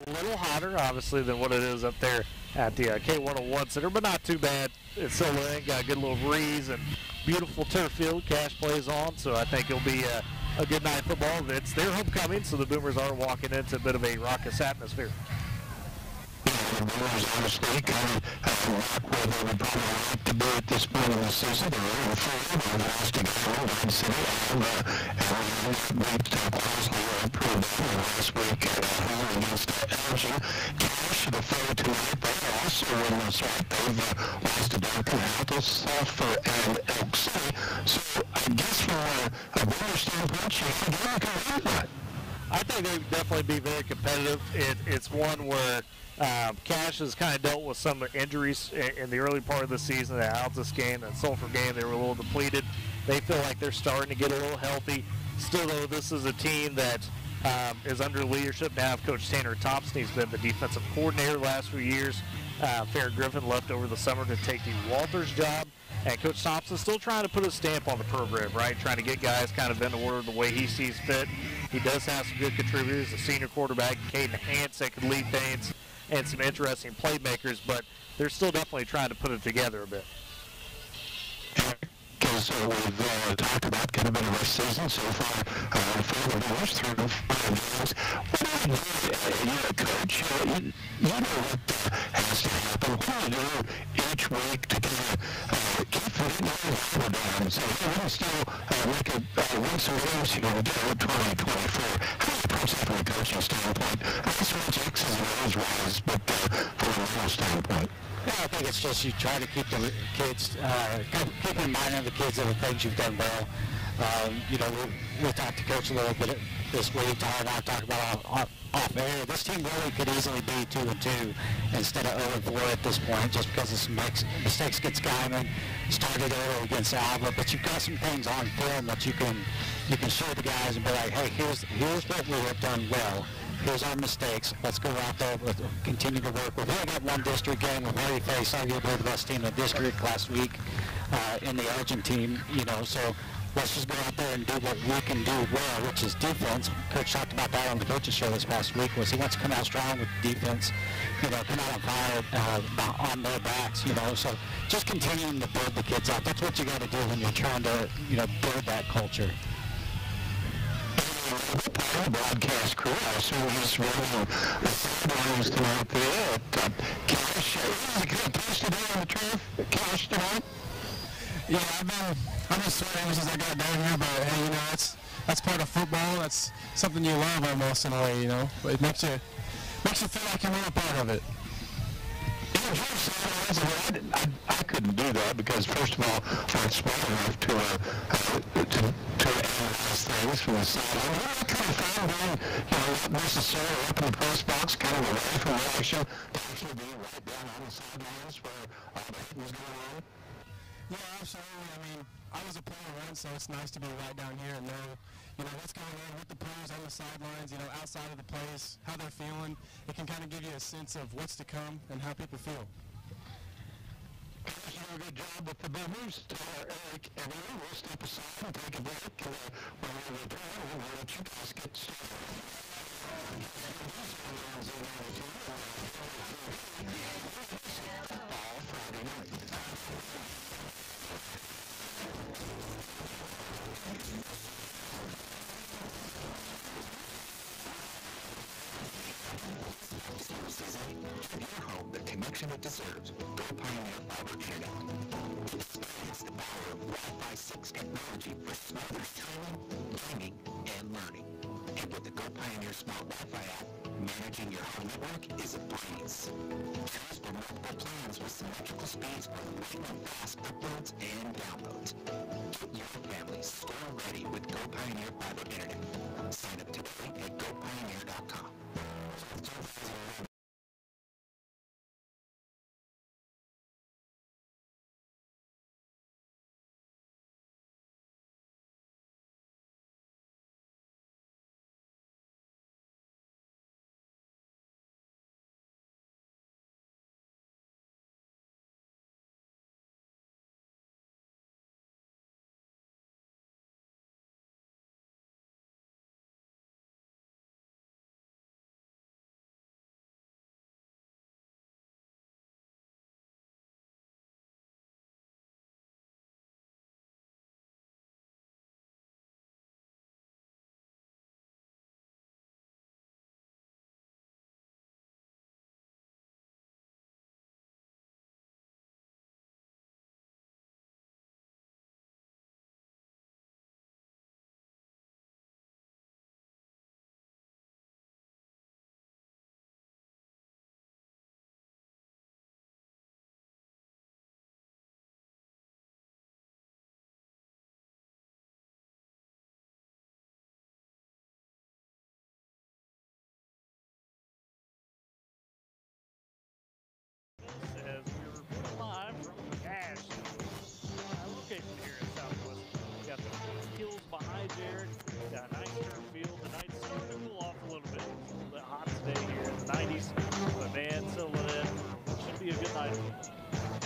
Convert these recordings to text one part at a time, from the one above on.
A little hotter, obviously, than what it is up there at the K101 Center, but not too bad. It's still in, got a good little breeze and beautiful turf field. Cash plays on, so I think it'll be a good night of football. It's their homecoming, so the Boomers are walking into a bit of a raucous atmosphere. The Boomers honestly kind of lack where they would probably like to be at this point in the season. They're really full. They've lost to Woodward City and beat closely pretty badly last week at home against Elgin. Cash, the foe tonight, they also win this right. They've lost to Duncan, Hathel, Sulphur, and Elk City. So I guess from a Boomer standpoint, you can win that. I think they would definitely be very competitive. It's one where Cash has kind of dealt with some injuries in the early part of the season. That Altus game, that Sulphur game, they were a little depleted. They feel like they're starting to get a little healthy. Still, though, this is a team that is under leadership now of Coach Tanner Thompson. He's been the defensive coordinator the last few years. Farron Griffin left over the summer to take the Walters job. And Coach Thompson's still trying to put a stamp on the program, right? Trying to get guys kind of in the order the way he sees fit. He does have some good contributors, a senior quarterback, Caden Hance, that could lead things, and some interesting playmakers, but they're still definitely trying to put it together a bit. Because we've talked about kind of in the season so far for the Boomers through 5 games. You're a coach. You know what has to happen. What do you do each week to kind of keep from getting the down? So you want to still win some games here in 2024. How do you approach that from a coaching standpoint? Not so much X's and O's wise, but from a real standpoint. Yeah, I think it's just you try to keep the kids, keep in mind of the kids of the things you've done well. We talked to Coach a little bit this week. Tyler and I talked about off air. This team really could easily be 2-2 instead of 0-4 at this point, just because of some mistakes against Guyman, started early against Alva. But you've got some things on film that you can show the guys and be like, hey, here's what we have done well. Here's our mistakes. Let's go out there and continue to work. We've only got one district game. We've already faced arguably the best team in the district last week in the Elgin team. So let's just go out there and do what we can do well, which is defense. Coach talked about that on the coaches show this past week. Was he wants to come out strong with defense, come out on fire on their backs. So just continuing to build the kids up. That's what you got to do when you're trying to build that culture. Broadcast crew, I assume he's running the sidelines tonight there at Cash. Is it good place to be on the turf at Cash tonight? Yeah, I've been sweating since I got down here, but hey, that's part of football. That's something you love almost in a way, But it makes you feel like you're a part of it. I couldn't do that because, first of all, I'm small enough to analyze things from the sideline. I kind of found being, not necessarily up in the press box, kind of away from the action, to actually being right down on the sidelines where all the hitting was going on. Yeah, absolutely. I was a player once, so it's nice to be right down here and know, what's going on with the players on the sidelines, outside of the plays, how they're feeling. It can kind of give you a sense of what's to come and how people feel. You do a good job with the Boomers. Eric and Aaron will step aside and take a break. When we return, we'll let you guys get started. All Friday night. Give your home the connection it deserves. Go Pioneer Fiber Internet. Experience the power of Wi-Fi 6 technology for smarter streaming, gaming, and learning. And with the Go Pioneer Smart Wi-Fi app, managing your home network is a breeze. Choose from multiple plans with symmetrical speeds for lightning fast uploads and downloads. Get your family store ready with Go Pioneer Fiber Internet. Sign up today at gopioneer.com.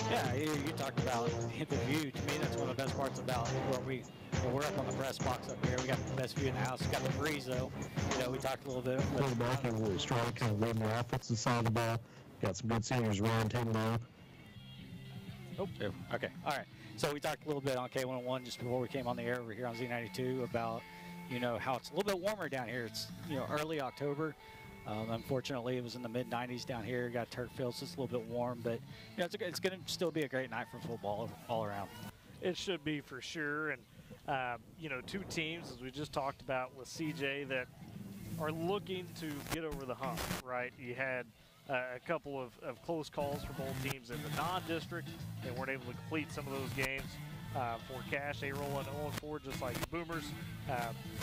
Yeah, you talked about the view. To me, that's one of the best parts about where we're up on the press box up here. We got the best view in the house. We got the breeze though. We talked a little bit. Quarterback and really strong, kind of leading the offensive side of the ball. Got some good seniors around him now. Oh, okay, all right. So we talked a little bit on K101 just before we came on the air over here on Z92 about how it's a little bit warmer down here. It's early October. Unfortunately, it was in the mid-90s down here. Got turf field, so it's a little bit warm, but it's going to still be a great night for football all around. It should be for sure, and two teams, as we just talked about with CJ, that are looking to get over the hump, right? You had a couple of close calls for both teams in the non-district. They weren't able to complete some of those games. For Cash, they roll in 0-4 just like the Boomers.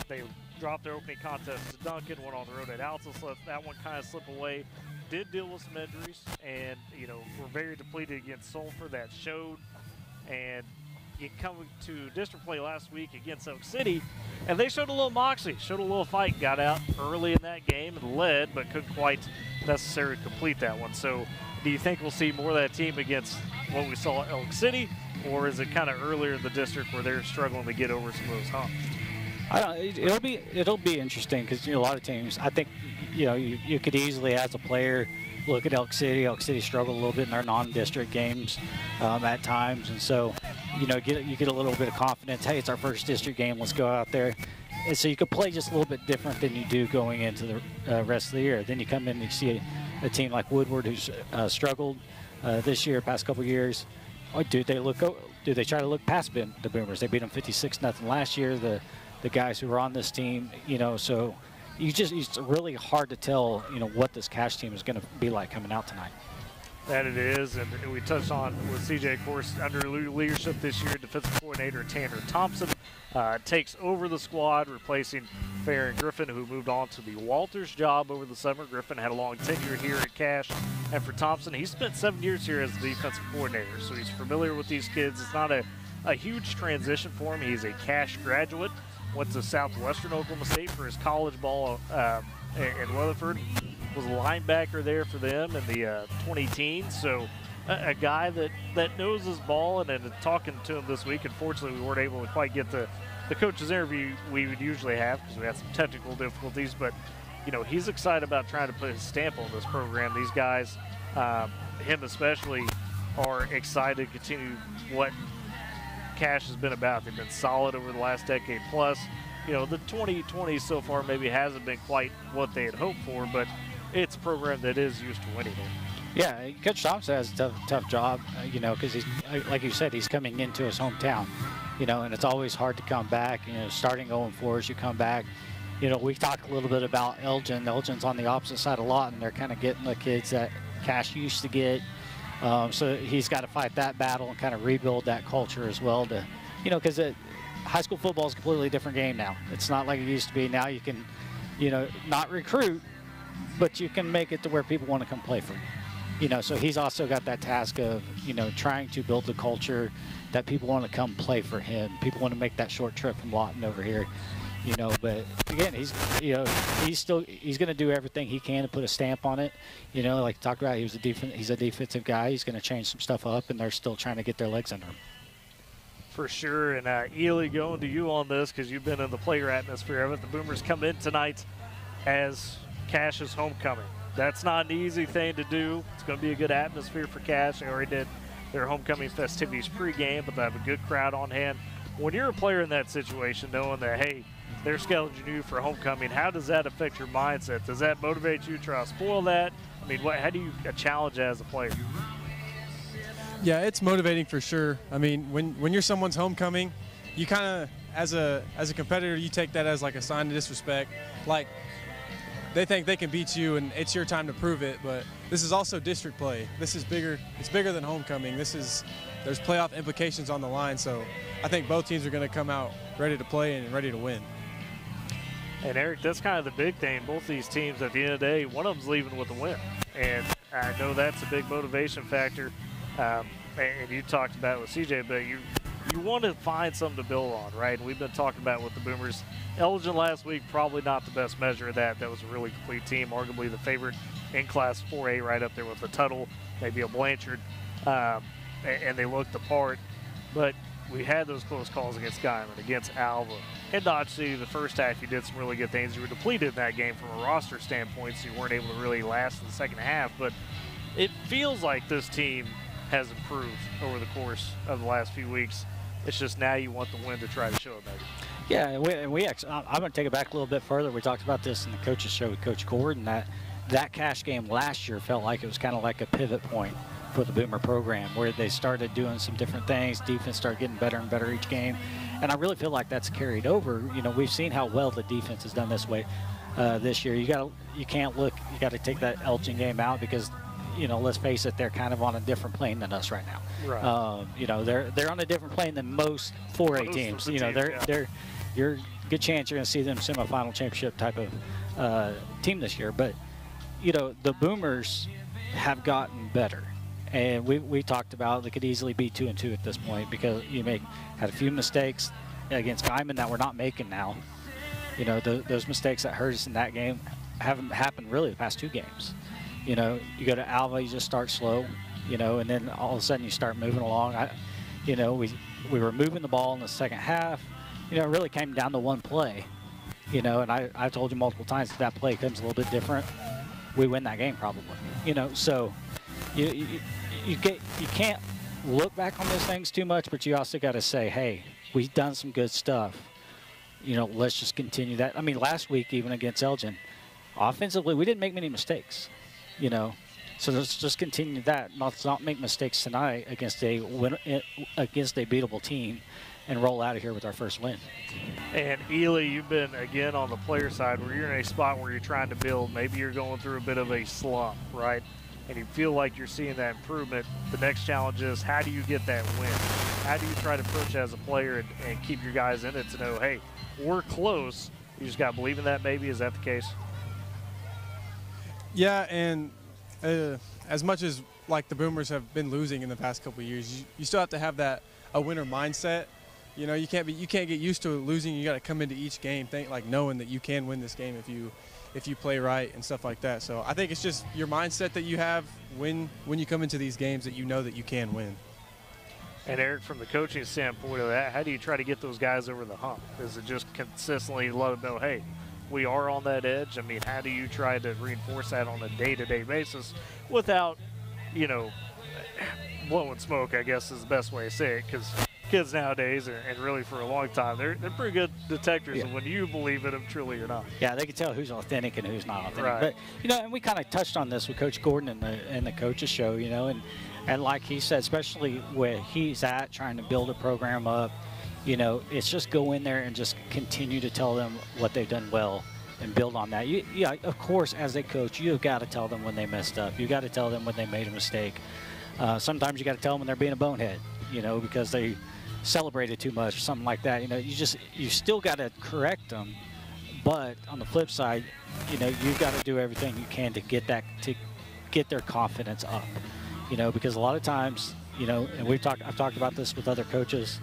They dropped their opening contest to Duncan, went on the road at Alta, so let that one kind of slip away. Did deal with some injuries, and were very depleted against Sulphur. That showed. And you come to district play last week against Oak City, and they showed a little moxie, showed a little fight, got out early in that game and led, but couldn't quite necessarily complete that one. So do you think we'll see more of that team against what we saw at Elk City, or is it kind of earlier in the district where they're struggling to get over some of those humps? It'll be interesting because a lot of teams. I think you could easily, as a player, look at Elk City. Elk City struggled a little bit in their non-district games at times, and so you get a little bit of confidence. Hey, it's our first district game. Let's go out there. And so you could play just a little bit different than you do going into the rest of the year. Then you come in and you see a team like Woodward who's struggled this year, past couple years. Oh, do they try to look past the Boomers? They beat them 56-0 last year. The guys who were on this team, so it's really hard to tell, what this Cash team is going to be like coming out tonight. That it is, and we touched on with CJ, of course, under leadership this year, defensive coordinator Tanner Thompson takes over the squad, replacing Farron Griffin, who moved on to the Walters job over the summer. Griffin had a long tenure here at Cash, and for Thompson, he spent 7 years here as the defensive coordinator, so he's familiar with these kids. It's not a huge transition for him. He's a Cash graduate, went to Southwestern Oklahoma State for his college ball in Weatherford. Was a linebacker there for them in the 20-teens, so a guy that knows his ball. And then talking to him this week, unfortunately we weren't able to quite get the coach's interview we would usually have because we had some technical difficulties, but he's excited about trying to put his stamp on this program. These guys, him especially, are excited to continue what Cash has been about. They've been solid over the last decade plus. The 2020 so far maybe hasn't been quite what they had hoped for, but it's a program that is used to winning it. Yeah, Coach Thompson has a tough job, because he's, like you said, he's coming into his hometown, and it's always hard to come back. Starting 0-4 as you come back. We talked a little bit about Elgin. Elgin's on the opposite side a lot, and they're kind of getting the kids that Cash used to get. So he's got to fight that battle and kind of rebuild that culture as well to, because high school football is a completely different game now. It's not like it used to be. Now you can, not recruit, but you can make it to where people want to come play for you. So he's also got that task of, trying to build the culture that people want to come play for him. People want to make that short trip from Lawton over here, but again, he's going to do everything he can to put a stamp on it. Like you talked about, he's a defensive guy. He's going to change some stuff up, and they're still trying to get their legs under him. For sure, and Ely, going to you on this because you've been in the player atmosphere of it. The Boomers come in tonight as Cash's homecoming. That's not an easy thing to do. It's going to be a good atmosphere for Cash. They already did their homecoming festivities pregame, but they have a good crowd on hand. When you're a player in that situation, knowing that, hey, they're scheduling you for homecoming, how does that affect your mindset? Does that motivate you to try to spoil that? I mean, how do you challenge that as a player? Yeah, it's motivating for sure. I mean, when you're someone's homecoming, you kind of, as a competitor, you take that as like a sign of disrespect. Like, they think they can beat you, and it's your time to prove it. But this is also district play. This is bigger. It's bigger than homecoming. There's playoff implications on the line. So I think both teams are going to come out ready to play and ready to win. And Eric, that's kind of the big thing. Both these teams, at the end of the day, one of them's leaving with a win, and I know that's a big motivation factor. And you talked about it with CJ, but you want to find something to build on, right? And we've been talking about with the Boomers. Elgin last week, probably not the best measure of that. That was a really complete team, arguably the favorite in Class 4A, right up there with the Tuttle, maybe a Blanchard. and they looked the part. But we had those close calls against Guyman, against Alva. And Dodge City, the first half, you did some really good things. You were depleted in that game from a roster standpoint, so you weren't able to really last in the second half. But it feels like this team has improved over the course of the last few weeks. It's just now you want the win to try to show it better. Yeah, and we actually, I'm going to take it back a little bit further. We talked about this in the coaches show with Coach Gordon, that Cash game last year felt like it was kind of like a pivot point for the Boomer program, where they started doing some different things. Defense started getting better and better each game, and I really feel like that's carried over. You know, we've seen how well the defense has done this way this year. You got to take that Elgin game out because, you know, let's face it, they're kind of on a different plane than us right now. Right. You know, they're on a different plane than most 4A teams. You know, you're good chance you're going to see them semifinal championship type of team this year. But you know, the Boomers have gotten better. And we talked about they could easily be 2-2 at this point because had a few mistakes against Guyman that we're not making now. You know, those mistakes that hurt us in that game haven't happened really the past 2 games. You know, you go to Alva, you just start slow, you know, and then all of a sudden you start moving along. We were moving the ball in the second half. You know, it really came down to one play. You know, and I've told you multiple times that play comes a little bit different, we win that game probably. You know, so you can't look back on those things too much, but you also got to say, hey, we've done some good stuff. You know, let's just continue that. I mean, last week even against Elgin, offensively we didn't make many mistakes. You know, so let's just continue that. Let's not make mistakes tonight against a beatable team, and roll out of here with our first win. And Ely, you've been again on the player side where you're in a spot where you're trying to build. Maybe you're going through a bit of a slump, right? And you feel like you're seeing that improvement. The next challenge is, how do you get that win? How do you try to push as a player and keep your guys in it to know, hey, we're close. You just got to believe in that. Maybe is that the case? Yeah, and as much as like the Boomers have been losing in the past couple of years, you still have to have a winner mindset. You know, you can't get used to losing. You got to come into each game knowing that you can win this game if you play right and stuff like that. So I think it's just your mindset that you have when you come into these games, that you know that you can win. And Eric, from the coaching standpoint of that, how do you try to get those guys over the hump? Is it just consistently let them know, hey, we are on that edge? I mean, how do you try to reinforce that on a day-to-day basis without, you know, blowing smoke, I guess is the best way to say it, because kids nowadays, and really for a long time, they're pretty good detectors of when you believe in them truly or not. Yeah, they can tell who's authentic and who's not authentic. Right. But, you know, and we kind of touched on this with Coach Gordon in the coaches show, you know, and like he said, especially where he's at trying to build a program up, you know, it's just go in there and just continue to tell them what they've done well and build on that. Yeah, of course, as a coach, you've got to tell them when they messed up. You've got to tell them when they made a mistake. Sometimes you got to tell them when they're being a bonehead, you know, because they celebrated too much or something like that. You know, you still got to correct them, but on the flip side, you know, you've got to do everything you can to get their confidence up. You know, because a lot of times, you know, and I've talked about this with other coaches.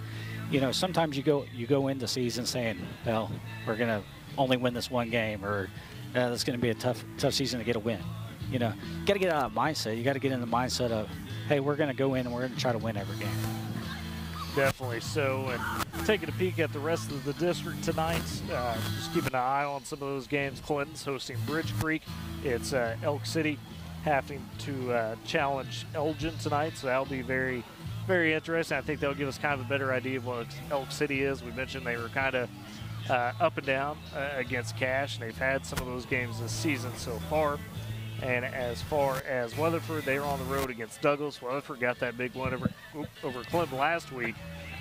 You know, sometimes you go into season saying, well, we're gonna only win this one game, or it's gonna be a tough season to get a win. You know, you got to get out of that mindset. You got to get in the mindset of, hey, we're gonna go in and we're gonna try to win every game. Definitely so. And taking a peek at the rest of the district tonight, just keeping an eye on some of those games. Clinton's hosting Bridge Creek. It's Elk City having to challenge Elgin tonight, so that'll be very, very interesting. I think they'll give us kind of a better idea of what Elk City is. We mentioned they were kind of up and down against Cash, and they've had some of those games this season so far. And as far as Weatherford, they were on the road against Douglas. Weatherford got that big win over Clinton last week.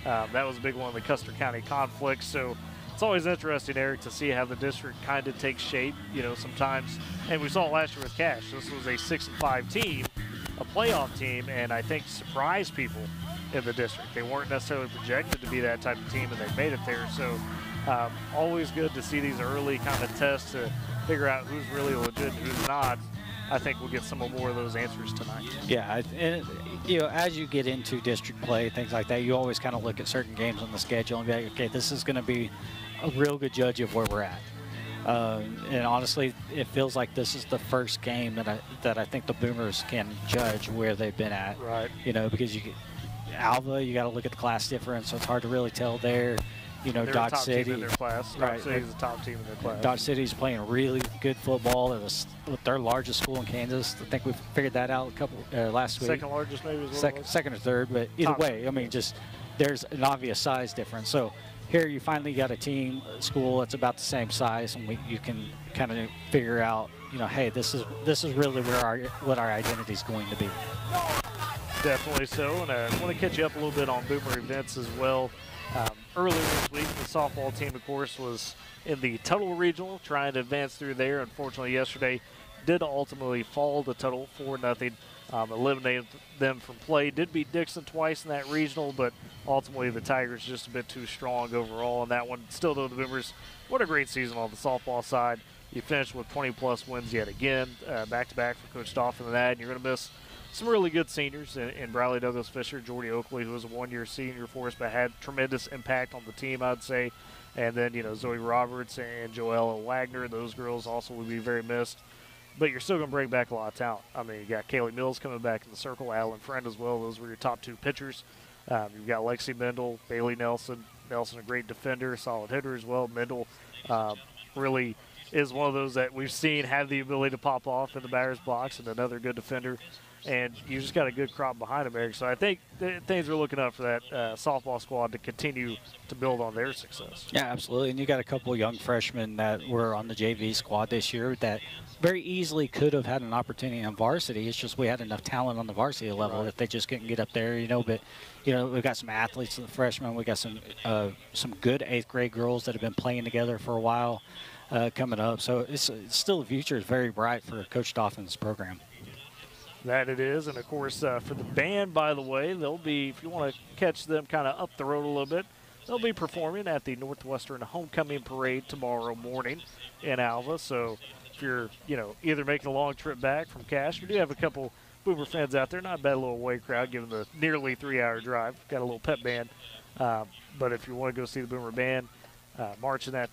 That was a big one in the Custer County conflict. So it's always interesting, Eric, to see how the district kind of takes shape. You know, sometimes, and we saw it last year with Cash. This was a 6-5 team, a playoff team, and I think surprised people in the district. They weren't necessarily projected to be that type of team, and they made it there. So always good to see these early kind of tests to figure out who's really legit and who's not. I think we'll get some more of those answers tonight. Yeah, and you know, as you get into district play, things like that, you always kind of look at certain games on the schedule and be like, okay, this is going to be a real good judge of where we're at. And honestly, it feels like this is the first game that I think the Boomers can judge where they've been at. Right. You know, because Alva, you got to look at the class difference, so it's hard to really tell there. You know, They're Dodge a top City, team in their class. right? Dodge City's the top team in their class. Dodge City's playing really good football. They're with their largest school in Kansas. I think we figured that out last week. Second largest, maybe. Is what it was? Second or third, but either way, I mean, just there's an obvious size difference. So here you finally got a team, school that's about the same size, and you can kind of figure out, you know, hey, this is really what our identity is going to be. Definitely so, and I want to catch you up a little bit on Boomer events as well. Earlier this week, the softball team, of course, was in the Tuttle Regional, trying to advance through there. Unfortunately, yesterday did ultimately fall to Tuttle 4-0, eliminated them from play. Did beat Dixon twice in that regional, but ultimately the Tigers just a bit too strong overall in that one. Still, though, the Boomers, what a great season on the softball side. You finished with 20-plus wins yet again, back-to-back for Coach Dauphin and that, and you're going to miss some really good seniors in Bradley Douglas Fisher, Jordy Oakley, who was a one-year senior for us, but had tremendous impact on the team, I'd say. And then, you know, Zoe Roberts and Joella Wagner, those girls also would be very missed. But you're still going to bring back a lot of talent. I mean, you got Kaylee Mills coming back in the circle, Alan Friend as well. Those were your top two pitchers. You've got Lexi Mendel, Bailey Nelson. Nelson, a great defender, solid hitter as well. Mendel really is one of those that we've seen have the ability to pop off in the batter's box, and another good defender. And you just got a good crop behind him, Eric. So I think things are looking up for that softball squad to continue to build on their success. Yeah, absolutely. And you got a couple of young freshmen that were on the JV squad this year that very easily could have had an opportunity on varsity. It's just we had enough talent on the varsity level that they just couldn't get up there, you know. But, you know, we've got some athletes in the freshmen. We got some good 8th grade girls that have been playing together for a while coming up. So it's still the future is very bright for Coach Dauphin's program. That it is, and of course for the band, by the way, they'll be, if you want to catch them kind of up the road a little bit, they'll be performing at the Northwestern Homecoming Parade tomorrow morning in Alva. So if you're, you know, either making a long trip back from Cache, we do have a couple Boomer fans out there, not a bad little away crowd given the nearly 3-hour drive. Got a little pep band, but if you want to go see the Boomer band marching that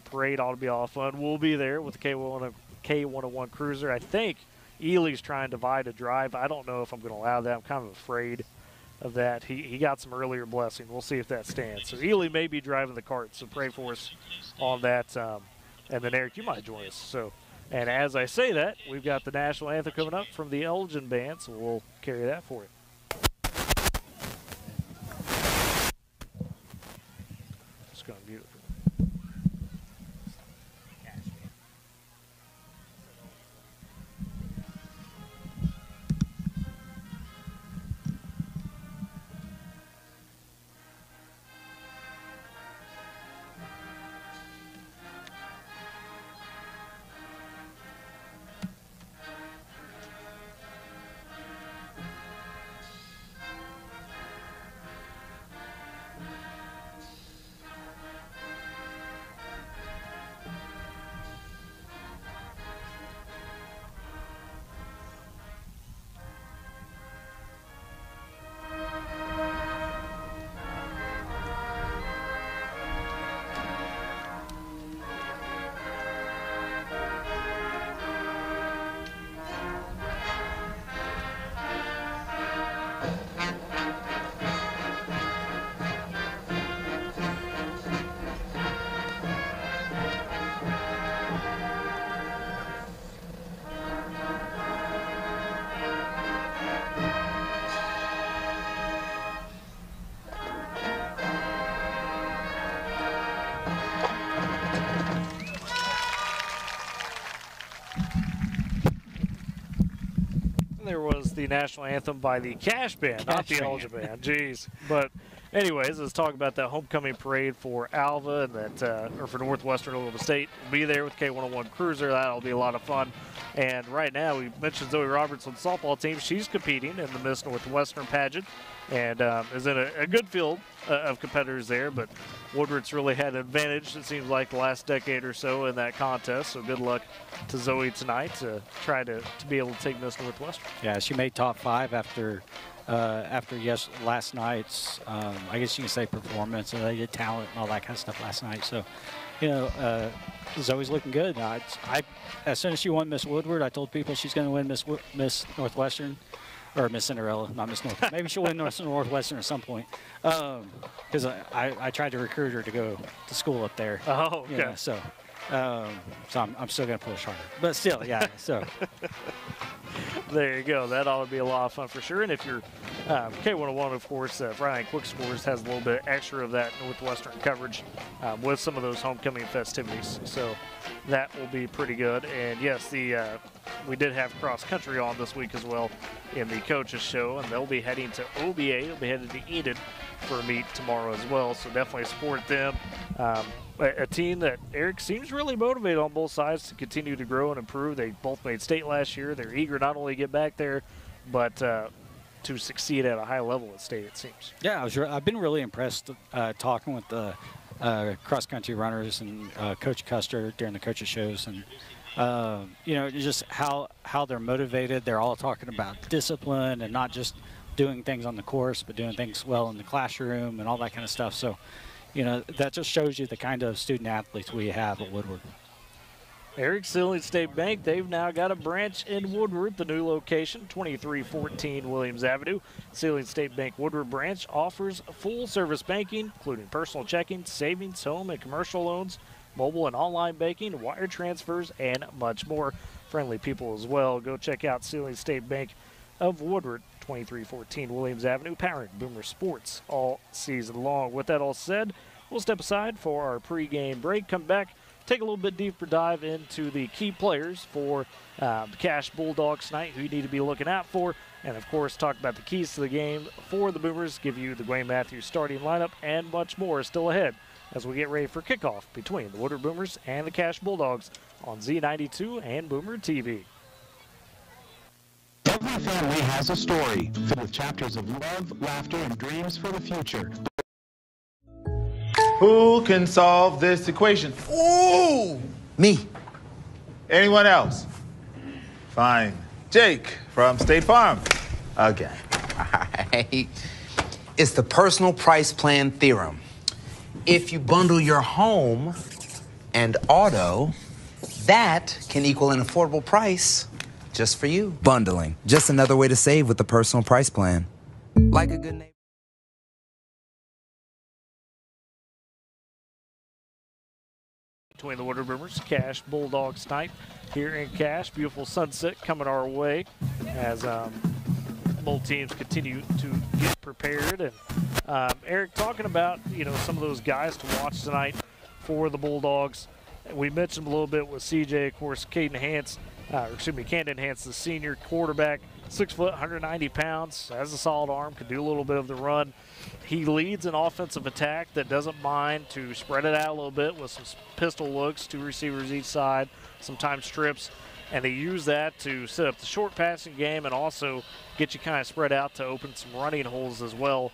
parade, ought to be all fun. We'll be there with the K101 Cruiser. I think Ely's trying to divide a drive. I don't know if I'm going to allow that. I'm kind of afraid of that. He got some earlier blessing. We'll see if that stands. So Ely may be driving the cart, so pray for us on that. And then, Eric, you might join us. So, and as I say that, we've got the national anthem coming up from the Elgin Band, so we'll carry that for you. Just going to mute it. There was the national anthem by the Cache Band, not the Elgin Band. Jeez. But anyways, let's talk about the homecoming parade for Alva and that, or for Northwestern Oklahoma State. We'll be there with K101 Cruiser. That'll be a lot of fun. And right now, we mentioned Zoe Roberts on the softball team. She's competing in the Miss Northwestern pageant and is in a good field of competitors there. But Woodward's really had an advantage, it seems like, the last decade or so in that contest. So good luck to Zoe tonight to try to be able to take Miss Northwestern. Yeah, she made top 5 after last night's, I guess you can say, performance. And they did talent and all that kind of stuff last night. So, you know, Zoe's looking good. As soon as she won Miss Woodward, I told people she's going to win Miss Northwestern. or Miss Cinderella, not Miss North. Maybe she'll win Miss Northwestern at some point. Because I tried to recruit her to go to school up there. Oh, okay. You know, so I'm still going to push harder. But still, yeah, so. There you go. That ought to be a lot of fun for sure. And if you're K101, of course, Friday Night Quick Scores has a little bit extra of that Northwestern coverage with some of those homecoming festivities. So that will be pretty good. And yes, we did have cross country on this week as well in the coaches show, and they'll be heading to OBA. They'll be headed to Enid for a meet tomorrow as well. So definitely support them. A team that Eric seems really motivated on both sides to continue to grow and improve. They both made state last year. They're eager not only to get back there, but to succeed at a high level at state, it seems. Yeah, I've been really impressed talking with the cross-country runners and Coach Custer during the coaches shows, and you know, just how they're motivated. They're all talking about discipline and not just doing things on the course, but doing things well in the classroom and all that kind of stuff. So, you know, that just shows you the kind of student athletes we have at Woodward. Eric, Sealing State Bank, they've now got a branch in Woodward, the new location, 2314 Williams Avenue. Sealing State Bank Woodward branch offers full-service banking, including personal checking, savings, home and commercial loans, mobile and online banking, wire transfers, and much more. Friendly people as well. Go check out Sealing State Bank of Woodward, 2314 Williams Avenue, powering Boomer Sports all season long. With that all said, we'll step aside for our pregame break. Come back, take a little bit deeper dive into the key players for the Cash Bulldogs tonight, who you need to be looking out for, and of course talk about the keys to the game for the Boomers, give you the Dwayne Matthews starting lineup, and much more still ahead as we get ready for kickoff between the Woodward Boomers and the Cash Bulldogs on Z92 and Boomer TV. Every family has a story filled with chapters of love, laughter, and dreams for the future. Who can solve this equation? Ooh! Me. Anyone else? Fine. Jake from State Farm. Again. Alright. It's the personal price plan theorem. If you bundle your home and auto, that can equal an affordable price just for you. Bundling. Just another way to save with the personal price plan. Like a good neighbor. Between the Woodward Boomers, Cash Bulldogs tonight here in Cash. Beautiful sunset coming our way as both teams continue to get prepared. And Eric, talking about, you know, some of those guys to watch tonight for the Bulldogs. We mentioned a little bit with CJ, of course, Camden Hance, the senior quarterback, 6 foot, 190 pounds, has a solid arm, can do a little bit of the run. He leads an offensive attack that doesn't mind to spread it out a little bit with some pistol looks, 2 receivers each side, sometimes trips, and they use that to set up the short passing game and also get you kind of spread out to open some running holes as well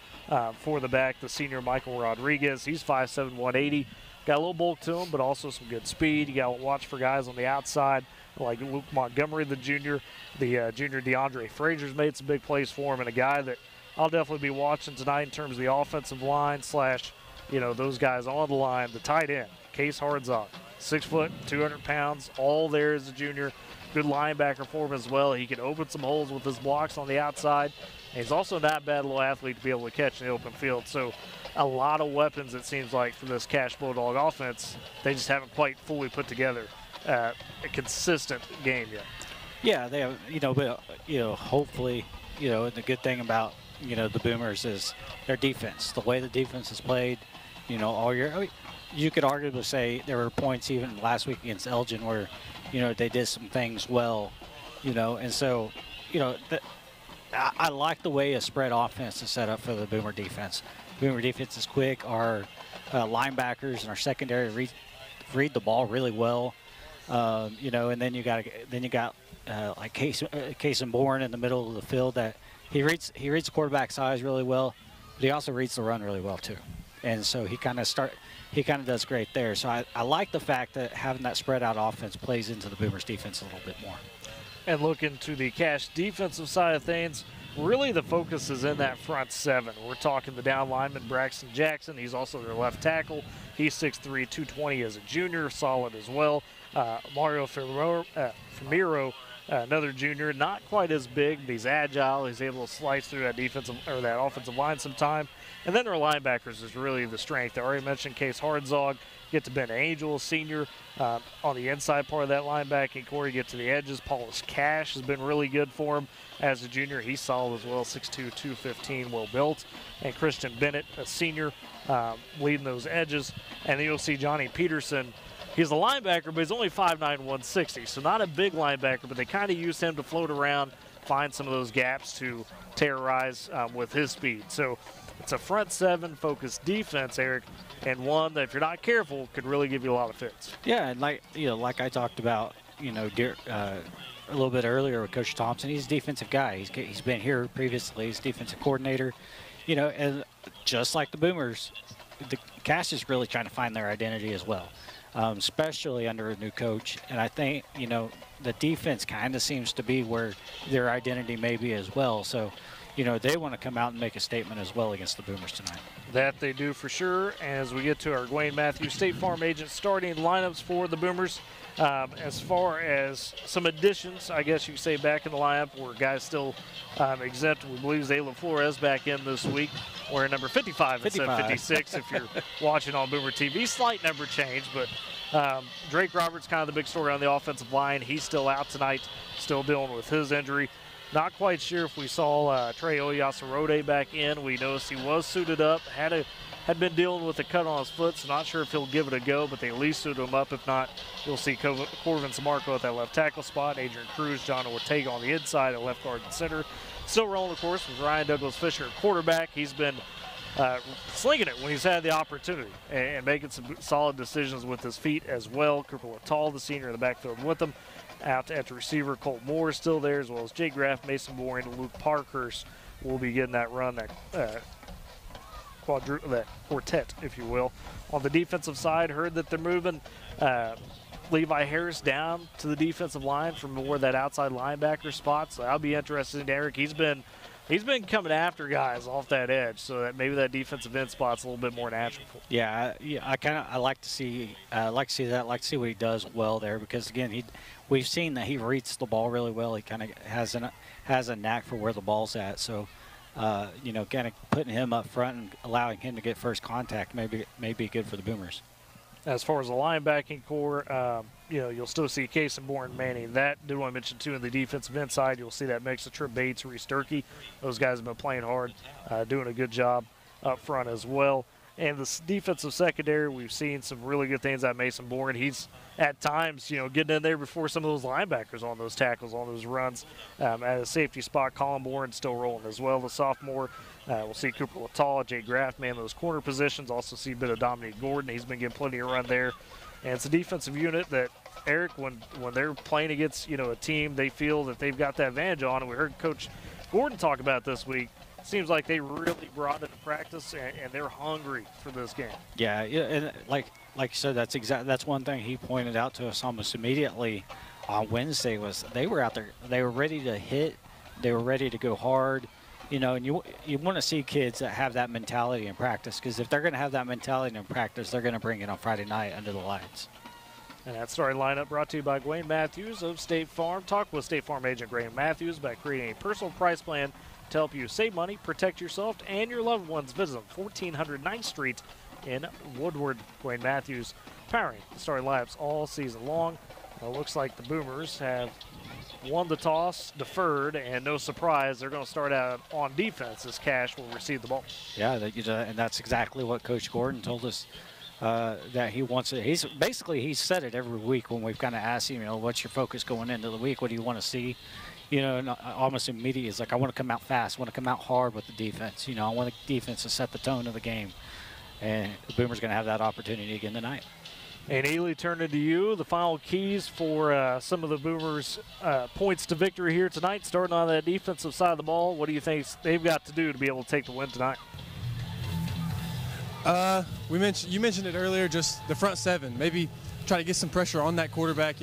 for the back, the senior Michael Rodriguez. He's 5'7", 180. Got a little bulk to him, but also some good speed. You got to watch for guys on the outside like Luke Montgomery, the junior. The junior DeAndre Frazier's made some big plays for him, and a guy that I'll definitely be watching tonight in terms of the offensive line / you know, those guys on the line, the tight end, Case Hardzog, 6 foot, 200 pounds, all there as a junior. Good linebacker for him as well. He can open some holes with his blocks on the outside. And he's also not a bad little athlete to be able to catch in the open field. So a lot of weapons, it seems like, for this Cash Bulldog offense. They just haven't quite fully put together a consistent game yet. Yeah, they have, you know, but, you know, hopefully, you know, the good thing about, you know, the Boomers is their defense. The way the defense is played, you know, all year. I mean, you could arguably say there were points even last week against Elgin where, you know, they did some things well, you know, and so, you know, I like the way a spread offense is set up for the Boomer defense. Boomer defense is quick. Our linebackers and our secondary read the ball really well, you know, and then you got like Case and Bourne in the middle of the field that he reads the quarterback size really well, but he also reads the run really well too, and so he kind of does great there. So I like the fact that having that spread out offense plays into the Boomers defense a little bit more. And looking to the Cash defensive side of things, really the focus is in that front seven. We're talking the down lineman, Braxton Jackson. He's also their left tackle. He's 6'3", 220 as a junior, solid as well. Mario Famiro, Another junior, not quite as big, but he's agile. He's able to slice through that defensive or that offensive line sometime. And then our linebackers is really the strength. I already mentioned Case Hardzog. Get to Ben Angel, senior, on the inside part of that linebacking core. You get to the edges. Paulus Cash has been really good for him as a junior. He's solid as well, 6'2", 215, well built. And Christian Bennett, a senior, leading those edges. And then you'll see Johnny Peterson. He's a linebacker, but he's only 5'9", 160, so not a big linebacker, but they kind of use him to float around, find some of those gaps to terrorize with his speed. So it's a front seven focused defense, Eric, and one that if you're not careful could really give you a lot of fits. Yeah, and like I talked about, a little bit earlier with Coach Thompson, he's a defensive guy. He's been here previously. He's defensive coordinator, and just like the Boomers, the Cash is really trying to find their identity as well. Especially under a new coach. And I think, the defense kind of seems to be where their identity may be as well. So, they want to come out and make a statement as well against the Boomers tonight. That they do for sure. As we get to our Dwayne Matthews State Farm agent starting lineups for the Boomers, as far as some additions, I guess you could say, back in the lineup where guys still exempt. We believe Zayla Flores back in this week. Wearing number 55 instead of 56 if you're watching on Boomer TV. Slight number change, but Drake Roberts kind of the big story on the offensive line. He's still out tonight, still dealing with his injury. Not quite sure if we saw Trey Oyasarode back in. We noticed he was suited up, had been dealing with a cut on his foot, so not sure if he'll give it a go, but they at least suited him up. If not, you'll see Corvin Samarco at that left tackle spot, Adrian Cruz, John Ortega on the inside at left guard and center. Still rolling the course with Ryan Douglas Fisher at quarterback. He's been slinging it when he's had the opportunity and making some solid decisions with his feet as well. Cooper Latal, the senior in the backfield with him. Out at the receiver, Colt Moore is still there, as well as Jay Graff, Mason Boring, and Luke Parkhurst will be getting that run, that quartet, if you will. On the defensive side, heard that they're moving Levi Harris down to the defensive line from more of that outside linebacker spot. So that'll be interesting. Eric, he's been coming after guys off that edge, so that maybe that defensive end spot's a little bit more natural. Yeah, I like to see that. I like to see what he does well there, because again, we've seen that he reads the ball really well. He kind of has a knack for where the ball's at. So, kind of putting him up front and allowing him to get first contact may be good for the Boomers. As far as the linebacking core, you'll still see Case and Bourne Manning. That did want to mention too in the defensive end side. You'll see that mix of Trip Bates, Reese Durkee. Those guys have been playing hard, doing a good job up front as well. And the defensive secondary, we've seen some really good things out of Mason Bourne. He's at times, getting in there before some of those linebackers on those tackles, on those runs. At a safety spot, Colin Bourne still rolling as well, the sophomore. We'll see Cooper Latal, Jay Graff man those corner positions. Also see a bit of Dominique Gordon. He's been getting plenty of run there. And it's a defensive unit that, Eric, when they're playing against, a team they feel that they've got that advantage on, and we heard Coach Gordon talk about this week, seems like they really brought it to practice, and they're hungry for this game. Yeah, and like you said, that's one thing he pointed out to us almost immediately on Wednesday was they were out there, they were ready to hit, they were ready to go hard, and you want to see kids that have that mentality in practice, because if they're going to have that mentality in practice, they're going to bring it on Friday night under the lights. And that starting lineup brought to you by Dwayne Matthews of State Farm. Talk with State Farm agent Graham Matthews about creating a personal price plan to help you save money, protect yourself and your loved ones. Visit them 1400 9th Street in Woodward. Dwayne Matthews powering the starting lineups all season long. It looks like the Boomers have won the toss, deferred, and no surprise, they're going to start out on defense as Cash will receive the ball. Yeah, and that's exactly what Coach Gordon told us that he wants it. He's said it every week when we've kind of asked him, what's your focus going into the week? What do you want to see? And almost immediately it's like, I want to come out fast, I want to come out hard with the defense. I want the defense to set the tone of the game. And the Boomers going to have that opportunity again tonight. And Ely, turning to you, the final keys for some of the Boomers' points to victory here tonight, starting on that defensive side of the ball. What do you think they've got to do to be able to take the win tonight? You mentioned it earlier, just the front seven. Maybe try to get some pressure on that quarterback,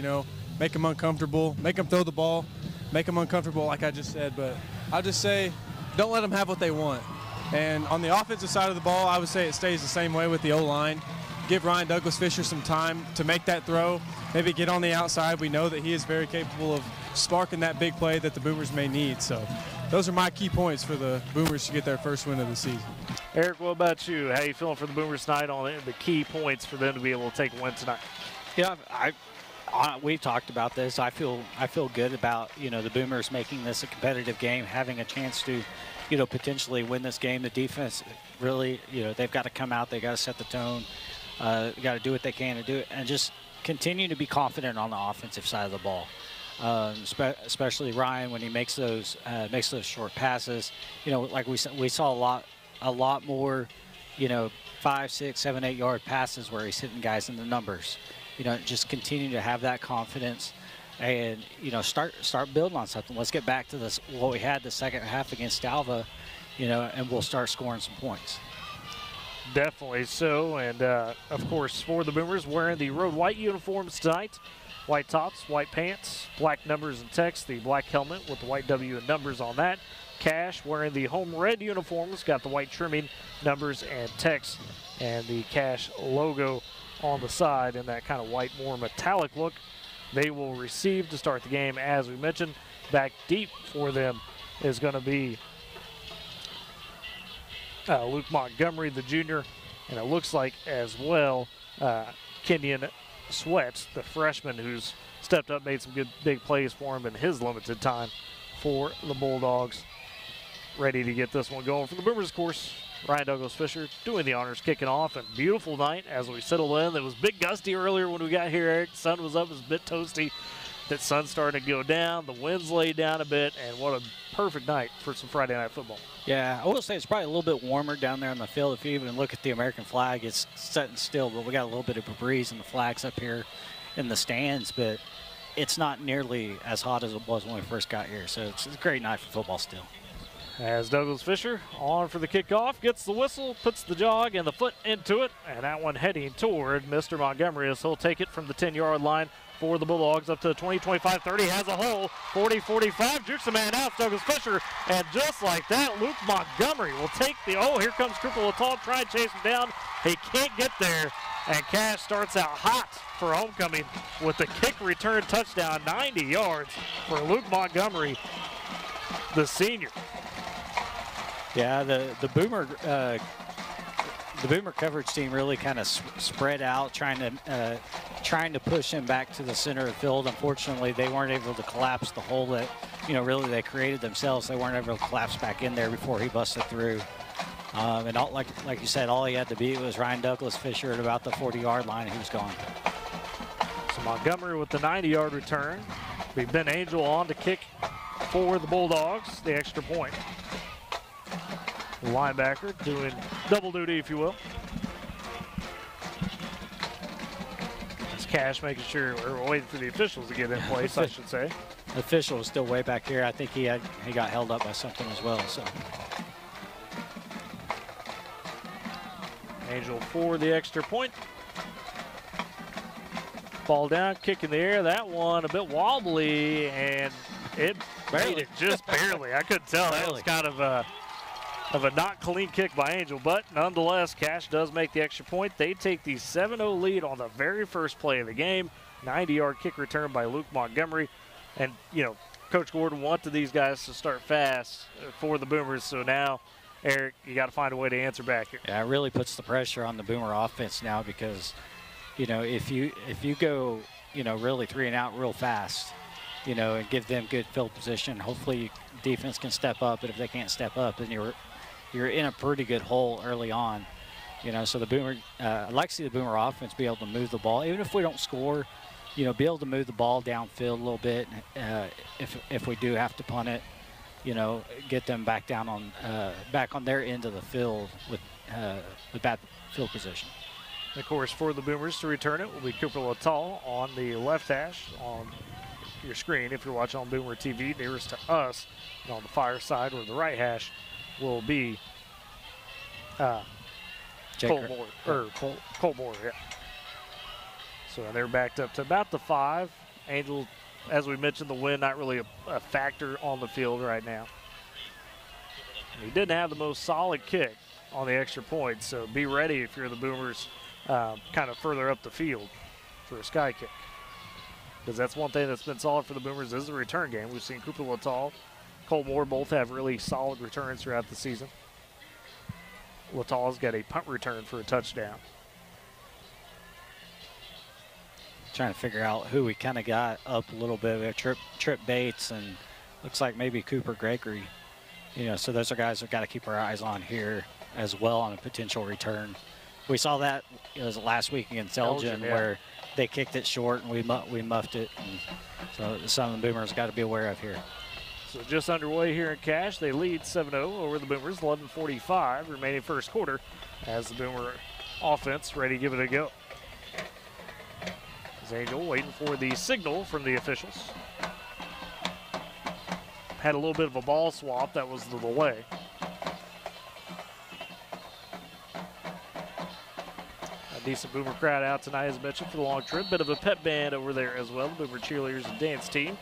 make him uncomfortable, make him throw the ball, make them uncomfortable, like I just said. But I'll just say, don't let them have what they want. And on the offensive side of the ball, I would say it stays the same way with the O-line. Give Ryan Douglas Fisher some time to make that throw. Maybe get on the outside. We know that he is very capable sparking that big play that the Boomers may need. So those are my key points for the Boomers to get their first win of the season. Eric, what about you? How you feeling for the Boomers tonight on the key points for them to be able to take a win tonight? Yeah, we've talked about this. I feel good about, the Boomers making this a competitive game, having a chance to, potentially win this game. The defense really, they've got to come out. They got to set the tone. Got to do what they can to do it, and just continue to be confident on the offensive side of the ball. Especially Ryan when he makes those short passes. Like we saw a lot more, 5, 6, 7, 8 yard passes where he's hitting guys in the numbers. Just continue to have that confidence and, start building on something. Let's get back to this, what we had the second half against Alva, and we'll start scoring some points. Definitely so. And, of course, for the Boomers, wearing the road white uniforms tonight. White tops, white pants, black numbers and text, the black helmet with the white W and numbers on that. Cash wearing the home red uniforms, got the white trimming, numbers and text, and the Cash logo on the side in that kind of white, more metallic look. They will receive to start the game. As we mentioned, back deep for them is going to be Luke Montgomery, the junior, and it looks like as well Kenyon Sweat, the freshman, who's stepped up, made some good big plays for him in his limited time for the Bulldogs. Ready to get this one going for the Boomers, of course. Ryan Douglas Fisher doing the honors, kicking off, and beautiful night as we settle in. It was big gusty earlier when we got here, Eric. The sun was up, it was a bit toasty. That sun started to go down, the winds laid down a bit, and what a perfect night for some Friday night football. Yeah, I will say it's probably a little bit warmer down there on the field. If you even look at the American flag, it's setting still, but we got a little bit of a breeze and the flags up here in the stands, but it's not nearly as hot as it was when we first got here, so it's a great night for football still. As Douglas Fisher on for the kickoff, gets the whistle, puts the jog and the foot into it, and that one heading toward Mr. Montgomery as he'll take it from the 10-yard line for the Bulldogs up to the 20, 25, 30, has a hole, 40, 45, jukes the man out, Douglas Fisher, and just like that, Luke Montgomery will take the, here comes Cooper Latal, try and chase him down, he can't get there, and Cash starts out hot for homecoming with the kick return touchdown, 90 yards for Luke Montgomery, the senior. Yeah, the Boomer coverage team really kind of spread out, trying to push him back to the center of the field. Unfortunately, they weren't able to collapse the hole that really they created themselves. They weren't able to collapse back in there before he busted through. And all, like you said, all he had to beat was Ryan Douglas Fisher at about the 40-yard line. He was gone. So Montgomery with the 90-yard return. Be Ben Angel on to kick for the Bulldogs, the extra point. Linebacker doing double duty, if you will. It's Cash making sure we're waiting for the officials to get in place, I should say. The official was still way back here. I think he got held up by something as well. So Angel for the extra point. Ball down, kick in the air. That one a bit wobbly, and it made it just barely. I couldn't tell. That was kind of a not clean kick by Angel, but nonetheless, Cash does make the extra point. They take the 7-0 lead on the very first play of the game. 90-yard kick return by Luke Montgomery. And, Coach Gordon wanted these guys to start fast for the Boomers, so now, Eric, you got to find a way to answer back here. Yeah, it really puts the pressure on the Boomer offense now because, if you go, really 3 and out real fast, and give them good field position, hopefully defense can step up, but if they can't step up, then you're in a pretty good hole early on, so the Boomer, I'd like to see the Boomer offense be able to move the ball, even if we don't score, be able to move the ball downfield a little bit. If we do have to punt it, get them back down on back on their end of the field with bad field position. Of course, for the Boomers to return it will be Cooper Latal on the left hash on your screen if you're watching on Boomer TV, nearest to us, and on the far side where the right hash will be Colt Moore, yeah. So they're backed up to about the 5. Angel, as we mentioned, the wind not really a factor on the field right now. And he didn't have the most solid kick on the extra point, so be ready if you're the Boomers kind of further up the field for a sky kick. because that's one thing that's been solid for the Boomers is the return game. We've seen Cooper Littall, Colt Moore both have really solid returns throughout the season. Littall's got a punt return for a touchdown. Trying to figure out who we kind of got up a little bit. We have Trip Bates and looks like maybe Cooper Gregory. You know, so those are guys we've got to keep our eyes on here as well on a potential return. We saw that it was last week against Elgin where they kicked it short and we muffed it. And so some of the Boomers got to be aware of here. So just underway here in Cache. They lead 7-0 over the Boomers, 11:45 remaining first quarter as the Boomer offense ready to give it a go. As Angel waiting for the signal from the officials. Had a little bit of a ball swap. That was the delay. A decent Boomer crowd out tonight, as mentioned, for the long trip. Bit of a pep band over there as well. The Boomer cheerleaders and dance team.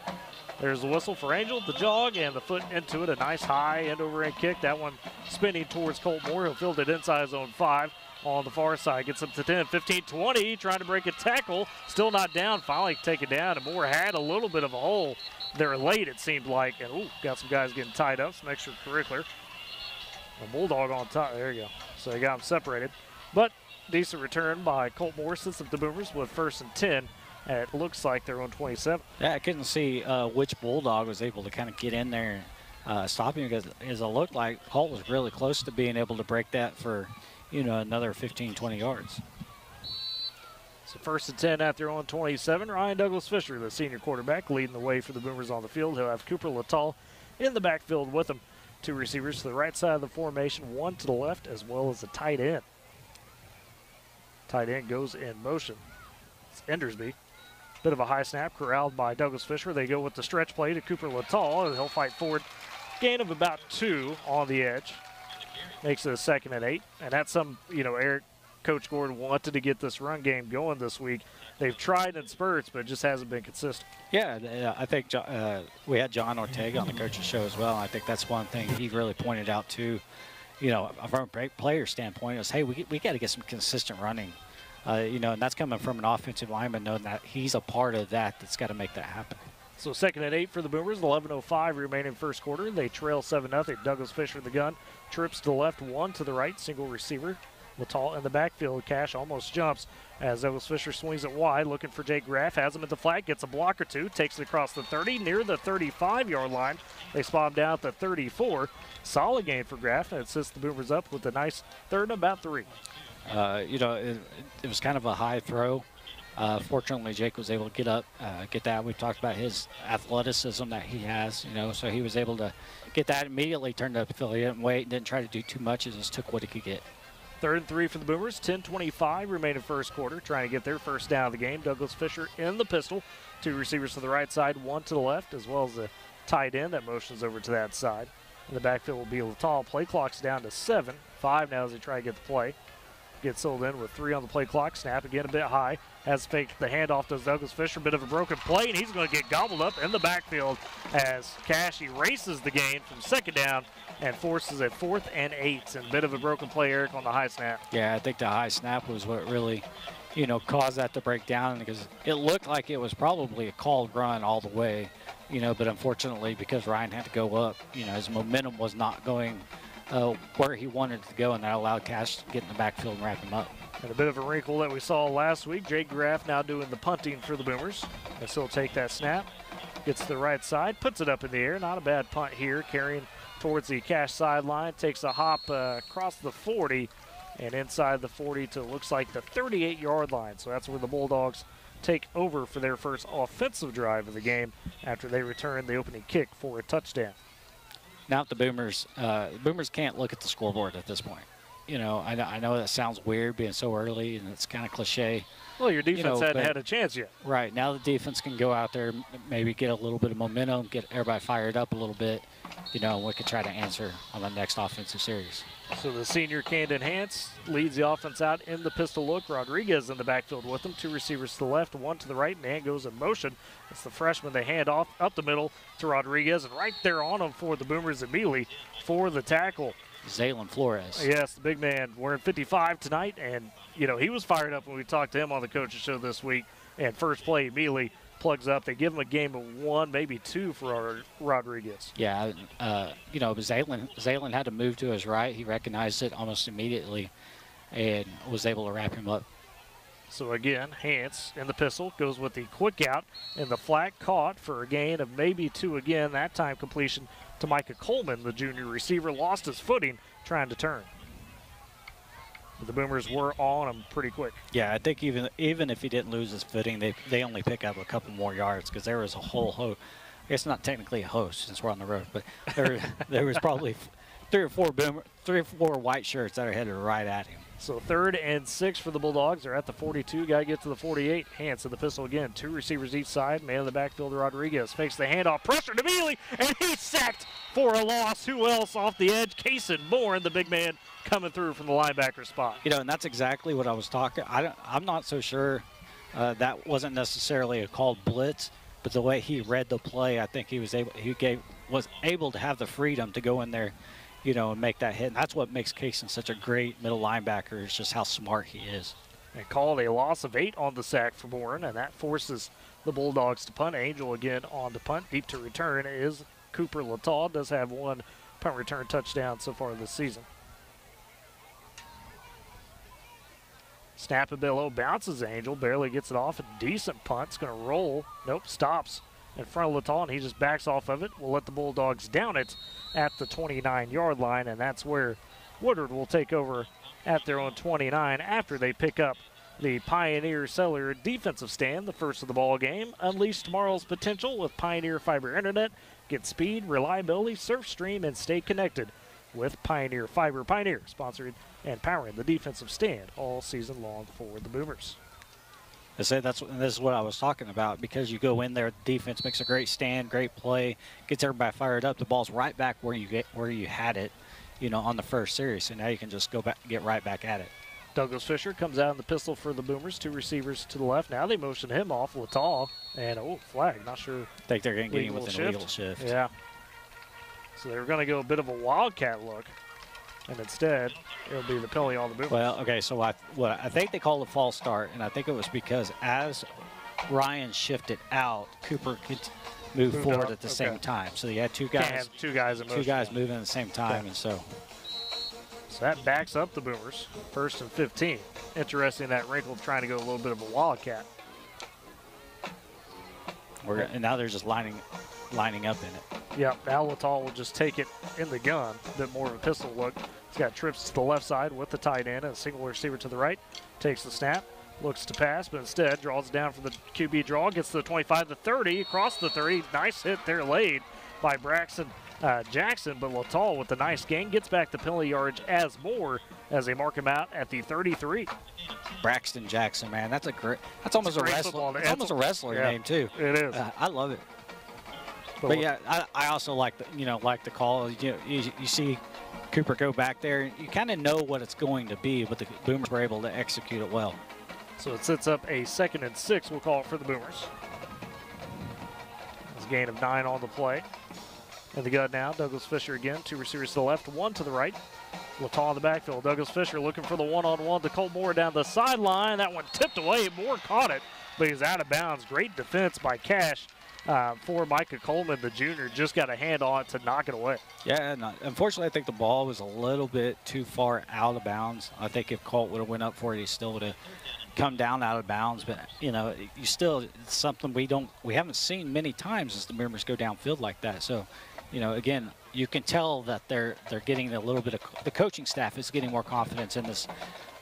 There's the whistle for Angel, the jog, and the foot into it. A nice high end-over-end kick. That one spinning towards Colt Moore. He'll field it inside zone 5 on the far side. Gets up to 10, 15, 20. Trying to break a tackle. Still not down. Finally taken down. And Moore had a little bit of a hole there late, it seemed like. And, ooh, got some guys getting tied up. Some extracurricular. A Bulldog on top. There you go. So they got them separated. But decent return by Colt Moore. Sets up the Boomers with 1st and 10. It looks like they're on 27. Yeah, I couldn't see which Bulldog was able to kind of get in there and stop him, because as it looked like Colt was really close to being able to break that for, you know, another 15, 20 yards. So 1st and 10 at their own 27. Ryan Douglas Fisher, the senior quarterback, leading the way for the Boomers on the field. He'll have Cooper Littall in the backfield with him. 2 receivers to the right side of the formation, 1 to the left, as well as a tight end. Tight end goes in motion. It's Endersby. Bit of a high snap corralled by Douglas Fisher. They go with the stretch play to Cooper Littall, and he'll fight forward. Gain of about 2 on the edge. Makes it a 2nd and 8. And that's some, you know, Eric, Coach Gordon wanted to get this run game going this week. They've tried in spurts, but it just hasn't been consistent. Yeah, I think we had John Ortega on the coach's show as well. I think that's one thing he really pointed out too. You know, from a player standpoint, is hey, we got to get some consistent running. You know, and that's coming from an offensive lineman, knowing that he's a part of that that's got to make that happen. So 2nd and 8 for the Boomers, 11:05 remaining first quarter. They trail 7-0. Douglas Fisher the gun, trips to the left, 1 to the right, single receiver. Littall in the backfield. Cash almost jumps as Douglas Fisher swings it wide, looking for Jake Graff. Has him at the flat, gets a block or 2, takes it across the 30, near the 35-yard line. They spot him down at the 34. Solid gain for Graff, and it sets the Boomers up with a nice 3rd and about 3. You know, it was kind of a high throw. Fortunately, Jake was able to get up, get that. We've talked about his athleticism that he has, you know, so he was able to get that immediately, turned up the field. He didn't wait, didn't try to do too much, he just took what he could get. 3rd and 3 for the Boomers, 10:25 remaining first quarter, trying to get their first down of the game. Douglas Fisher in the pistol. 2 receivers to the right side, 1 to the left, as well as the tight end that motions over to that side. In the backfield will be Littall. Play clock's down to 7. 5 now as they try to get the play. Gets sold in with 3 on the play clock. Snap again a bit high. Has faked the handoff to Douglas Fisher. Bit of a broken play, and he's going to get gobbled up in the backfield as Cash erases the gain from 2nd down and forces a 4th and 8. And a bit of a broken play, Eric, on the high snap. Yeah, I think the high snap was what really, you know, caused that to break down, because it looked like it was probably a called run all the way, you know, but unfortunately, because Ryan had to go up, you know, his momentum was not going where he wanted it to go, and that allowed Cash to get in the backfield and wrap him up. And a bit of a wrinkle that we saw last week. Jake Graff now doing the punting for the Boomers. They still take that snap. Gets to the right side, puts it up in the air. Not a bad punt here, carrying towards the Cash sideline. Takes a hop across the 40 and inside the 40 to looks like the 38-yard line. So that's where the Bulldogs take over for their first offensive drive of the game after they return the opening kick for a touchdown. Now the Boomers can't look at the scoreboard at this point. You know, I know that sounds weird being so early, and it's kind of cliche. Well, your defense, you know, hadn't had a chance yet. Right. Now the defense can go out there, maybe get a little bit of momentum, get everybody fired up a little bit. You know, we could try to answer on the next offensive series. So the senior Camden Hance leads the offense out in the pistol look. Rodriguez in the backfield with them. 2 receivers to the left, 1 to the right, and Ant goes in motion. It's the freshman. They hand off up the middle to Rodriguez, and right there on him for the Boomers immediately for the tackle. Zaylen Flores. Yes, the big man wearing 55 tonight, and, you know, he was fired up when we talked to him on the coach's show this week. And first play immediately plugs up. They give him a game of 1, maybe 2 for Rodriguez. Yeah, you know, Zalen had to move to his right. He recognized it almost immediately and was able to wrap him up. So again, Hance in the pistol goes with the quick out and the flat caught for a gain of maybe 2 again. That time completion to Micah Coleman, the junior receiver, lost his footing trying to turn. But the Boomers were on him pretty quick. Yeah, I think even if he didn't lose his footing, they only pick up a couple more yards because there was a whole host. I guess not technically a host since we're on the road, but there was probably three or four white shirts that are headed right at him. So 3rd and 6 for the Bulldogs. They're at the 42. Got to get to the 48. Hance in the pistol again. 2 receivers each side. Man in the backfield, Rodriguez fakes the handoff. Pressured immediately, and he's sacked for a loss. Who else off the edge? Kason Bourne, the big man, coming through from the linebacker spot. You know, and that's exactly what I was talking. I'm not so sure that wasn't necessarily a called blitz, but the way he read the play, I think he was able to have the freedom to go in there, you know, and make that hit. And that's what makes Kason such a great middle linebacker, is just how smart he is. And called a loss of 8 on the sack for Bourne, and that forces the Bulldogs to punt. Angel again on the punt. Deep to return is Cooper Lataw. Does have 1 punt return touchdown so far this season. Snap a below, bounces Angel, barely gets it off. A decent punt. It's going to roll. Nope, stops in front of Lataw, and he just backs off of it. We'll let the Bulldogs down it at the 29-yard line, and that's where Woodward will take over at their own 29 after they pick up the Pioneer Cellular defensive stand, the first of the ball game. Unleash tomorrow's potential with Pioneer Fiber Internet. Get speed, reliability, surf stream, and stay connected with Pioneer Fiber. Pioneer, sponsored and powering the defensive stand all season long for the Boomers. I said this is what I was talking about, because you go in there, the defense makes a great stand, great play, gets everybody fired up. The ball's right back where you had it, you know, on the first series. So now you can just go back, get right back at it. Douglas Fisher comes out in the pistol for the Boomers. 2 receivers to the left. Now they motion him off. Lataw, and flag. Not sure. I think they're going to get him with an illegal shift. Yeah. So they were going to go a bit of a wildcat look, and instead it'll be the penalty on the Boomers. Well, okay, so I think they called a false start, and I think it was because as Ryan shifted out, Cooper could move forward at the same time. So you had two guys moving at the same time, and so that backs up the Boomers. 1st and 15. Interesting that Wrinkle trying to go a little bit of a wildcat. And now they're just lining up in it. Yep, now Lataw will just take it in the gun. A bit more of a pistol look. He's got trips to the left side with the tight end and a single receiver to the right. Takes the snap, looks to pass, but instead draws it down for the QB draw. Gets to the 25, the 30, across the 30. Nice hit there laid by Braxton Jackson, but Lataw with the nice gain gets back the penalty yards as they mark him out at the 33. Braxton Jackson, man, that's almost a wrestler. It's almost a wrestler name too. It is. I love it. But yeah, I also like the call. You see Cooper go back there. You kind of know what it's going to be, but the Boomers were able to execute it well. So it sets up a 2nd and 6. We'll call it for the Boomers. It's a gain of 9 on the play. In the gun now, Douglas Fisher again. 2 receivers to the left, 1 to the right. Lataw in the backfield. Douglas Fisher looking for the one-on-one to Colt Moore down the sideline. That one tipped away. Moore caught it, but he's out of bounds. Great defense by Cash for Micah Coleman, the junior. Just got a hand on it to knock it away. Yeah, and unfortunately, I think the ball was a little bit too far out of bounds. I think if Colt would have went up for it, he still would have come down out of bounds. But, it's something we haven't seen many times as the Boomers go downfield like that. So, again, you can tell that they're getting a little bit of the coaching staff is getting more confidence in this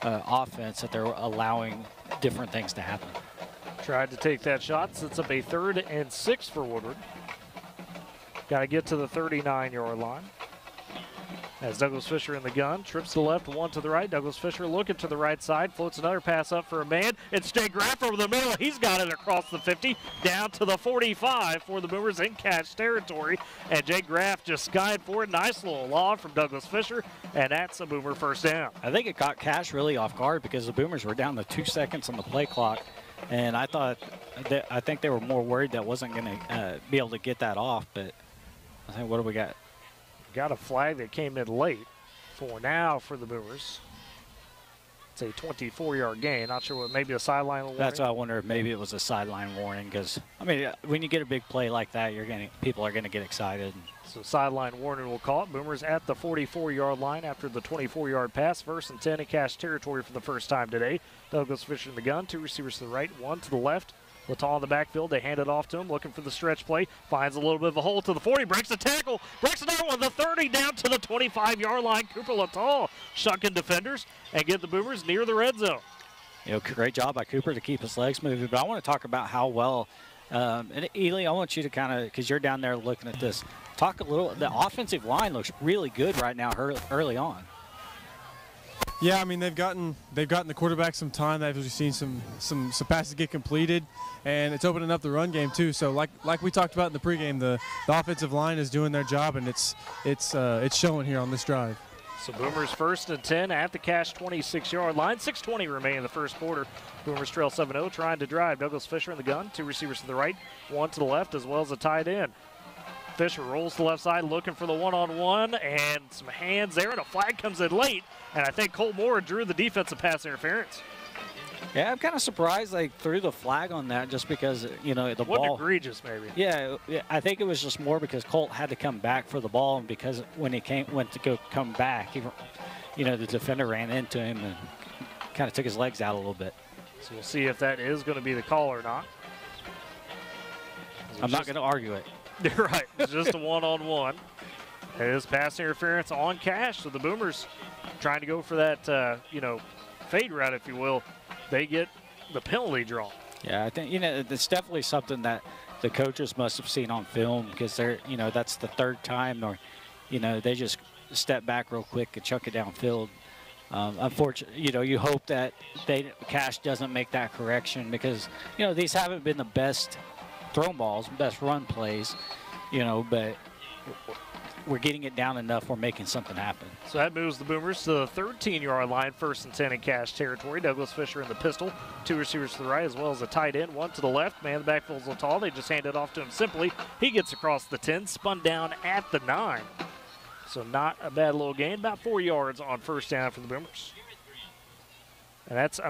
offense, that they're allowing different things to happen. Tried to take that shot. Sets up a 3rd and 6 for Woodward. Got to get to the 39-yard line. As Douglas Fisher in the gun, trips to the left, 1 to the right. Douglas Fisher looking to the right side, floats another pass up for a man. It's Jay Graff over the middle. He's got it across the 50, down to the 45 for the Boomers in catch territory. And Jay Graff just skied for it. Nice little lob from Douglas Fisher, and that's a Boomer first down. I think it caught Cash really off guard because the Boomers were down to 2 seconds on the play clock. And I think they were more worried that wasn't going to be able to get that off. But I think, what do we got? Got a flag that came in late for the Boomers. It's a 24-yard gain. Not sure what, maybe a sideline warning. That's why I wonder if maybe it was a sideline warning, because I mean, when you get a big play like that, people are gonna get excited. So sideline warning will call it. Boomers at the 44-yard line after the 24-yard pass. 1st and 10 in Cash territory for the first time today. Douglas Fisher in the gun. 2 receivers to the right, 1 to the left. Latal in the backfield. They hand it off to him, looking for the stretch play. Finds a little bit of a hole to the 40. Breaks the tackle. Breaks another one. The 30 down to the 25-yard line. Cooper Latal shucking defenders and get the Boomers near the red zone. Great job by Cooper to keep his legs moving. But I want to talk about how well, and Ely, I want you to kind of, because you're down there looking at this, talk a little. The offensive line looks really good right now early on. Yeah, I mean they've gotten the quarterback some time. They've seen some passes get completed, and it's opening up the run game too. So like we talked about in the pregame, the offensive line is doing their job, and it's showing here on this drive. So Boomers 1st and 10 at the Cash 26-yard line. 6:20 remain in the first quarter. Boomers trail 7-0, trying to drive. Douglas Fisher in the gun. 2 receivers to the right, 1 to the left, as well as a tight end. Fisher rolls to the left side, looking for the one-on-one, and some hands there, and a flag comes in late. And I think Colt Moore drew the defensive pass interference. Yeah, I'm kind of surprised they threw the flag on that, just because, the ball. Egregious, maybe. Yeah, I think it was just more because Colt had to come back for the ball, and because when he went to come back, the defender ran into him and kind of took his legs out a little bit. So we'll see if that is going to be the call or not. I'm not going to argue it. You're right. It's just a one-on-one. It is pass interference on Cash, so the Boomers trying to go for that, fade route, if you will. They get the penalty draw. Yeah, I think, it's definitely something that the coaches must have seen on film, because that's the 3rd time, or, they just step back real quick and chuck it downfield. Unfortunately, you hope that Cash doesn't make that correction, because, these haven't been the best thrown balls, best run plays, but we're getting it down enough, we're making something happen. So that moves the Boomers to the 13-yard line, 1st and 10 in Cash territory. Douglas Fisher in the pistol, 2 receivers to the right, as well as a tight end, 1 to the left. Man, the backfield's a little tall. They just hand it off to him simply. He gets across the 10, spun down at the 9. So not a bad little gain, about 4 yards on 1st down for the Boomers. And that's,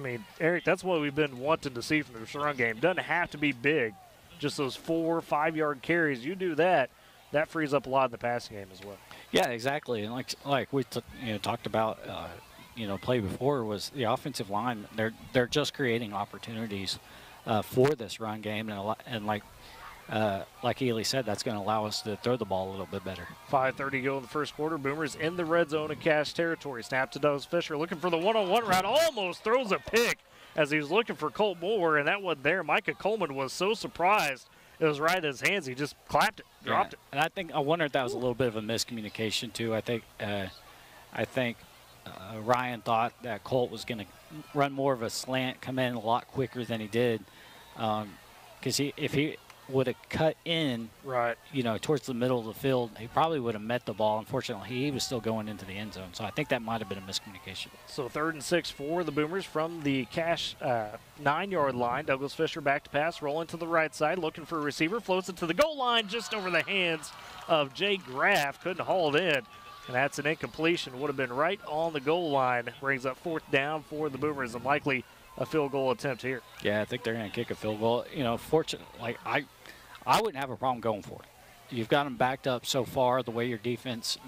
Eric, that's what we've been wanting to see from the run game. Doesn't have to be big. Just those 4 or 5-yard carries. You do that, that frees up a lot in the passing game as well. Yeah, exactly. And like we talked about, play before, was the offensive line. They're just creating opportunities for this run game, and like Ely said, that's going to allow us to throw the ball a little bit better. 5:30 to go in the first quarter. Boomers in the red zone in Cash territory. Snap to Douglas Fisher, looking for the one-on-one route. Almost throws a pick as he was looking for Colt Moore, and that wasn't there. Micah Coleman was so surprised it was right in his hands. He just clapped it, dropped it. And I wonder if that was a little bit of a miscommunication too. I think Ryan thought that Colt was going to run more of a slant, come in a lot quicker than he did, because if he would have cut in, right, towards the middle of the field, he probably would have met the ball. Unfortunately, he was still going into the end zone, so I think that might have been a miscommunication. So 3rd and 6 for the Boomers from the Cash 9-yard line. Douglas Fisher back to pass, rolling to the right side, looking for a receiver, floats it to the goal line, just over the hands of Jay Graff. Couldn't haul it in, and that's an incompletion. Would have been right on the goal line. Brings up 4th down for the Boomers, and likely a field goal attempt here. Yeah, I think they're going to kick a field goal. Fortunately, I wouldn't have a problem going for it. You've got them backed up so far, the way your defense,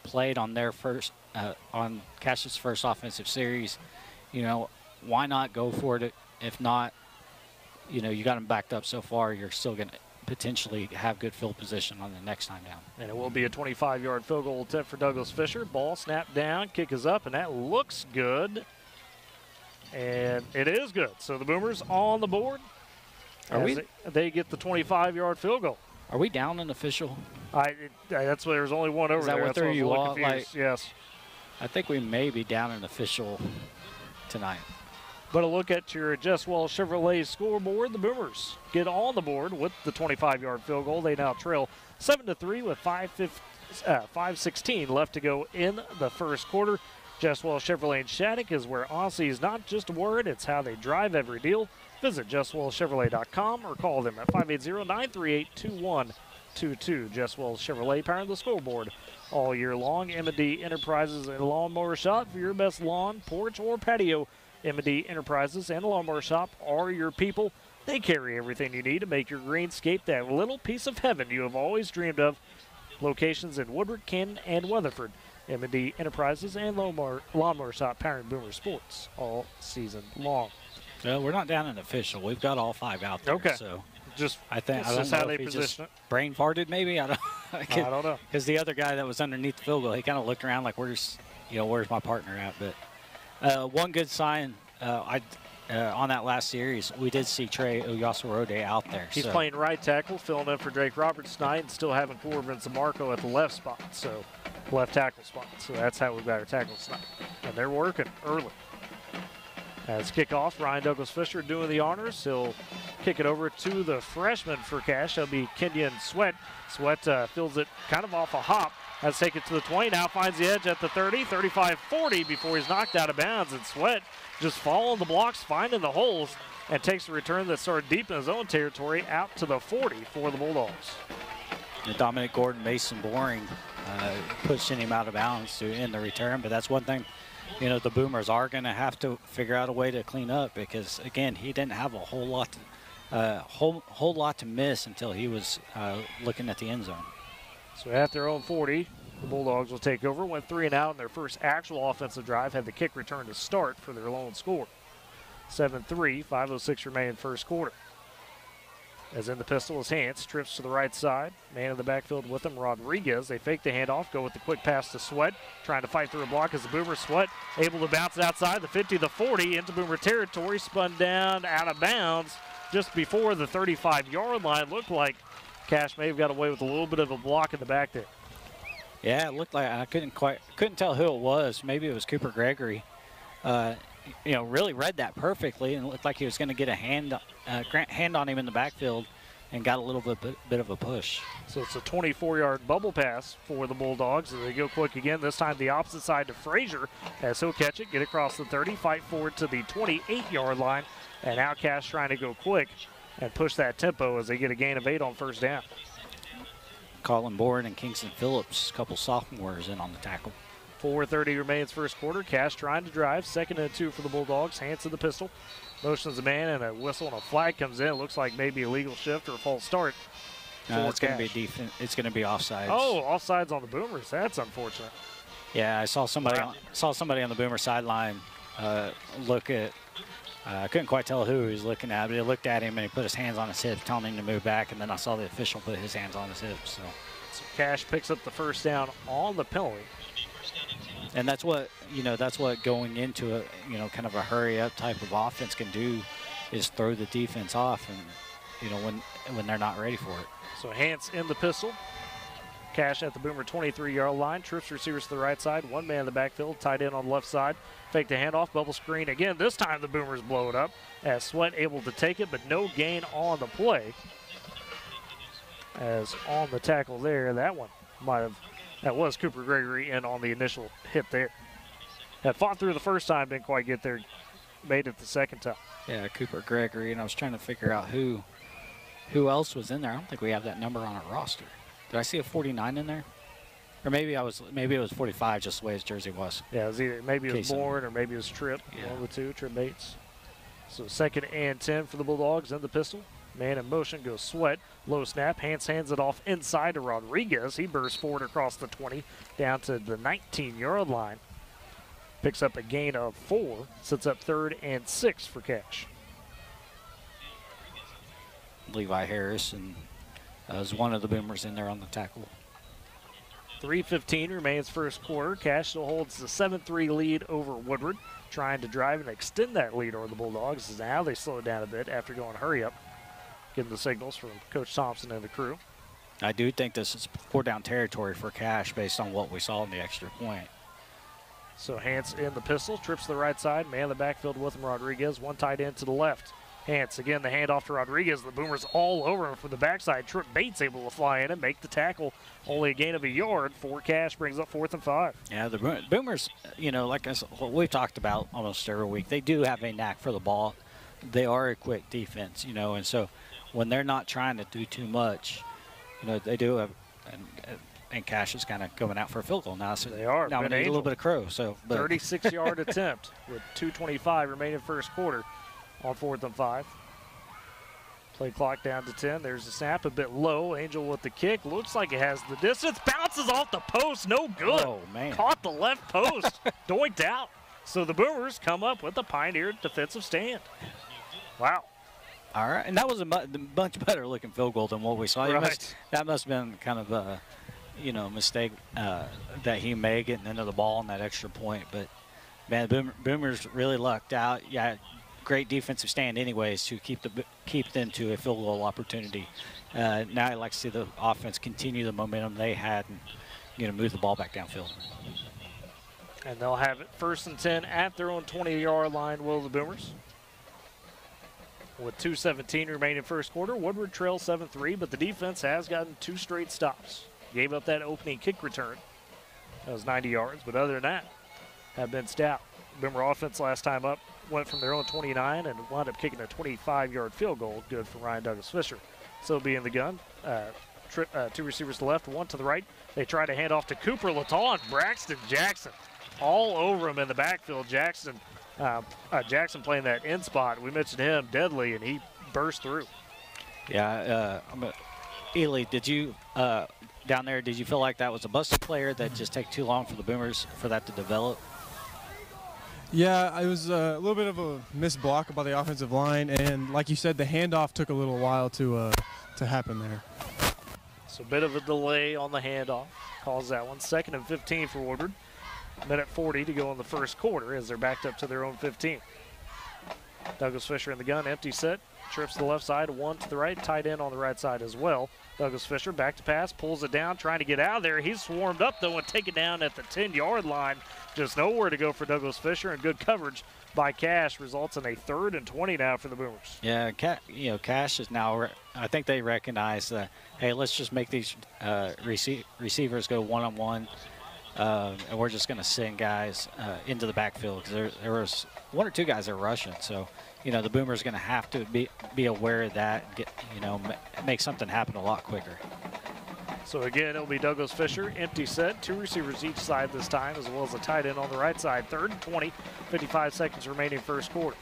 played on their on Cash's first offensive series. Why not go for it? If not, you got them backed up so far, you're still going to potentially have good field position on the next time down. And it will be a 25-yard field goal attempt for Douglas Fisher. Ball snapped down, kick is up, and that looks good. And it is good. So the Boomers on the board. They get the 25-yard field goal. Are we down an official? That's why there's only one over there. Is that what threw you off? Yes. I think we may be down an official tonight. But a look at your Jess Wells Chevrolet scoreboard. The Boomers get on the board with the 25-yard field goal. They now trail 7-3 with 5:16 left to go in the first quarter. Jess Wells Chevrolet in Shattuck is where Aussie is not just a word, it's how they drive every deal. Visit JessWellsChevrolet.com or call them at 580-938-21 722. Just Wells Chevrolet, powering the scoreboard all year long. M&D Enterprises and Lawnmower Shop for your best lawn, porch, or patio. M&D Enterprises and Lawnmower Shop are your people. They carry everything you need to make your greenscape that little piece of heaven you have always dreamed of. Locations in Woodward, Canton, and Weatherford. M&D Enterprises and Lawnmower Shop, powering Boomer Sports all season long. Well, we're not down an official. We've got all 5 out there. Okay. So just I think that's I don't just know how if they he just position it. brain farted maybe. I don't. I don't know. Because the other guy that was underneath the field goal, he kind of looked around like, where's my partner at? But one good sign, on that last series, we did see Trey Oyasorode out there. He's playing right tackle, filling in for Drake Roberts tonight, and still having Corbin Zamarco at the left spot, so left tackle spot. So that's how we've got our tackles tonight. And they're working early. As kickoff, Ryan Douglas Fisher doing the honors. He'll kick it over to the freshman for Cash. That'll be Kenyon Sweat. Sweat fills it kind of off a hop. Has to take it to the 20. Now finds the edge at the 30, 35, 40 before he's knocked out of bounds. And Sweat just following the blocks, finding the holes, and takes a return that started deep in his own territory out to the 40 for the Bulldogs. And Dominic Gordon, Mason Boring pushing him out of bounds to end the return. But that's one thing, the Boomers are going to have to figure out a way to clean up because, again, he didn't have a whole lot to miss until he was looking at the end zone. So at their own 40, the Bulldogs will take over. Went 3 and out in their first actual offensive drive. Had the kick return to start for their lone score. 7-3, 5:06 remaining first quarter. As in the pistol is Hans, trips to the right side. Man in the backfield with him, Rodriguez. They fake the handoff, go with the quick pass to Sweat. Trying to fight through a block as the Boomer. Sweat able to bounce it outside the 50, the 40, into Boomer territory. Spun down, out of bounds, just before the 35-yard line. Looked like Cash may have got away with a little bit of a block in the back there. Yeah, it looked like I couldn't tell who it was. Maybe it was Cooper Gregory. Really read that perfectly, and it looked like he was going to get a hand on him in the backfield, and got a little bit of a push. So it's a 24-yard bubble pass for the Bulldogs as they go quick again. This time the opposite side to Frazier as he'll catch it, get across the 30, fight forward to the 28-yard line, and now Cash trying to go quick and push that tempo as they get a gain of 8 on first down. Colin Bourne and Kingston Phillips, a couple sophomores in on the tackle. 4:30 remains first quarter. Cash trying to drive. 2nd and 2 for the Bulldogs. Hands in the pistol. Motions a man, and a whistle and a flag comes in. It looks like maybe a legal shift or a false start. It's going to be defense. It's going to be offsides. Oh, offsides on the Boomers. That's unfortunate. Yeah, I saw somebody on the Boomer sideline look at. I couldn't quite tell who he was looking at, but he looked at him and he put his hands on his hips, telling him to move back. And then I saw the official put his hands on his hips. So Cash picks up the first down on the penalty. And that's what going into kind of a hurry up type of offense can do, is throw the defense off, and when they're not ready for it. So Hans in the pistol. Cash at the Boomer 23-yard line. Trips receivers to the right side. One man in the backfield, tight end on the left side. Fake the handoff, bubble screen again. This time the Boomers blow it up as Sweat able to take it, but no gain on the play. As on the tackle there, that was Cooper Gregory in on the initial hit there. Had fought through the first time, didn't quite get there. Made it the second time. Yeah, Cooper Gregory, and I was trying to figure out who else was in there. I don't think we have that number on our roster. Did I see a 49 in there? Or maybe it was 45, just the way his jersey was. Yeah, it was either maybe it was Bourne or maybe it was Tripp. Yeah. One of the two, Tripp Bates. So 2nd and 10 for the Bulldogs in the pistol. Man in motion goes Sweat. Low snap. Hands it off inside to Rodriguez. He bursts forward across the 20 down to the 19-yard line. Picks up a gain of 4. Sits up 3rd and 6 for Cash. Levi Harrison was one of the Boomers in there on the tackle. 3:15 remains first quarter. Cash still holds the 7-3 lead over Woodward. Trying to drive and extend that lead over the Bulldogs. Now they slow it down a bit after going hurry up. Getting the signals from Coach Thompson and the crew. I do think this is 4-down territory for Cash based on what we saw in the extra point. So Hans in the pistol, trips to the right side. Man in the backfield with him, Rodriguez. One tight end to the left. Hans again, the handoff to Rodriguez. The Boomers all over him from the backside. Tripp Bates able to fly in and make the tackle. Only a gain of a yard for Cash, brings up 4th and 5. Yeah, the Boomers, like what we've talked about almost every week, they do have a knack for the ball. They are a quick defense, and so when they're not trying to do too much, they do have, and Cash is kind of going out for a field goal now. So they are. Now we need a little bit of crow. So 36-yard attempt with 2:25 remaining first quarter on 4th and 5. Play clock down to 10. There's the snap, a bit low. Angel with the kick. Looks like it has the distance. Bounces off the post. No good. Oh, man. Caught the left post. Doinked out. So the Boomers come up with a Pioneer defensive stand. Wow. All right. And that was a much better looking field goal than what we saw. Right. That must have been kind of a, mistake that he made getting into the ball on that extra point. But, man, Boomers really lucked out. Yeah. Great defensive stand anyways to keep them to a field goal opportunity. Now I'd like to see the offense continue the momentum they had and move the ball back downfield. And they'll have it 1st and 10 at their own 20-yard line, will the Boomers. With 2:17 remaining first quarter, Woodward trails 7-3, but the defense has gotten 2 straight stops. Gave up that opening kick return. That was 90 yards, but other than that, have been stout. Boomer offense last time up went from their own 29 and wound up kicking a 25-yard field goal, good for Ryan Douglas Fisher. So be in the gun. 2 receivers to the left, 1 to the right. They try to hand off to Cooper Lataw and Braxton Jackson. All over him in the backfield. Jackson playing that in spot. We mentioned him, deadly, and he burst through. Yeah, Ely, did you down there? Did you feel like that was a busted player that just take too long for the Boomers for that to develop? Yeah, it was a little bit of a missed block by the offensive line, and like you said, the handoff took a little while to happen there. So a bit of a delay on the handoff. Calls that one. 2nd and 15 for Woodward. Minute 40 to go in the first quarter as they're backed up to their own 15. Douglas Fisher in the gun, empty set. Trips to the left side, 1 to the right, tight end on the right side as well. Douglas Fisher back to pass, pulls it down, trying to get out of there. He's swarmed up, though, and taken down at the 10-yard line. Just nowhere to go for Douglas Fisher, and good coverage by Cash results in a 3rd and 20 now for the Boomers. Yeah, Cash is now, I think they recognize that, hey, let's just make these receivers go one-on-one, and we're just going to send guys into the backfield because there was 1 or 2 guys that are rushing. So, the Boomers going to have to be aware of that and make something happen a lot quicker. So again, it'll be Douglas Fisher, empty set, 2 receivers each side this time, as well as a tight end on the right side. 3rd and 20, 55 seconds remaining first quarter.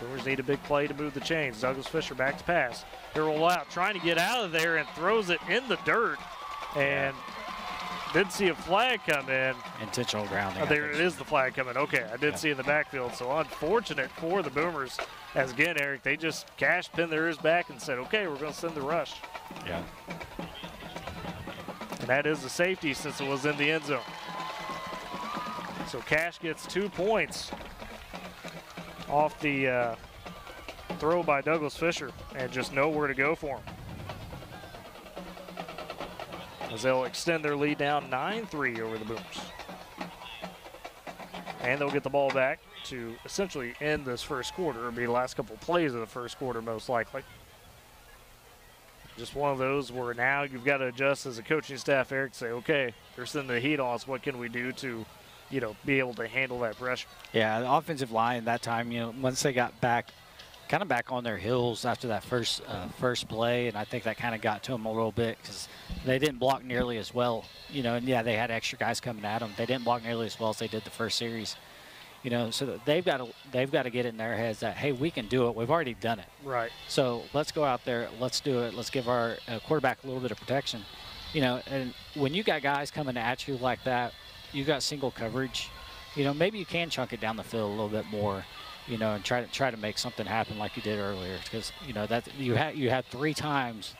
Boomers need a big play to move the chains. Douglas Fisher back to pass. He'll roll out, trying to get out of there, and throws it in the dirt. And did see a flag come in. Intentional grounding. There it is, the flag coming. Okay, I did see in the backfield. So unfortunate for the Boomers, as again, Eric, they just Cash pinned their ears back and said, okay, we're going to send the rush. Yeah. And that is the safety since it was in the end zone. So Cash gets 2 points off the throw by Douglas Fisher and just nowhere to go for him. As they'll extend their lead down 9-3 over the Boomers. And they'll get the ball back to essentially end this first quarter. It'll be the last couple plays of the first quarter most likely. Just one of those where now you've got to adjust as a coaching staff, Eric, say, okay, they're sending the heat on us. What can we do to, be able to handle that pressure? Yeah, the offensive line that time, once they got back on their heels after that first play, and I think that kind of got to them a little bit because they didn't block nearly as well. And yeah, they had extra guys coming at them. They didn't block nearly as well as they did the first series. So they've got to get in their heads that, hey, we can do it. We've already done it. Right. So let's go out there. Let's do it. Let's give our quarterback a little bit of protection. And when you got guys coming at you like that, you got single coverage. Maybe you can chunk it down the field a little bit more. And try to make something happen like you did earlier, because that you had 3 times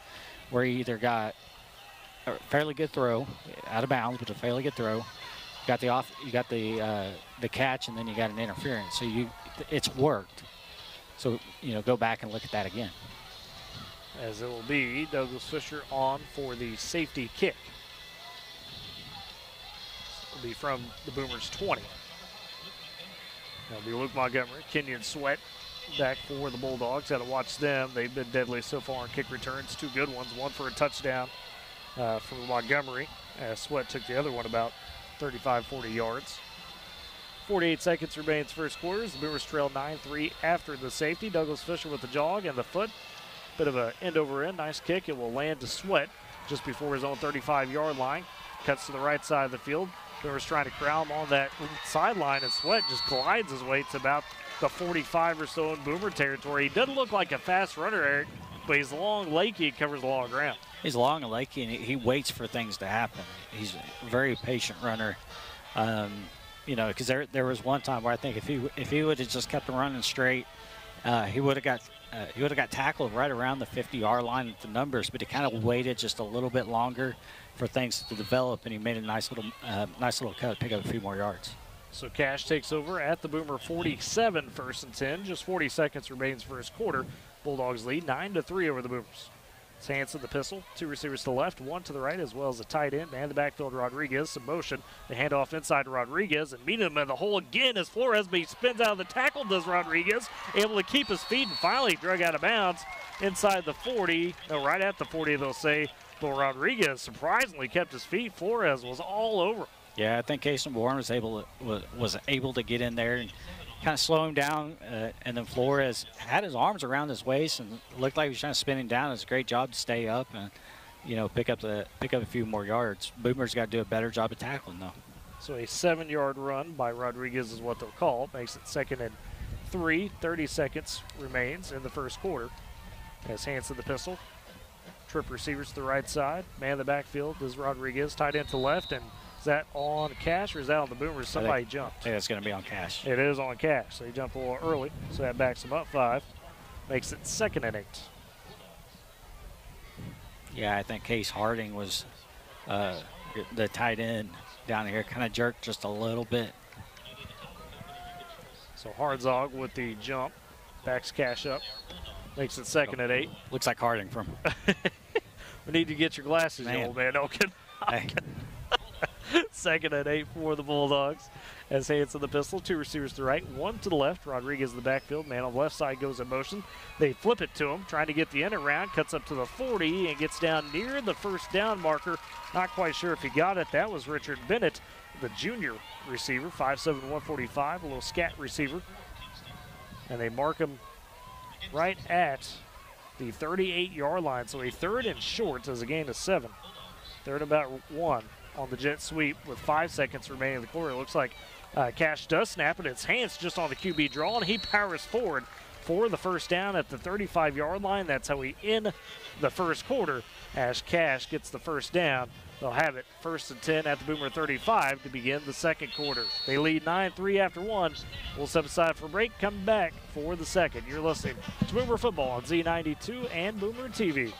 where you either got a fairly good throw out of bounds, but a fairly good throw. You got the catch, and then you got an interference. So it's worked. So go back and look at that again. As it will be Douglas Fisher on for the safety kick. It'll be from the Boomers 20. That'll be Luke Montgomery. Kenyon Sweat back for the Bulldogs. Got to watch them. They've been deadly so far on kick returns. 2 good ones. 1 for a touchdown from Montgomery. Sweat took the other one about 35, 40 yards. 48 seconds remains first quarter. The Boomers trail 9-3 after the safety. Douglas Fisher with the jog and the foot. Bit of a end over end. Nice kick. It will land to Sweat. just before his own 35-yard line. Cuts to the right side of the field. Boomers trying to corral him on that sideline, and Sweat just glides his way to about the 45 or so in Boomer territory. He doesn't look like a fast runner, Eric, but he's long, lanky, and covers a lot of ground. He's long and lanky, and he waits for things to happen. He's a very patient runner. You know, because there was one time where I think if he would have just kept running straight, he would have got tackled right around the 50-yard line at the numbers, but he kind of waited just a little bit longer for things to develop, and he made a nice little cut, pick up a few more yards. So Cash takes over at the Boomer 47, 1st and 10. Just 40 seconds remains first quarter. Bulldogs lead 9-3 over the Boomers. It's Hanson, the pistol. 2 receivers to the left, 1 to the right, as well as a tight end. Man, the backfield, Rodriguez. Some motion. The handoff inside to Rodriguez, and meeting him in the hole again as Flores, but he spins out of the tackle, does Rodriguez. Able to keep his feet and finally drug out of bounds inside the 40. No, right at the 40, they'll say. But Rodriguez surprisingly kept his feet. Flores was all over. Yeah, I think Casey Bourne was able to get in there and kind of slow him down, and then Flores had his arms around his waist and looked like he was trying to spin him down. It was a great job to stay up and, you know, pick up a few more yards. Boomers got to do a better job of tackling though. So a 7-yard run by Rodriguez is what they'll call. Makes it 2nd and 3. 30 seconds remains in the first quarter. As Hanson the pistol. Trip receivers to the right side. Man in the backfield is Rodriguez. Tight end to left, and is that on Cash or is that on the Boomers? Somebody jumped. I think it's going to be on Cash. It is on Cash. So he jumped a little early, so that backs him up 5. Makes it 2nd and 8. Yeah, I think Case Harding was the tight end down here. Kind of jerked just a little bit. So Hardzog with the jump. Backs Cash up. Makes it 2nd and 8. Looks like Harding from. We need to get your glasses, Man. old man. Okay. Hey. 2nd and 8 for the Bulldogs. As Hanson the pistol, 2 receivers to the right, 1 to the left. Rodriguez in the backfield. Man on the left side goes in motion. They flip it to him, trying to get the end around. Cuts up to the 40 and gets down near the first down marker. Not quite sure if he got it. That was Richard Bennett, the junior receiver, 5'7", 145, a little scat receiver. And they mark him right at the 38-yard line. So a 3rd and short as a gain of 7. 3rd about 1 on the jet sweep with 5 seconds remaining in the quarter. It looks like Cash does snap it. It's Hans just on the QB draw, and he powers forward for the first down at the 35-yard line. That's how we end the first quarter as Cash gets the first down. They'll have it 1st and 10 at the Boomer 35 to begin the second quarter. They lead 9-3 after 1. We'll step aside for a break, come back for the second. You're listening to Boomer Football on Z92 and Boomer TV.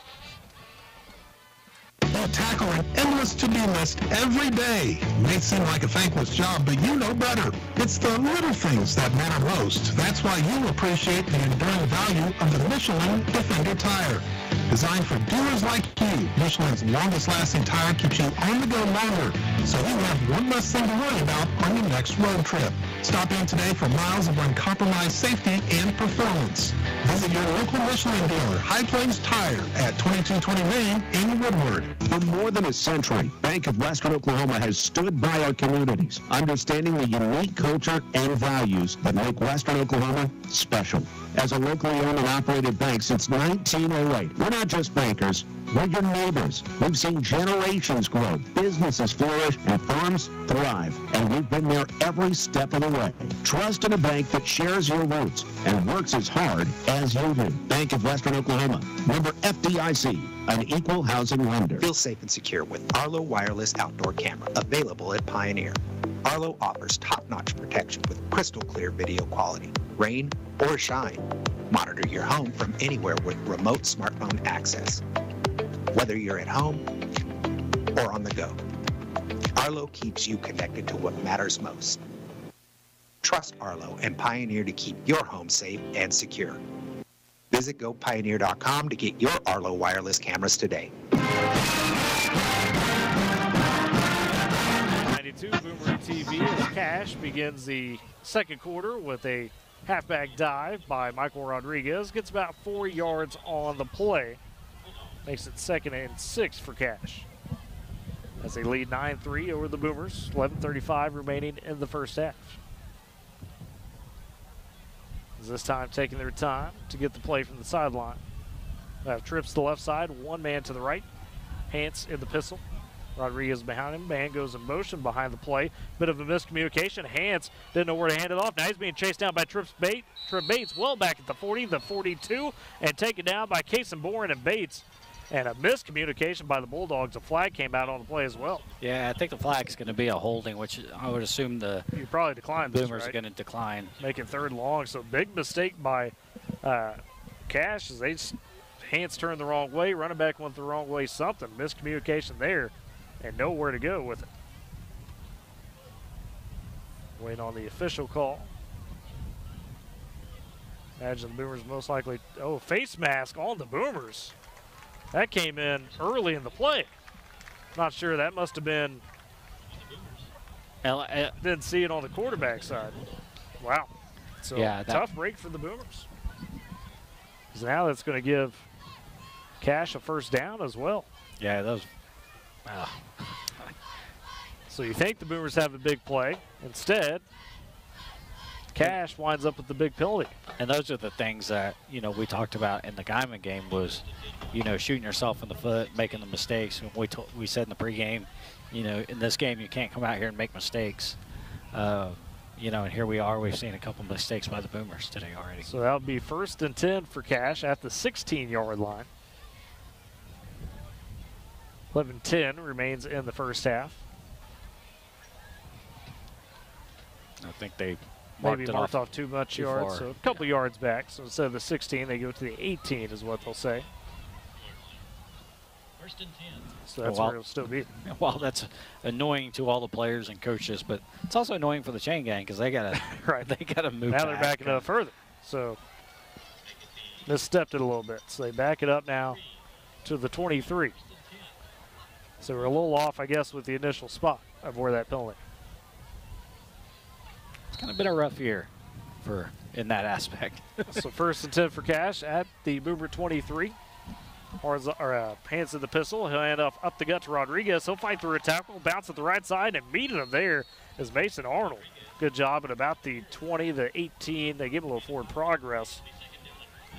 While tackling endless to-do list every day may seem like a thankless job, but you know better. It's the little things that matter most. That's why you'll appreciate the enduring value of the Michelin Defender tire. Designed for doers like you, Michelin's longest-lasting tire keeps you on the go longer, so you have one less thing to worry about on your next road trip. Stop in today for miles of uncompromised safety and performance. Visit your local Michelin dealer, High Plains Tire, at 2220 Main in Woodward. For more than a century, Bank of Western Oklahoma has stood by our communities, understanding the unique culture and values that make Western Oklahoma special. As a locally owned and operated bank since 1908, we're not just bankers, we're your neighbors. We've seen generations grow, businesses flourish, and farms thrive. And we've been there every step of the way. Trust in a bank that shares your roots and works as hard as you do. Bank of Western Oklahoma, member FDIC, an equal housing lender. Feel safe and secure with Arlo Wireless Outdoor Camera, available at Pioneer. Arlo offers top-notch protection with crystal clear video quality, rain or shine. Monitor your home from anywhere with remote smartphone access, whether you're at home or on the go. Arlo keeps you connected to what matters most. Trust Arlo and Pioneer to keep your home safe and secure. Visit GoPioneer.com to get your Arlo wireless cameras today. 92 Boomer TV as Cash begins the second quarter with a halfback dive by Michael Rodriguez. Gets about 4 yards on the play. Makes it 2nd and 6 for Cash. As they lead 9-3 over the Boomers. 11:35 remaining in the first half. This time taking their time to get the play from the sideline. They have trips to the left side, 1 man to the right. Hance in the pistol. Rodriguez behind him. Man goes in motion behind the play. Bit of a miscommunication. Hance didn't know where to hand it off. Now he's being chased down by Trip Bates. Well back at the 40, the 42, and taken down by Kason Bourne and Bates. And a miscommunication by the Bulldogs. A flag came out on the play as well. Yeah, I think the flag is going to be a holding, which I would assume you probably decline this, Boomers right? are going to decline. Make it 3rd and long. So big mistake by Cash as Hance turned the wrong way. Running back went the wrong way. Something. Miscommunication there. And nowhere to go with it. Waiting on the official call. Imagine the Boomers most likely. Oh, face mask on the Boomers. That came in early in the play. Not sure. That must have been. Didn't see it on the quarterback side. Wow. So yeah, tough break for the Boomers. Because now that's going to give Cash a 1st down as well. Yeah, those. So you think the Boomers have a big play. Instead, Cash winds up with the big penalty. And those are the things that, we talked about in the Guyman game was, shooting yourself in the foot, making the mistakes. We said in the pregame, in this game you can't come out here and make mistakes. And here we are. We've seen a couple mistakes by the Boomers today already. So that would be 1st and 10 for Cash at the 16-yard line. 11-10 remains in the first half. I think they maybe marked off too much yards, far. so a couple yards back. So instead of the 16, they go to the 18 is what they'll say. 1st and 10. So that's where it'll still be. Well, that's annoying to all the players and coaches, but it's also annoying for the chain gang because they gotta they gotta move. Now they're backing up further. So misstepped it a little bit. So they back it up now to the 23. So we're a little off, I guess, with the initial spot of where that penalty. It's kind of been a rough year in that aspect. So 1st and 10 for Cash at the Boomer 23. Hands in the pistol. He'll hand off up the gut to Rodriguez. He'll fight through a tackle, bounce at the right side, and meeting him there is Mason Arnold. Good job at about the 20, the 18. They give him a little forward progress.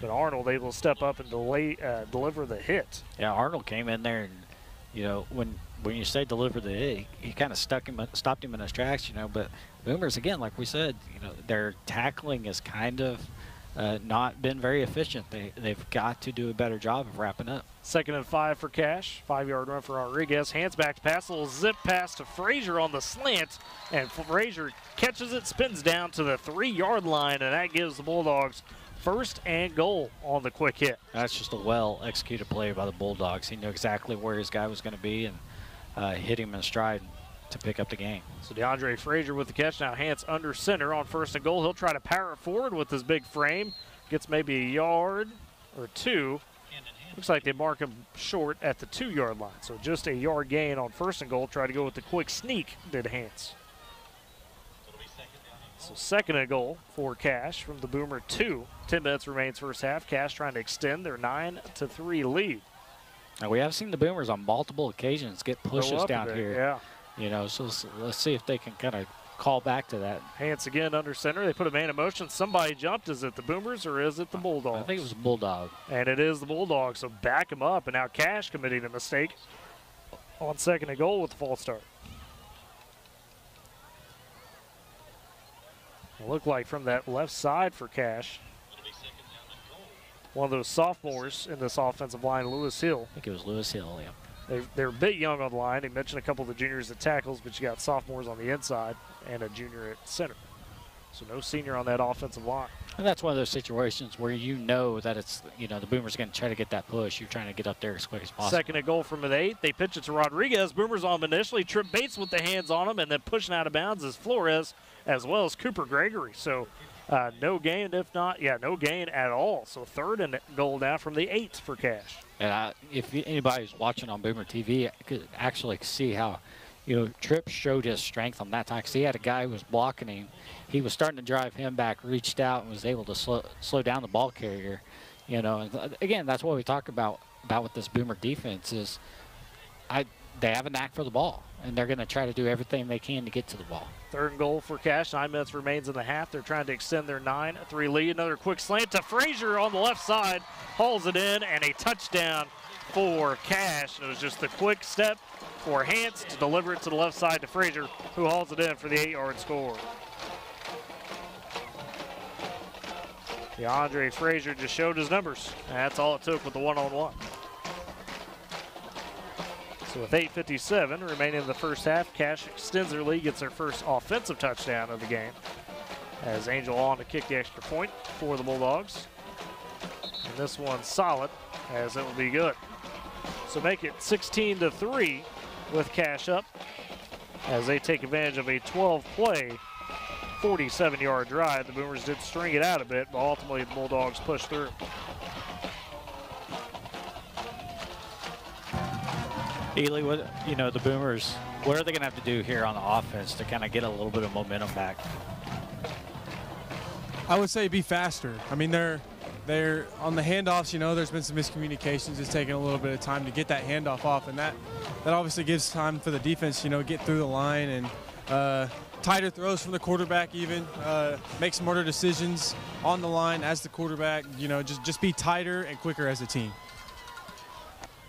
But Arnold able to step up and deliver the hit. Yeah, Arnold came in there and, when you say deliver the hit, he kind of stopped him in his tracks, but Boomers, again, like we said, their tackling is kind of not been very efficient. They've got to do a better job of wrapping up. 2nd and 5 for Cash. 5-yard run for Rodriguez. Hands back to pass. A little zip pass to Frazier on the slant. And Frazier catches it, spins down to the 3-yard line, and that gives the Bulldogs 1st and goal on the quick hit. That's just a well-executed play by the Bulldogs. He knew exactly where his guy was going to be and hit him in stride to pick up the game. So DeAndre Frazier with the catch. Now Hance under center on 1st and goal. He'll try to power it forward with his big frame. Gets maybe a yard or 2. Looks like they mark him short at the 2-yard line. So just a yard gain on 1st and goal. Try to go with the quick sneak, did Hance. So 2nd and goal for Cash from the Boomer 2. 10 minutes remains first half. Cash trying to extend their 9-3 lead. Now we have seen the Boomers on multiple occasions get pushes down here. Yeah. So let's see if they can kind of call back to that. Hance again under center. They put a man in motion. Somebody jumped. Is it the Boomers or is it the Bulldogs? I think it was a Bulldog. And it is the Bulldogs, so back him up. And now Cash committing a mistake on 2nd and goal with the false start. It looked like from that left side for Cash, one of those sophomores in this offensive line, Lewis Hill. I think it was Lewis Hill, yeah. They're a bit young on the line. He mentioned a couple of the juniors at tackles, but you got sophomores on the inside and a junior at center. So no senior on that offensive line. And that's one of those situations where that it's, the Boomers are going to try to get that push. You're trying to get up there as quick as possible. 2nd and goal from the 8. They pitch it to Rodriguez. Boomers on him initially. Trip Bates with the hands on him, and then pushing out of bounds is Flores as well as Cooper Gregory. So no gain, no gain at all. So 3rd and goal now from the 8 for Cash. And if anybody's watching on Boomer TV, I could actually see how, Tripp showed his strength on that time because he had a guy who was blocking him. He was starting to drive him back, reached out, and was able to slow down the ball carrier. And again, that's what we talk about with this Boomer defense is they have a knack for the ball, and they're going to try to do everything they can to get to the ball. 3rd and goal for Cash. 9 minutes remains in the half. They're trying to extend their 9-3 lead. Another quick slant to Frazier on the left side. Hauls it in, and a touchdown for Cash. It was just the quick step for Hance to deliver it to the left side to Frazier, who hauls it in for the 8-yard score. DeAndre Frazier just showed his numbers. And that's all it took with the one-on-one. So with 8:57 remaining in the first half, Cash extends their lead, gets their first offensive touchdown of the game. As Angel on to kick the extra point for the Bulldogs. And this one's solid, as it will be good. So make it 16-3 with Cash up, as they take advantage of a 12-play, 47-yard drive. The Boomers did string it out a bit, but ultimately the Bulldogs pushed through. Ely, the Boomers, what are they going to have to do here on the offense to kind of get a little bit of momentum back? I would say be faster. I mean, they're on the handoffs, there's been some miscommunications. It's taking a little bit of time to get that handoff off, and that obviously gives time for the defense, get through the line and tighter throws from the quarterback even, make smarter decisions on the line as the quarterback, just be tighter and quicker as a team.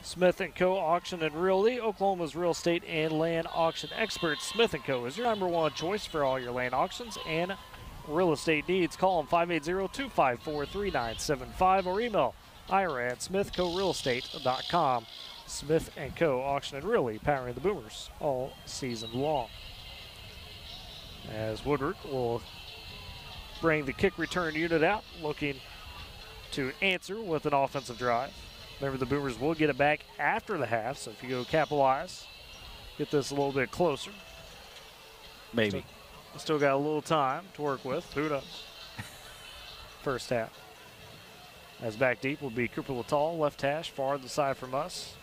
Smith & Co. Auction and Realty, Oklahoma's real estate and land auction experts. Smith & Co. is your #1 choice for all your land auctions and real estate needs. Call them 580-254-3975 or email Ira at smithcorealestate.com. Smith & Co. Auction and Realty, powering the Boomers all season long. As Woodward will bring the kick return unit out, looking to answer with an offensive drive. Remember, the Boomers will get it back after the half, so if you go capitalize, get this a little bit closer. Maybe. Still got a little time to work with. Who knows? First half. As back deep will be Cooper Latal, left hash, far to the side from us.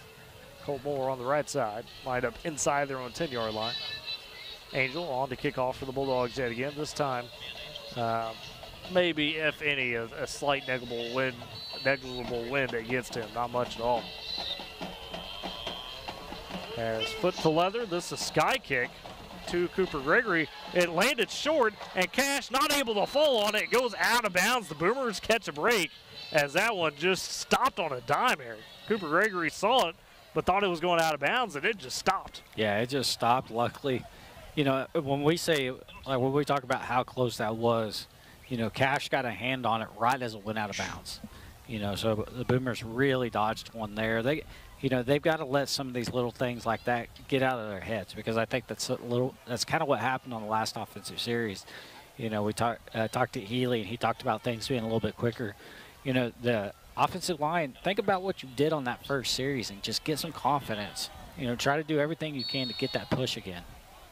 Colt Moore on the right side, lined up inside their own 10-yard line. Angel on to kick off for the Bulldogs yet again. This time, maybe, if any, a slight negligible wind against him. Not much at all. As foot to leather, this is a sky kick to Cooper Gregory. It landed short, and Cash not able to fall on it. It goes out of bounds. The Boomers catch a break, as that one just stopped on a dime here. Cooper Gregory saw it, but thought it was going out of bounds, and it just stopped. Yeah, it just stopped. Luckily, when we talk about how close that was, Cash got a hand on it right as it went out of bounds. So the Boomers really dodged one there. They've got to let some of these little things like that get out of their heads, because I think that's kind of what happened on the last offensive series. We talked to Healy, and he talked about things being a little bit quicker. The offensive line, think about what you did on that first series and just get some confidence. Try to do everything you can to get that push again.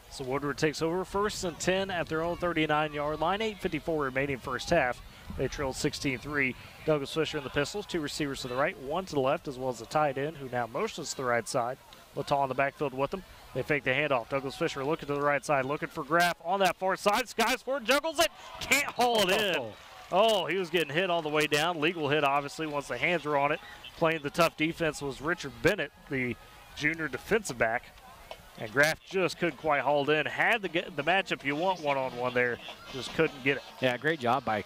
So Woodward takes over 1st and 10 at their own 39-yard line. 8:54 remaining first half. They trailed 16-3. Douglas Fisher in the pistols, 2 receivers to the right, 1 to the left, as well as the tight end, who now motions to the right side. Latal in the backfield with them. They fake the handoff. Douglas Fisher looking to the right side, looking for Graff on that far side. Skies for it, juggles it, can't haul it in. Oh, he was getting hit all the way down. Legal hit, obviously, once the hands were on it. Playing the tough defense was Richard Bennett, the junior defensive back. And Graff just couldn't quite hold in. Had the matchup you want one-on-one there, just couldn't get it. Yeah, great job by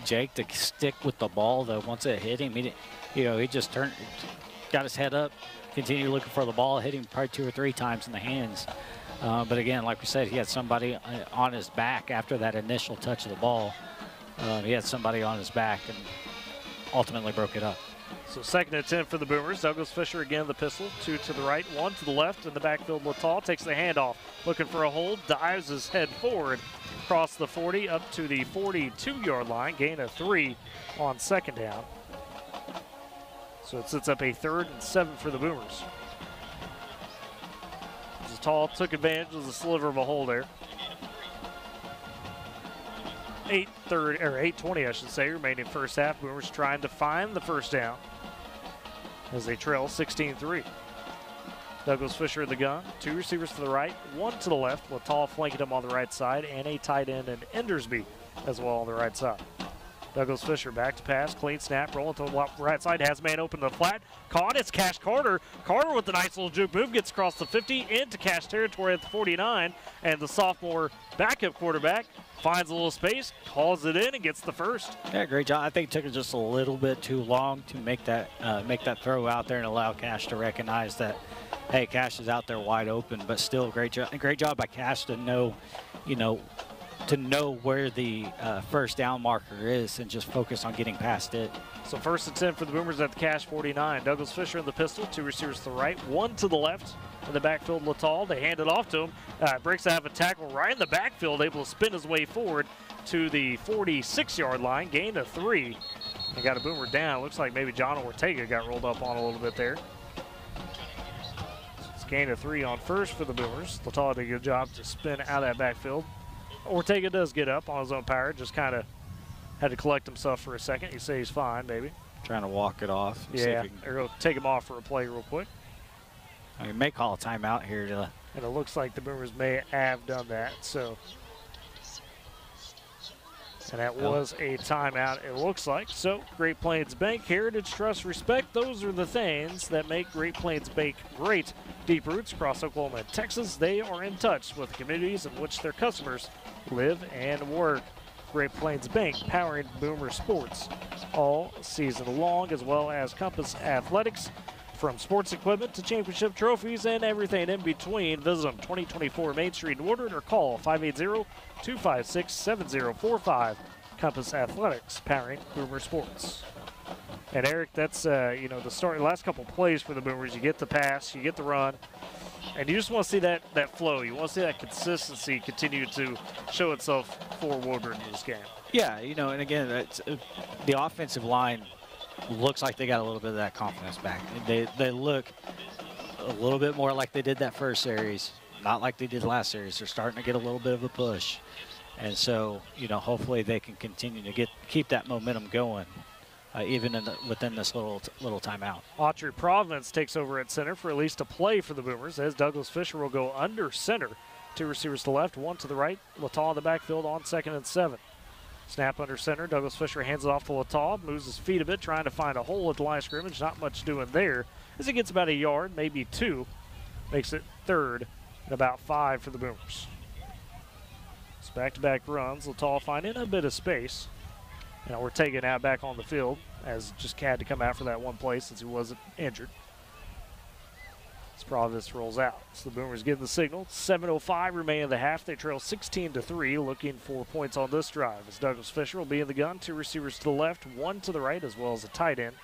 Jake to stick with the ball, though. Once it hit him, he just got his head up, continued looking for the ball, hit him probably 2 or 3 times in the hands. But again, like we said, he had somebody on his back after that initial touch of the ball. He had somebody on his back and ultimately broke it up. So 2nd and 10 for the Boomers. Douglas Fisher again the pistol. 2 to the right, 1 to the left. In the backfield, Latal takes the handoff. Looking for a hold, dives his head forward. Across the 40 up to the 42-yard line. Gain of 3 on 2nd down. So it sets up a 3rd and 7 for the Boomers. Latal took advantage of the sliver of a hole there. 8:20, I should say, remaining first half. Boomers trying to find the first down as they trail 16-3. Douglas Fisher in the gun, 2 receivers to the right, 1 to the left. Latal flanking him on the right side, and a tight end in Endersby as well on the right side. Douglas Fisher back to pass, clean snap, rolling to the right side, has man open to the flat, caught, it's Cash Carter. Carter with the nice little juke move, gets across the 50, into Cash territory at the 49, and the sophomore backup quarterback finds a little space, calls it in, and gets the first. Yeah, great job. I think it took it just a little bit too long to make that throw out there and allow Cash to recognize that, hey, Cash is out there wide open, but still great job by Cash to know, to know where the first down marker is and just focus on getting past it. So 1st and 10 for the Boomers at the Cash 49. Douglas Fisher in the pistol, 2 receivers to the right, 1 to the left. In the backfield, Latal, they hand it off to him. Breaks out of a tackle right in the backfield, able to spin his way forward to the 46-yard line, gain of 3. And got a Boomer down. Looks like maybe John Ortega got rolled up on a little bit there. It's gain of 3 on first for the Boomers. Latal did a good job to spin out of that backfield. Ortega does get up on his own power, just kind of had to collect himself for a second. You say he's fine, baby. Trying to walk it off. Yeah, they're going to take him off for a play real quick. I mean, may call a timeout here. And it looks like the Boomers may have done that. So, and that was a timeout, it looks like. So, Great Plains Bank, Heritage, Trust, Respect, those are the things that make Great Plains Bank great. Deep roots across Oklahoma and Texas, they are in touch with the communities in which their customers live and work. Great Plains Bank, powering Boomer sports all season long, as well as Compass Athletics. From sports equipment to championship trophies and everything in between, visit them 2024 Main Street in Woodward or call 580-256-7045. Compass Athletics, powering Boomer sports. And Eric, that's the last couple plays for the Boomers. You get the pass, you get the run, and you just want to see that flow. You want to see that consistency continue to show itself for Woodward in this game. Yeah, and again, the offensive line looks like they got a little bit of that confidence back. They look a little bit more like they did that first series, not like they did last series. They're starting to get a little bit of a push. And so, hopefully they can continue to keep that momentum going, even within this little timeout. Autry Providence takes over at center for at least a play for the Boomers, as Douglas Fisher will go under center. 2 receivers to the left, 1 to the right. Latal in the backfield on 2nd and 7. Snap under center. Douglas Fisher hands it off to Latal, moves his feet a bit, trying to find a hole at the line of scrimmage. Not much doing there as he gets about a yard, maybe 2. Makes it 3rd and about 5 for the Boomers. It's back-to-back runs. Latal finding a bit of space. Now Ortega now back on the field, as just had to come out for that one play since he wasn't injured. As Providence rolls out. So the Boomers getting the signal. 7:05 remaining in the half. They trail 16-3, looking for points on this drive. As Douglas Fisher will be in the gun. 2 receivers to the left, 1 to the right, as well as a tight end.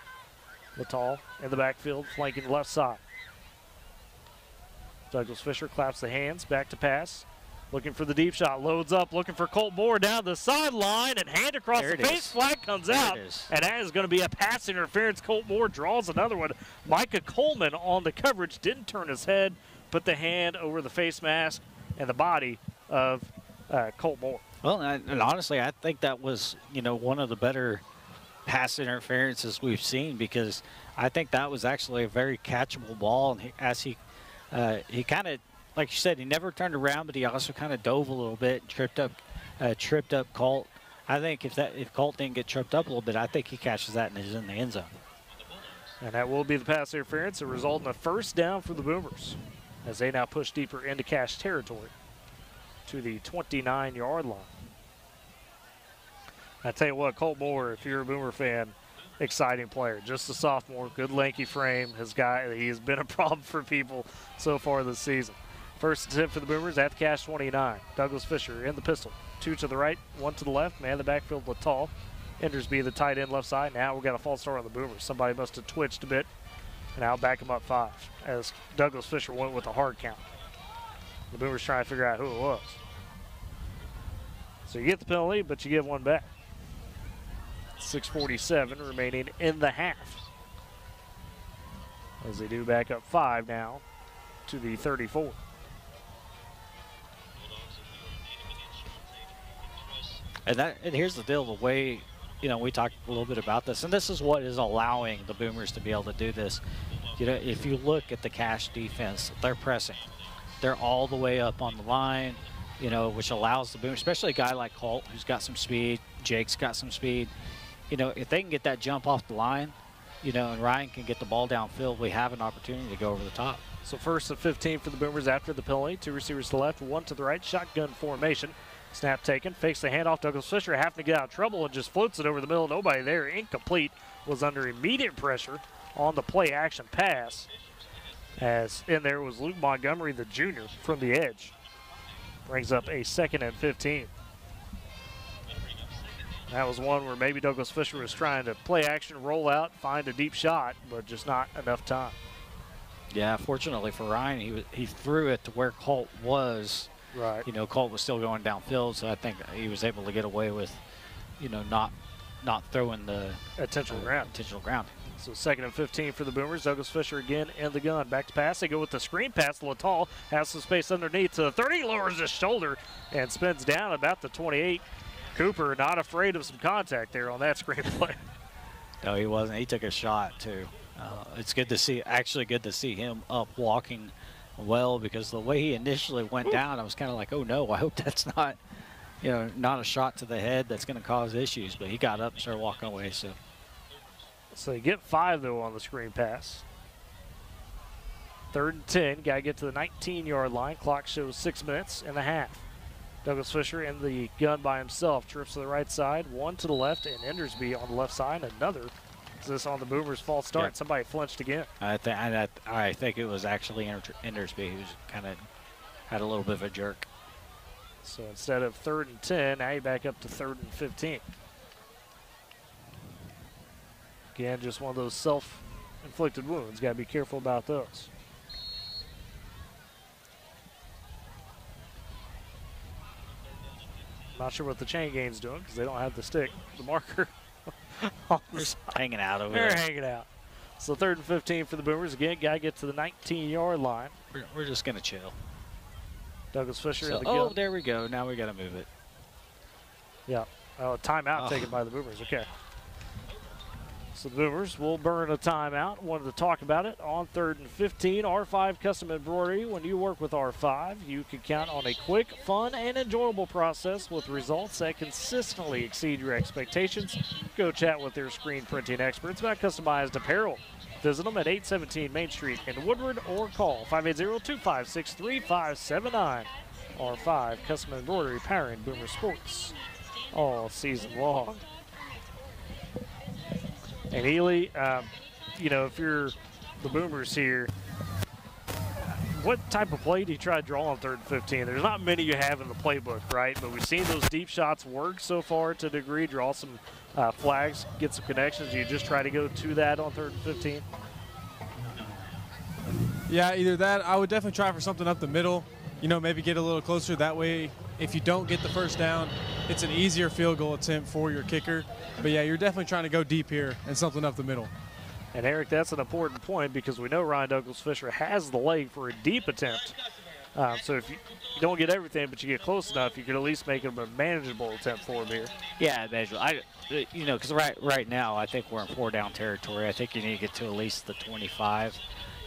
Latal in the backfield, flanking the left side. Douglas Fisher claps the hands, back to pass. Looking for the deep shot, loads up, looking for Colt Moore down the sideline, and hand across the face, flag comes out, and that is going to be a pass interference. Colt Moore draws another one. Micah Coleman on the coverage, didn't turn his head, put the hand over the face mask and the body of Colt Moore. Well, and honestly, I think that was, one of the better pass interferences we've seen, because I think that was actually a very catchable ball, and as he kind of, like you said, he never turned around, but he also kind of dove a little bit, tripped up Colt. I think if Colt didn't get tripped up a little bit, I think he catches that and is in the end zone. And that will be the pass interference, a result in a 1st down for the Boomers, as they now push deeper into Cash territory to the 29-yard line. I tell you what, Colt Moore, if you're a Boomer fan, exciting player. Just a sophomore, good lanky frame. He has been a problem for people so far this season. 1st and 10 for the Boomers at the Cash 29. Douglas Fisher in the pistol. 2 to the right, 1 to the left. Man in the backfield, Latal. Endersby, the tight end left side. Now we've got a false start on the Boomers. Somebody must have twitched a bit. And now back him up 5 as Douglas Fisher went with a hard count. The Boomers trying to figure out who it was. So you get the penalty, but you give one back. 6:47 remaining in the half, as they do back up 5 now to the 34. And here's the deal, the way, we talked a little bit about this, and this is what is allowing the Boomers to be able to do this. If you look at the Cash defense, they're pressing. They're all the way up on the line, which allows the Boomers, especially a guy like Colt, who's got some speed, Jake's got some speed. You know, if they can get that jump off the line, you know, and Ryan can get the ball downfield, we have an opportunity to go over the top. So first and 15 for the Boomers after the penalty. 2 receivers to the left, 1 to the right. Shotgun formation. Snap taken. Fakes the handoff. Douglas Fisher having to get out of trouble and just floats it over the middle. Nobody there. Incomplete. Was under immediate pressure on the play action pass. As in there was Luke Montgomery, the junior, from the edge. Brings up a 2nd and 15. That was one where maybe Douglas Fisher was trying to play action, roll out, find a deep shot, but just not enough time. Yeah, fortunately for Ryan, he threw it to where Colt was. Right. You know, Colt was still going downfield, so I think he was able to get away with, you know, not throwing the intentional ground. So 2nd and 15 for the Boomers. Douglas Fisher again in the gun. Back to pass. They go with the screen pass. Latal has some space underneath to the 30. Lowers his shoulder and spins down about the 28. Cooper not afraid of some contact there on that screen play. No, he wasn't. He took a shot, too. It's good to see, actually good to see him up walking well, because the way he initially went down, I was kind of like, oh, no, I hope that's not, you know, not a shot to the head that's going to cause issues. But he got up and started walking away, So you get 5, though, on the screen pass. 3rd and 10. Got to get to the 19-yard line. Clock shows 6 minutes and a half. Douglas Fisher in the gun by himself. Trips to the right side. 1 to the left, and Endersby on the left side. Another. Is this on the Boomers' false start? Yeah. Somebody flinched again. I think it was actually Endersby who's kind of had a little bit of a jerk. So instead of 3rd and 10, now you back up to 3rd and 15. Again, just one of those self-inflicted wounds. Got to be careful about those. Not sure what the chain gang's doing because they don't have the stick, the marker. They're hanging out over there. They're hanging out. So 3rd and 15 for the Boomers. Again, got to get to the 19-yard line. We're just going to chill. Douglas Fisher in the gun. gun. There we go. Now we got to move it. Yeah. Oh, timeout taken by the Boomers. Okay. So the Boomers will burn a timeout. Wanted to talk about it on 3rd and 15. R5 Custom Embroidery. When you work with R5, you can count on a quick, fun, and enjoyable process with results that consistently exceed your expectations. Go chat with their screen printing experts about customized apparel. Visit them at 817 Main Street in Woodward or call 580-256-3579. R5 Custom Embroidery, powering Boomer Sports all season long. And Ely, you know, if you're the Boomers here, what type of play do you try to draw on 3rd and 15? There's not many you have in the playbook, right? But we've seen those deep shots work so far to a degree, draw some flags, get some connections. Do you just try to go to that on 3rd and 15? Yeah, either that. I would definitely try for something up the middle, you know, maybe get a little closer. That way, if you don't get the first down, it's an easier field goal attempt for your kicker. But, yeah, you're definitely trying to go deep here and something up the middle. And, Eric, that's an important point because we know Ryan Douglas Fisher has the leg for a deep attempt. So if you don't get everything but you get close enough, you can at least make it a manageable attempt for him here. Yeah, manageable. You know, because right now I think we're in 4-down territory. I think you need to get to at least the 25.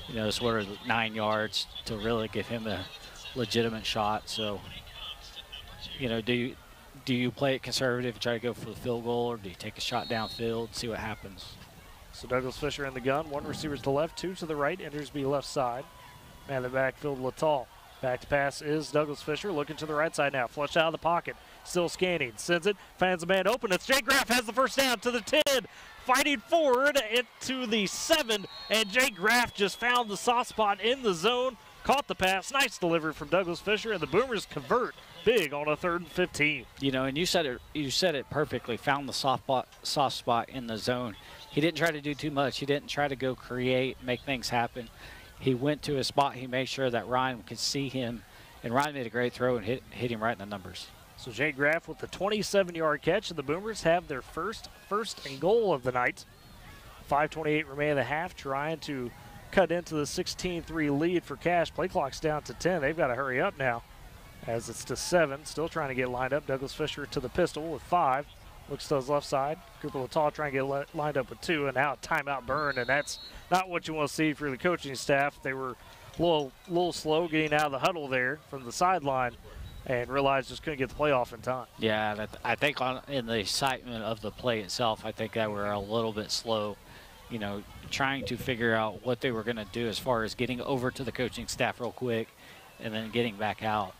You know, sort of 9 yards to really give him a legitimate shot. So, you know, do you play it conservative and try to go for the field goal, or do you take a shot downfield, see what happens? So Douglas Fisher in the gun. 1 receiver to the left, 2 to the right. Endersby left side. Man in the backfield, Latal. Back to pass is Douglas Fisher. Looking to the right side now. Flushed out of the pocket. Still scanning. Sends it. Finds a man open. It's Jay Graff has the first down to the 10. Fighting forward into the 7. And Jay Graff just found the soft spot in the zone. Caught the pass. Nice delivery from Douglas Fisher. And the Boomers convert big on a 3rd and 15. You know, and you said it perfectly. Found the soft spot in the zone. He didn't try to do too much. He didn't try to go create, make things happen. He went to a spot. He made sure that Ryan could see him, and Ryan made a great throw and hit him right in the numbers. So Jay Graff with the 27-yard catch, and the Boomers have their first and goal of the night. 5:28 remain in the half, trying to cut into the 16-3 lead for Cash. Play clock's down to 10. They've got to hurry up now as it's to 7. Still trying to get lined up. Douglas Fisher to the pistol with 5. Looks to his left side. Cooper Latal trying to get lined up with 2, and now timeout burn, and that's not what you want to see for the coaching staff. They were a little slow getting out of the huddle there from the sideline. and realized just couldn't get the play off in time. Yeah, I think in the excitement of the play itself, I think that we're a little bit slow, you know, trying to figure out what they were going to do as far as getting over to the coaching staff real quick and then getting back out.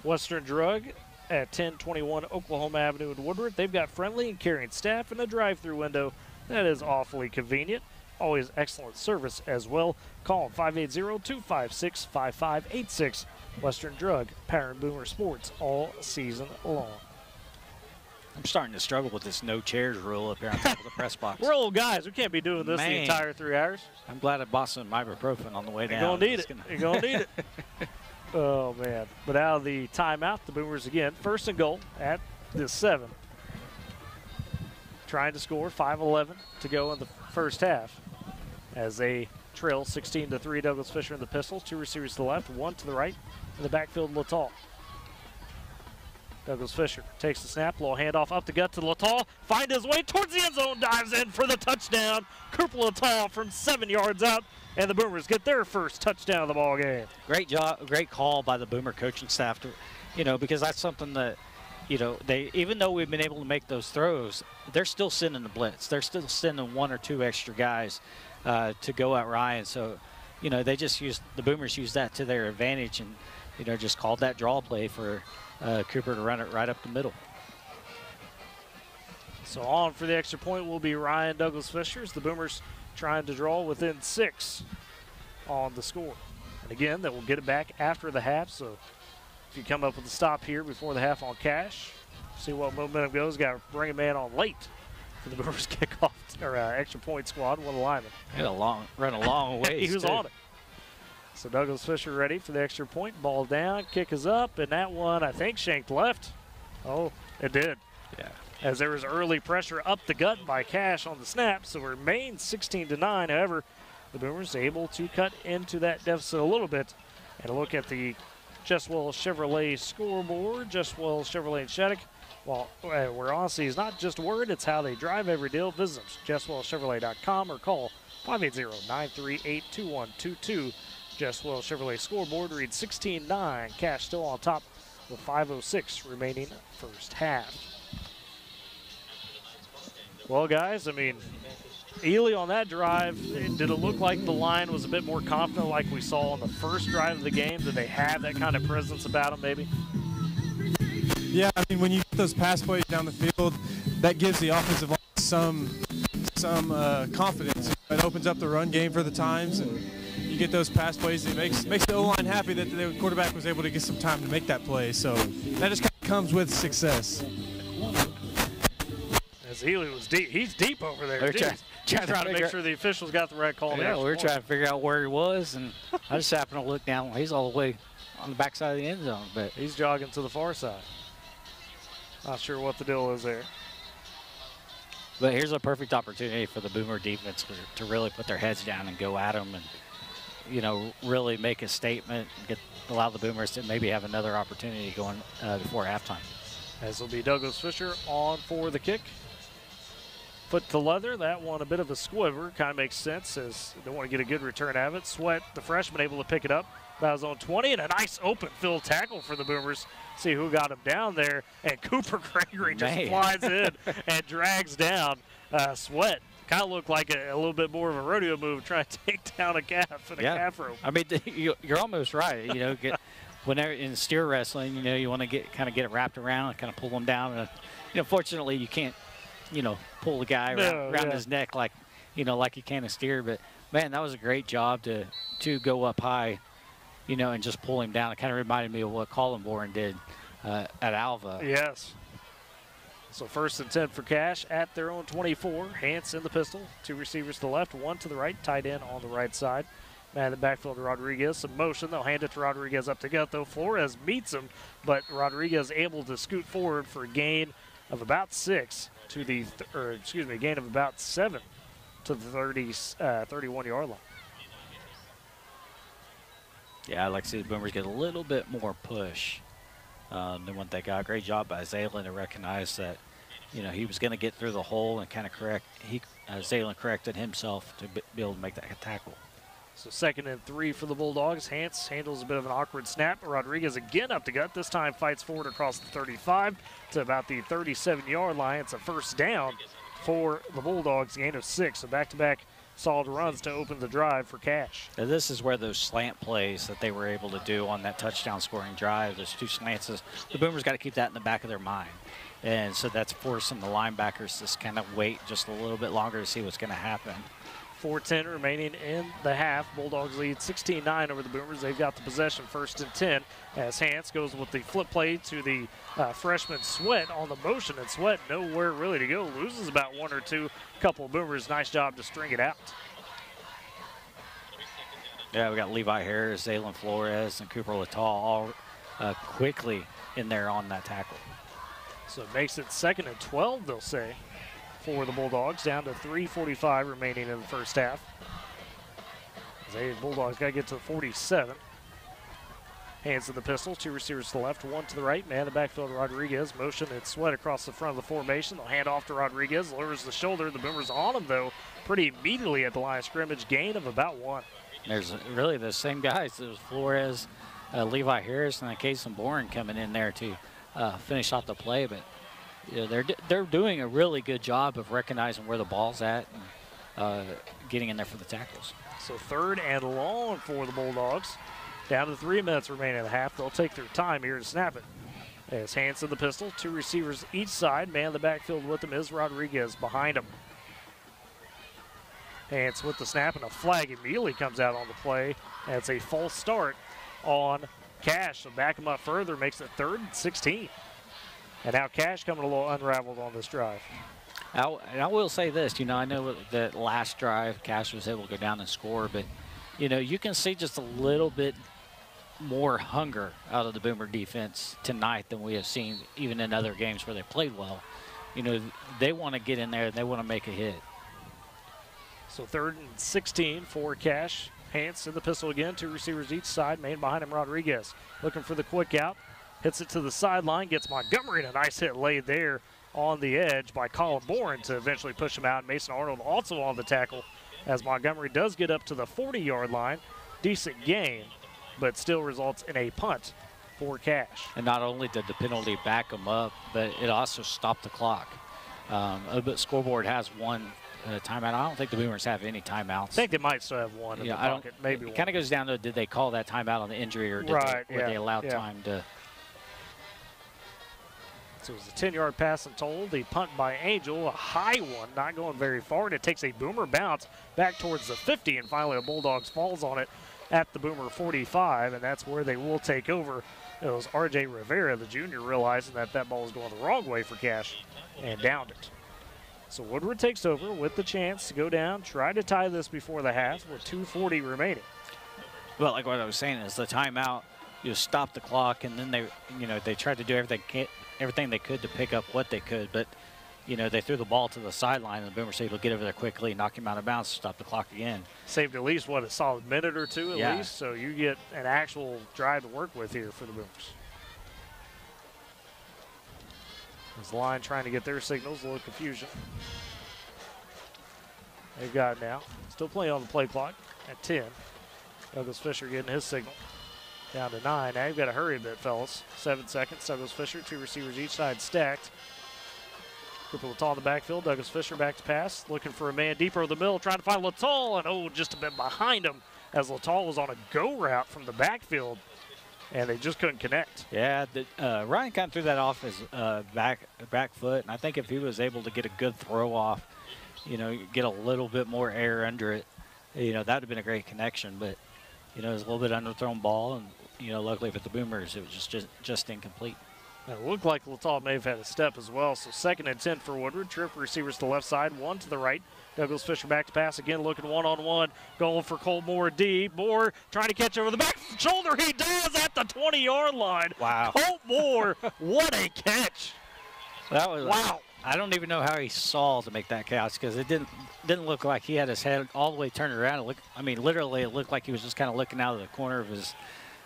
Western Drug at 1021 Oklahoma Avenue in Woodward. They've got friendly and caring staff and a drive-through window that is awfully convenient. Always excellent service as well. Call them 580-256-5586. Western Drug, powering Boomer Sports all season long. I'm starting to struggle with this no chairs rule up here on top of the press box. We're old guys. We can't be doing this the entire 3 hours. I'm glad I bought some ibuprofen on the way down. You're going to need it. You're going to need it. Oh, man. But out of the timeout, the Boomers again, first and goal at the 7. Trying to score, 5:11 to go in the first half as they trail 16-3. Douglas Fisher in the pistols, 2 receivers to the left, 1 to the right. In the backfield, Littall. Douglas Fisher takes the snap, little handoff up the gut to Littall, find his way towards the end zone, dives in for the touchdown. Cooper Littall from 7 yards out, and the Boomers get their first touchdown of the ball game. Great job, great call by the Boomer coaching staff to, you know, because that's something that, you know, they, even though we've been able to make those throws, they're still sending the blitz. They're still sending 1 or 2 extra guys to go at Ryan. So, you know, they just the Boomers used that to their advantage and, you know, just called that draw play for Cooper to run it right up the middle. So on for the extra point will be Ryan Douglas Fishers. The Boomers trying to draw within 6 on the score. And again, that will get it back after the half. So if you come up with a stop here before the half on Cash, see what momentum goes. Got to bring a man on late for the Boomers kickoff or extra point squad. What a lineman. He had run a long way. He was on it. So Douglas Fisher ready for the extra point. Ball down, kick is up, and that one I think shanked left. Oh, it did. Yeah. As there was early pressure up the gut by Cash on the snap, so it remains 16-9. However, the Boomers able to cut into that deficit a little bit. And a look at the Jeswell Chevrolet scoreboard. Jeswell Chevrolet and Shattuck. Well, where honestly is not just a word, it's how they drive every deal. Visit them, JesswellChevrolet.com, or call 580-938-2122. Jeswell Chevrolet scoreboard reads 16-9. Cash still on top with 5:06 remaining first half. Well, guys, I mean, Ely on that drive, did it look like the line was a bit more confident like we saw on the first drive of the game? Did they have that kind of presence about them, maybe? Yeah, I mean, when you get those pass plays down the field, that gives the offensive line some confidence. It opens up the run game for the times, and you get those pass plays. It makes the O-line happy that the quarterback was able to get some time to make that play. So that just kind of comes with success. As Ely was deep, he's deep over there. Trying to make sure the officials got the right call. Yeah, we were trying to figure out where he was, and I just happened to look down. He's all the way on the backside of the end zone, but he's jogging to the far side. Not sure what the deal is there. But here's a perfect opportunity for the Boomer defense to really put their heads down and go at them, and you know, really make a statement, allow the Boomers to maybe have another opportunity going before halftime. As will be Douglas Fisher on for the kick. Foot to leather, that one a bit of a squiver, kind of makes sense as they want to get a good return out of it. Sweat, the freshman, able to pick it up about his own 20, and a nice open field tackle for the Boomers. See who got him down there, and Cooper Gregory just flies in and drags down Sweat. Kind of looked like a little bit more of a rodeo move, trying to take down a calf and a calf rope. I mean, you're almost right. You know, whenever in steer wrestling, you know, you want to get it wrapped around and kind of pull them down. And, you know, fortunately, you can't, you know, pull the guy around his neck like you can a steer. But man, that was a great job to go up high, you know, and just pull him down. It kind of reminded me of what Collenborn did at Alva. Yes. So 1st and 10 for Cash at their own 24. Hance in the pistol. 2 receivers to the left, 1 to the right. Tight end on the right side. Man in the backfield to Rodriguez. Some motion. They'll hand it to Rodriguez up to gut, though. Flores meets him, but Rodriguez able to scoot forward for a gain of about 6 to the, gain of about 7 to the 31-yard line. Yeah, I'd like to see the Boomers get a little bit more push than what they got. Great job by Zalen to recognize that, you know, he was going to get through the hole and kind of Zalen corrected himself to be able to make that tackle. So 2nd and 3 for the Bulldogs. Hance handles a bit of an awkward snap. Rodriguez again up the gut. This time fights forward across the 35 to about the 37-yard line. It's a first down for the Bulldogs, gain of 6. So back-to-back solid runs to open the drive for Cash. Now this is where those slant plays that they were able to do on that touchdown scoring drive, those 2 slants, the Boomers got to keep that in the back of their mind. And so that's forcing the linebackers to kind of wait just a little bit longer to see what's going to happen. 4:10 remaining in the half. Bulldogs lead 16-9 over the Boomers. They've got the possession, 1st and 10, as Hance goes with the flip play to the freshman Sweat on the motion, and Sweat nowhere really to go. Loses about 1 or 2. Couple of Boomers. Nice job to string it out. Yeah, we got Levi Harris, Zaylen Flores, and Cooper Littall all quickly in there on that tackle. So it makes it 2nd and 12, they'll say, for the Bulldogs, down to 3:45 remaining in the first half. The Bulldogs got to get to the 47. Hands to the pistol, 2 receivers to the left, 1 to the right. Man in the backfield, Rodriguez. Motion and Sweat across the front of the formation. They'll hand off to Rodriguez, lowers the shoulder. The Boomers on him, though, pretty immediately at the line of scrimmage. Gain of about 1. There's really the same guys. There's Flores, Levi Harris, and Kason Bourne coming in there to finish off the play, but you know, they're doing a really good job of recognizing where the ball's at and getting in there for the tackles. So 3rd and long for the Bulldogs. Down to 3 minutes remaining in the half. They'll take their time here to snap it. As Hands in the pistol, 2 receivers each side. Man in the backfield with them is Rodriguez behind him. Hands with the snap, and a flag immediately comes out on the play. And it's a false start on Cash. So back him up further, makes it 3rd and 16. And now Cash coming a little unraveled on this drive. And I will say this, you know, I know that last drive Cash was able to go down and score, but, you know, you can see just a little bit more hunger out of the Boomer defense tonight than we have seen even in other games where they played well. You know, they want to get in there and they want to make a hit. So 3rd and 16 for Cash. Hance in the pistol again, 2 receivers each side. Main behind him, Rodriguez. Looking for the quick out. Hits it to the sideline, gets Montgomery, and a nice hit laid there on the edge by Colin Bourne to eventually push him out. Mason Arnold also on the tackle as Montgomery does get up to the 40-yard line. Decent gain, but still results in a punt for Cash. And not only did the penalty back them up, but it also stopped the clock. But scoreboard has 1 timeout. I don't think the Boomers have any timeouts. I think they might still have 1 in the pocket, maybe 1. It kind of goes down to, did they call that timeout on the injury, or did they allow time to? So it was a 10-yard pass and total. The punt by Angel, a high one, not going very far. And it takes a Boomer bounce back towards the 50, and finally a Bulldogs falls on it at the Boomer 45, and that's where they will take over. It was R.J. Rivera, the junior, realizing that ball was going the wrong way for Cash and downed it. So Woodward takes over with the chance to go down, try to tie this before the half with 2:40 remaining. Well, like what I was saying is the timeout, you stop the clock, and then they tried to do everything they could to pick up what they could, but you know, they threw the ball to the sideline, and the Boomers able to get over there quickly, knock him out of bounds, stop the clock again. Saved at least, a solid minute or 2 at least, so you get an actual drive to work with here for the Boomers. This line trying to get their signals, a little confusion. They've got it now. Still playing on the play clock at 10. Douglas Fisher getting his signal. Down to 9. Now you've got to hurry a bit, fellas. 7 seconds. Douglas Fisher, 2 receivers each side stacked. Cooper Littall in the backfield. Douglas Fisher back to pass. Looking for a man deeper in the middle. Trying to find Littall. And just a bit behind him as Littall was on a go route from the backfield. And they just couldn't connect. Yeah, Ryan kind of threw that off his back foot. And I think if he was able to get a good throw off, you know, get a little bit more air under it, you know, that would have been a great connection. But, you know, it was a little bit underthrown ball. And, you know, luckily for the Boomers, it was just incomplete. It looked like Littall may have had a step as well. So 2nd and 10 for Woodward. Trip receivers to the left side, 1 to the right. Douglas Fisher back to pass again, looking one-on-one. Going for Colt Moore deep. Moore trying to catch over the back shoulder. He does at the 20-yard line. Wow. Colt Moore, what a catch. That was wow. I don't even know how he saw to make that catch, because it didn't look like he had his head all the way turned around. Literally, it looked like he was just kind of looking out of the corner of his,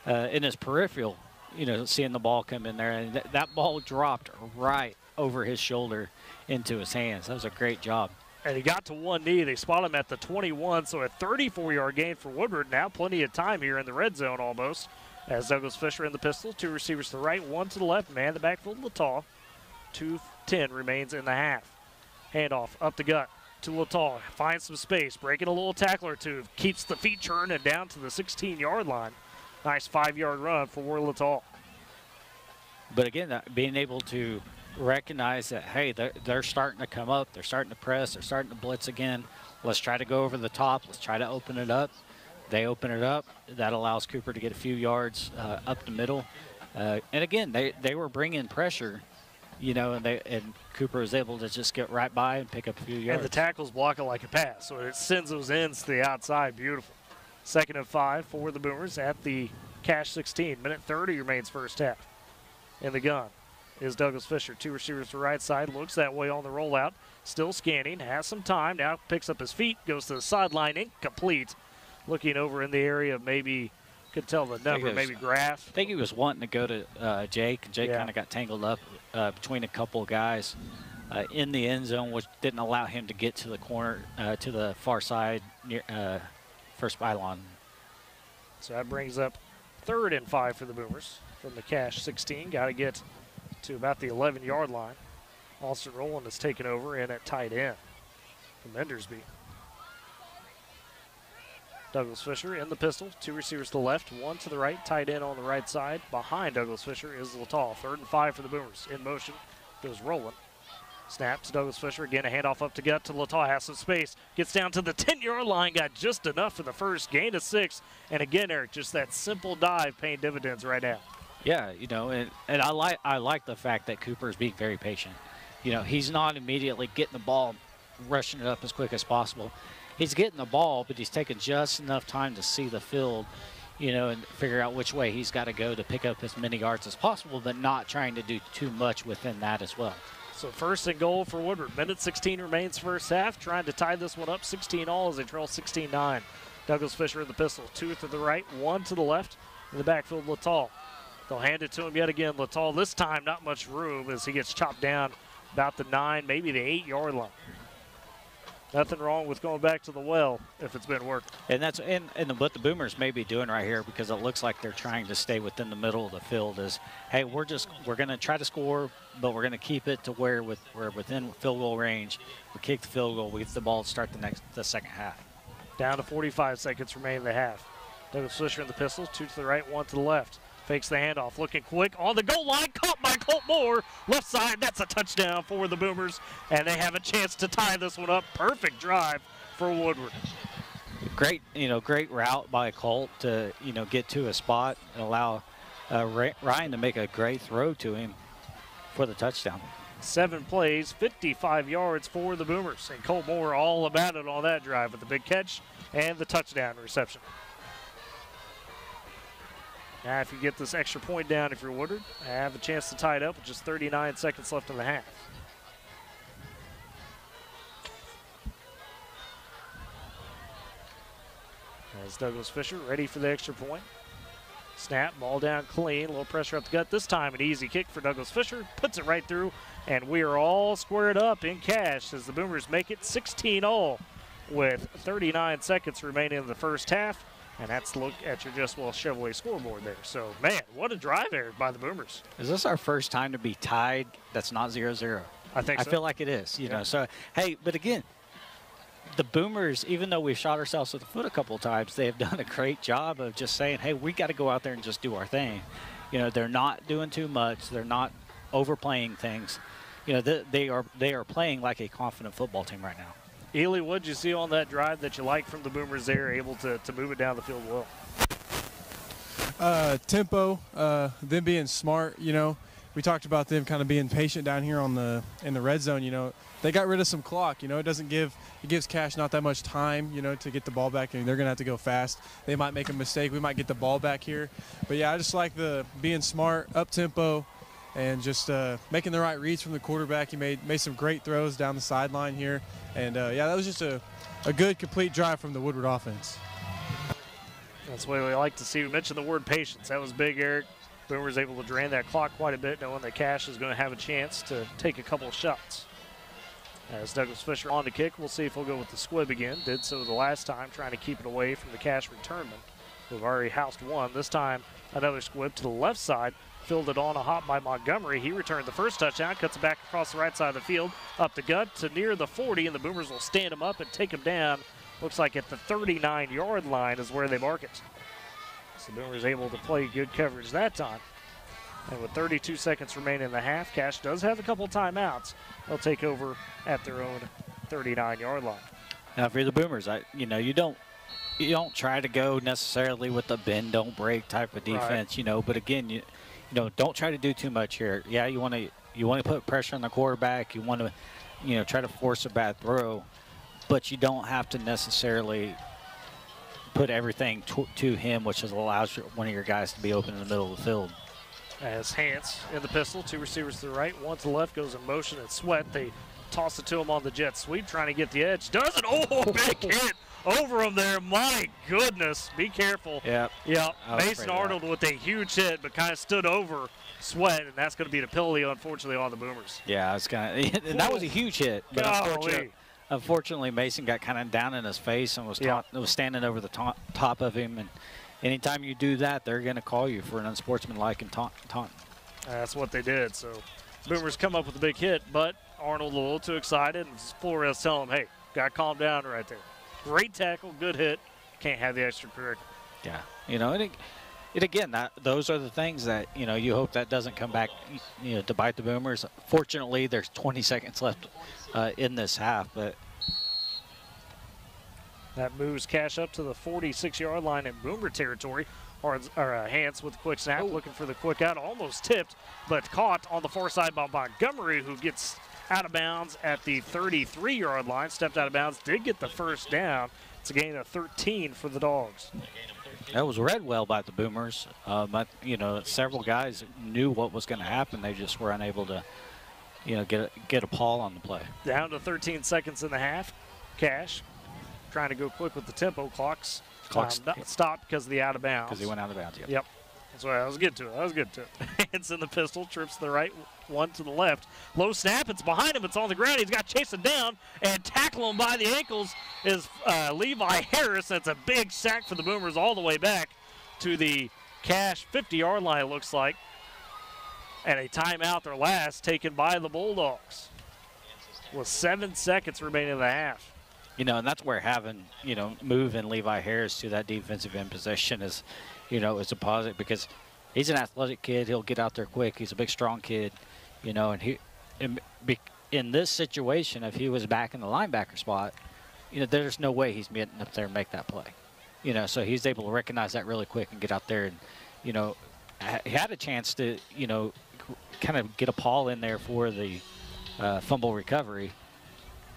in his peripheral, you know, seeing the ball come in there. And that ball dropped right over his shoulder into his hands. That was a great job. And he got to one knee. They spot him at the 21, so a 34-yard gain for Woodward. Now plenty of time here in the red zone almost. As Douglas Fisher in the pistol, 2 receivers to the right, 1 to the left. Man the backfield, Lataw. 2:10 remains in the half. Handoff up the gut to Lataw. Finds some space, breaking a little tackle or two. Keeps the feet churning down to the 16-yard line. Nice 5-yard run for Lataw. But again, being able to recognize that, hey, they're starting to come up. They're starting to press. They're starting to blitz again. Let's try to go over the top. Let's try to open it up. They open it up. That allows Cooper to get a few yards up the middle. And again, they were bringing pressure, and Cooper was able to just get right by and pick up a few yards. And the tackles block it like a pass, so it sends those ends to the outside. Beautiful. 2nd and 5 for the Boomers at the Cash 16. Minute 30 remains first half. In the gun is Douglas Fisher. 2 receivers to the right side. Looks that way on the rollout. Still scanning. Has some time. Now picks up his feet. Goes to the sideline. Incomplete. Looking over in the area of maybe, could tell the number, maybe Graff. I think he was wanting to go to Jake. Jake kind of got tangled up between a couple of guys in the end zone, which didn't allow him to get to the corner, to the far side, near first pylon. So that brings up 3rd and 5 for the Boomers from the Cash 16. Got to get to about the 11-yard line. Austin Rowland has taken over in at tight end from Endersby. Douglas Fisher in the pistol. 2 receivers to the left, 1 to the right. Tight end on the right side. Behind Douglas Fisher is Lataw. 3rd and 5 for the Boomers. In motion goes Rowland. Snap to Douglas Fisher. Again, a handoff up to gut to Lataw. Has some space. Gets down to the 10-yard line. Got just enough for the first. Gain of 6. And again, Eric, just that simple dive paying dividends right now. Yeah, and I like the fact that Cooper is being very patient. He's not immediately getting the ball, rushing it up as quick as possible. He's getting the ball, but he's taking just enough time to see the field, and figure out which way he's got to go to pick up as many yards as possible, but not trying to do too much within that as well. So 1st and goal for Woodward. Minute 16 remains first half. Trying to tie this one up 16-all as they trail 16-9. Douglas Fisher in the pistol. 2 to the right, 1 to the left. In the backfield, Lataw. They'll hand it to him yet again. Lataw, this time not much room as he gets chopped down about the 9, maybe the 8-yard line. Nothing wrong with going back to the well if it's been working. And that's what the Boomers may be doing right here, because it looks like they're trying to stay within the middle of the field, is, hey, we're going to try to score, but we're going to keep it to where we're within field goal range. We kick the field goal, we get the ball to start the second half. Down to 45 seconds remain in the half. Douglas Fisher in the pistol, 2 to the right, 1 to the left. Fakes the handoff, looking quick on the goal line, caught by Colt Moore. Left side, that's a touchdown for the Boomers, and they have a chance to tie this one up. Perfect drive for Woodward. Great route by Colt to, get to a spot and allow Ryan to make a great throw to him for the touchdown. 7 plays, 55 yards for the Boomers, and Colt Moore all about it on that drive with the big catch and the touchdown reception. Now, if you get this extra point down, if you're Woodward, have a chance to tie it up with just 39 seconds left in the half. As Douglas Fisher ready for the extra point. Snap, ball down clean, a little pressure up the gut. This time an easy kick for Douglas Fisher, puts it right through, and we are all squared up in cash as the Boomers make it 16-all with 39 seconds remaining in the first half. And that's a look at your Just Well Chevrolet scoreboard there. So, man, what a drive there by the Boomers. Is this our first time to be tied that's not 0-0? I think so. I feel like it is, you know. So, hey, but again, the Boomers, even though we've shot ourselves in the foot a couple of times, they have done a great job of just saying, hey, we got to go out there and just do our thing. You know, they're not doing too much. They're not overplaying things. You know, they are playing like a confident football team right now. Ely, what did you see on that drive that you liked from the Boomers there, able to move it down the field well? Tempo, them being smart, you know. We talked about them kind of being patient down here in the red zone, you know. They got rid of some clock, you know. It gives Cash not that much time, you know, to get the ball back, and they're going to have to go fast. They might make a mistake. We might get the ball back here. But, yeah, I just like the being smart, up-tempo, and just making the right reads from the quarterback. He made some great throws down the sideline here. And, yeah, that was just a good, complete drive from the Woodward offense. That's what we like to see. We mentioned the word patience. That was big, Eric. Boomers able to drain that clock quite a bit, knowing that Cash is going to have a chance to take a couple of shots. As Douglas Fisher on the kick, we'll see if he'll go with the squib again. Did so the last time, trying to keep it away from the Cash returnman. We've already housed one. This time, another squib to the left side. Filled it on a hop by Montgomery. He returned the first touchdown, cuts it back across the right side of the field, up the gut to near the 40, and the Boomers will stand him up and take him down. Looks like at the 39-yard line is where they mark it. So the Boomers able to play good coverage that time. And with 32 seconds remaining in the half, Cash does have a couple timeouts. They'll take over at their own 39-yard line. Now for the Boomers, you don't try to go necessarily with the bend don't break type of defense, right. But again, you don't try to do too much here. Yeah, you want to put pressure on the quarterback. You want to try to force a bad throw, but you don't have to necessarily put everything to him, which allows one of your guys to be open in the middle of the field. As Hance in the pistol, two receivers to the right, one to the left, goes in motion and Sweat. They toss it to him on the jet sweep, trying to get the edge. Does it? Oh, big hit over him there. My goodness. Be careful. Yep. Mason Arnold with a huge hit, but kind of stood over Sweat, and that's going to be the penalty, unfortunately, on the Boomers. Yeah, it's kind of, and that was a huge hit. But unfortunately, Mason got kind of down in his face and was standing over the top of him. And anytime you do that, they're going to call you for an unsportsmanlike and taunt. That's what they did. So Boomers come up with a big hit, but Arnold a little too excited, and Flores telling him, hey, got to calm down right there. Great tackle, good hit. Can't have the extracurricular. Yeah, those are the things that, you hope that doesn't come back, to bite the Boomers. Fortunately, there's 20 seconds left in this half, but that moves Cash up to the 46-yard line in Boomer territory. Hance with the quick snap, looking for the quick out, almost tipped, but caught on the far side by Montgomery, who gets out of bounds at the 33-yard line. Stepped out of bounds, did get the first down. It's a gain of 13 for the Dogs. That was read well by the Boomers. But several guys knew what was going to happen. They just were unable to, get a call on the play. Down to 13 seconds in the half. Cash trying to go quick with the tempo. Clock's stopped because of the out of bounds. Because he went out of bounds, Yep. That's right. I was good to it. It's in the pistol. Trips to the right, one to the left. Low snap. It's behind him. It's on the ground. He's got to chase him down and tackle him by the ankles is Levi Harris. That's a big sack for the Boomers all the way back to the Cash 50-yard line, it looks like. And a timeout, their last, taken by the Bulldogs with 7 seconds remaining in the half. And that's where having, moving Levi Harris to that defensive end position is, is a positive because he's an athletic kid. He'll get out there quick. He's a big, strong kid, and in this situation, if he was back in the linebacker spot, there's no way he's getting up there and make that play. So he's able to recognize that really quick and get out there and, he had a chance to, kind of get a paw in there for the fumble recovery.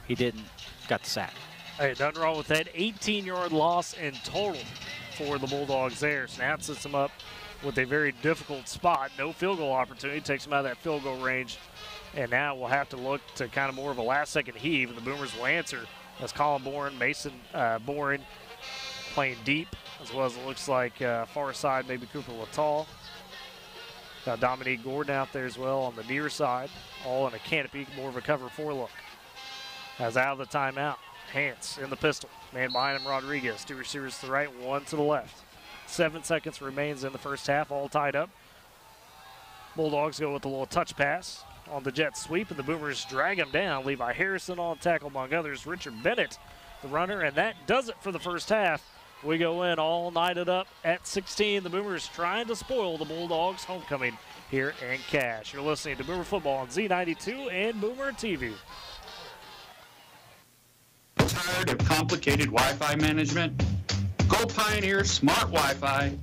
He didn't. Got the sack. Hey, nothing wrong with that. 18-yard loss in total for the Bulldogs there. Snap sets them up with a very difficult spot. No field goal opportunity. Takes them out of that field goal range. And now we'll have to look to kind of more of a last-second heave, and the Boomers will answer as Colin Bourne, Mason Bourne playing deep, as well as it looks like far side, maybe Cooper Littall. Got Dominique Gordon out there as well on the near side, all in a canopy, more of a cover 4 look. As out of the timeout, Hance in the pistol. Man behind him, Rodriguez. 2 receivers to the right, 1 to the left. 7 seconds remains in the first half, all tied up. Bulldogs go with a little touch pass on the jet sweep, and the Boomers drag him down. Levi Harrison on tackle among others. Richard Bennett, the runner, and that does it for the first half. We go in all nighted up at 16. The Boomers trying to spoil the Bulldogs' homecoming here in Cash. You're listening to Boomer Football on Z92 and Boomer TV. Tired of complicated Wi-Fi management? Go Pioneer Smart Wi-Fi.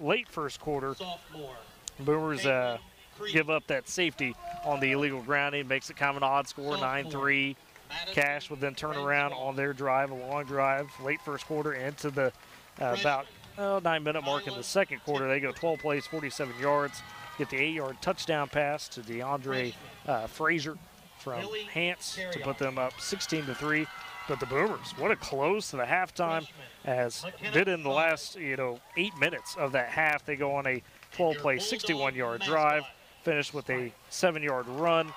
late first quarter, Boomers give up that safety on the illegal grounding, makes it kind of an odd score, 9-3. Cash would then turn around on their drive, a long drive, late first quarter into the about 9-minute mark in the second quarter. They go 12 plays, 47 yards, get the 8-yard touchdown pass to DeAndre Frazier from Hance to put them up 16-3. But the Boomers, what a close to the halftime, as did in the last 8 minutes of that half. They go on a 12-play, 61-yard drive, finished with a 7-yard run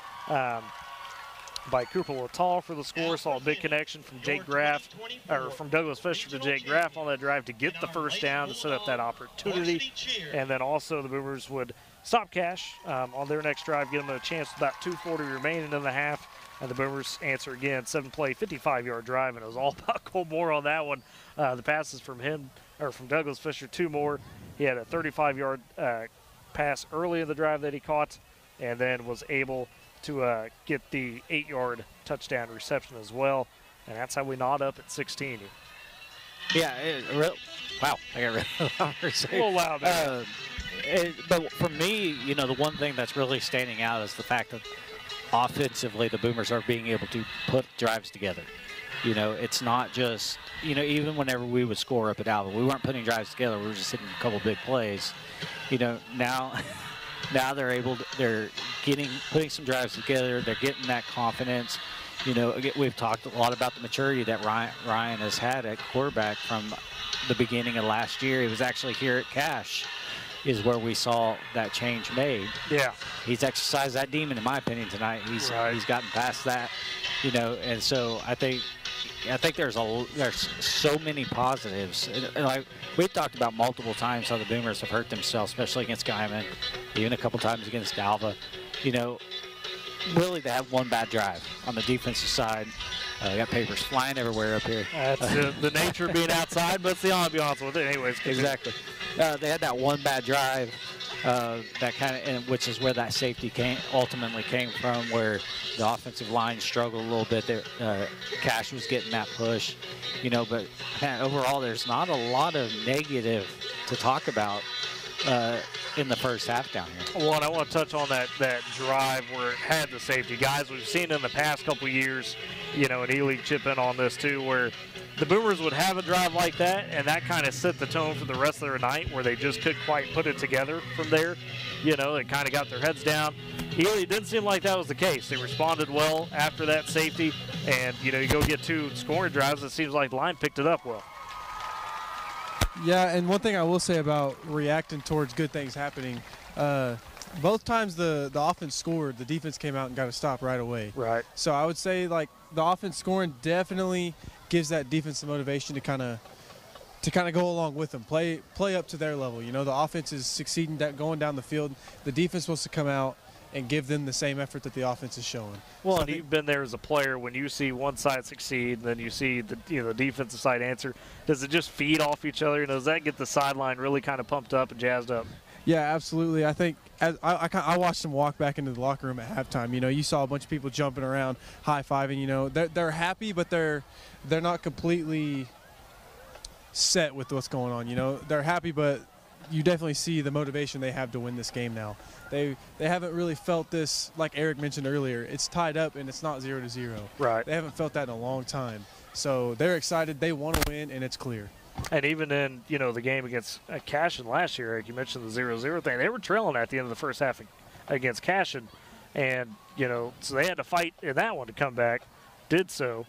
by Cooper Littall for the score. Saw a big connection from Jake Graff, or from Douglas Fisher to Jake Graff on that drive to get the first down to set up that opportunity. And then also the Boomers would stop Cash on their next drive, give them a chance with about 2:40 remaining in the half. And the Boomers answer again, 7-play, 55-yard drive, and it was all about Cole Moore on that one. The passes from him, or from Douglas Fisher, 2 more. He had a 35-yard pass early in the drive that he caught, and then was able to get the 8-yard touchdown reception as well. And that's how we knot up at 16. Yeah, wow, I got rid of the a little loud there. But for me, the one thing that's really standing out is the fact that offensively the Boomers are being able to put drives together. It's not just, even whenever we would score up at Alvin, we weren't putting drives together. We were just hitting a couple big plays. Now they're putting some drives together. They're getting that confidence. We've talked a lot about the maturity that Ryan has had at quarterback from the beginning of last year. He was actually here at Cash is where we saw that change made. Yeah. He's exercised that demon, in my opinion, tonight. He's gotten past that, and so I think there's so many positives. Like we've talked about multiple times how the Boomers have hurt themselves, especially against Guyman, even a couple times against Alva. Really they have one bad drive on the defensive side. They got papers flying everywhere up here. That's the nature of being outside, but it's the ambiance with it anyways. Exactly. They had that one bad drive, which is where that safety ultimately came from, where the offensive line struggled a little bit. Cash was getting that push, but overall there's not a lot of negative to talk about in the first half down here. Well, and I want to touch on that drive where it had the safety. Guys, we've seen in the past couple years, and E-League chip in on this too, where the Boomers would have a drive like that, and that kind of set the tone for the rest of their night, where they just couldn't quite put it together from there. They kind of got their heads down. E-League didn't seem like that was the case. They responded well after that safety, and, you go get 2 scoring drives, it seems like the line picked it up well. Yeah, and one thing I will say about reacting towards good things happening, both times the offense scored, the defense came out and got a stop right away. Right. So I would say, like, the offense scoring definitely gives that defense the motivation to kind of go along with them, play up to their level. The offense is succeeding, going down the field. The defense wants to come out and give them the same effort that the offense is showing. Well, and you've been there as a player. When you see one side succeed, and then you see the defensive side answer, does it just feed off each other? Does that get the sideline really kind of pumped up and jazzed up? Yeah, absolutely. I think I watched them walk back into the locker room at halftime. You saw a bunch of people jumping around, high-fiving. They're happy, but they're not completely set with what's going on. They're happy, but you definitely see the motivation they have to win this game now. They haven't really felt this, like Eric mentioned earlier. It's tied up and it's not 0-0. Right. They haven't felt that in a long time. So they're excited. They want to win, and it's clear. And even in, the game against Cashin last year, Eric, you mentioned the 0-0 thing. They were trailing at the end of the first half against Cashin. And, so they had to fight in that one to come back, did so.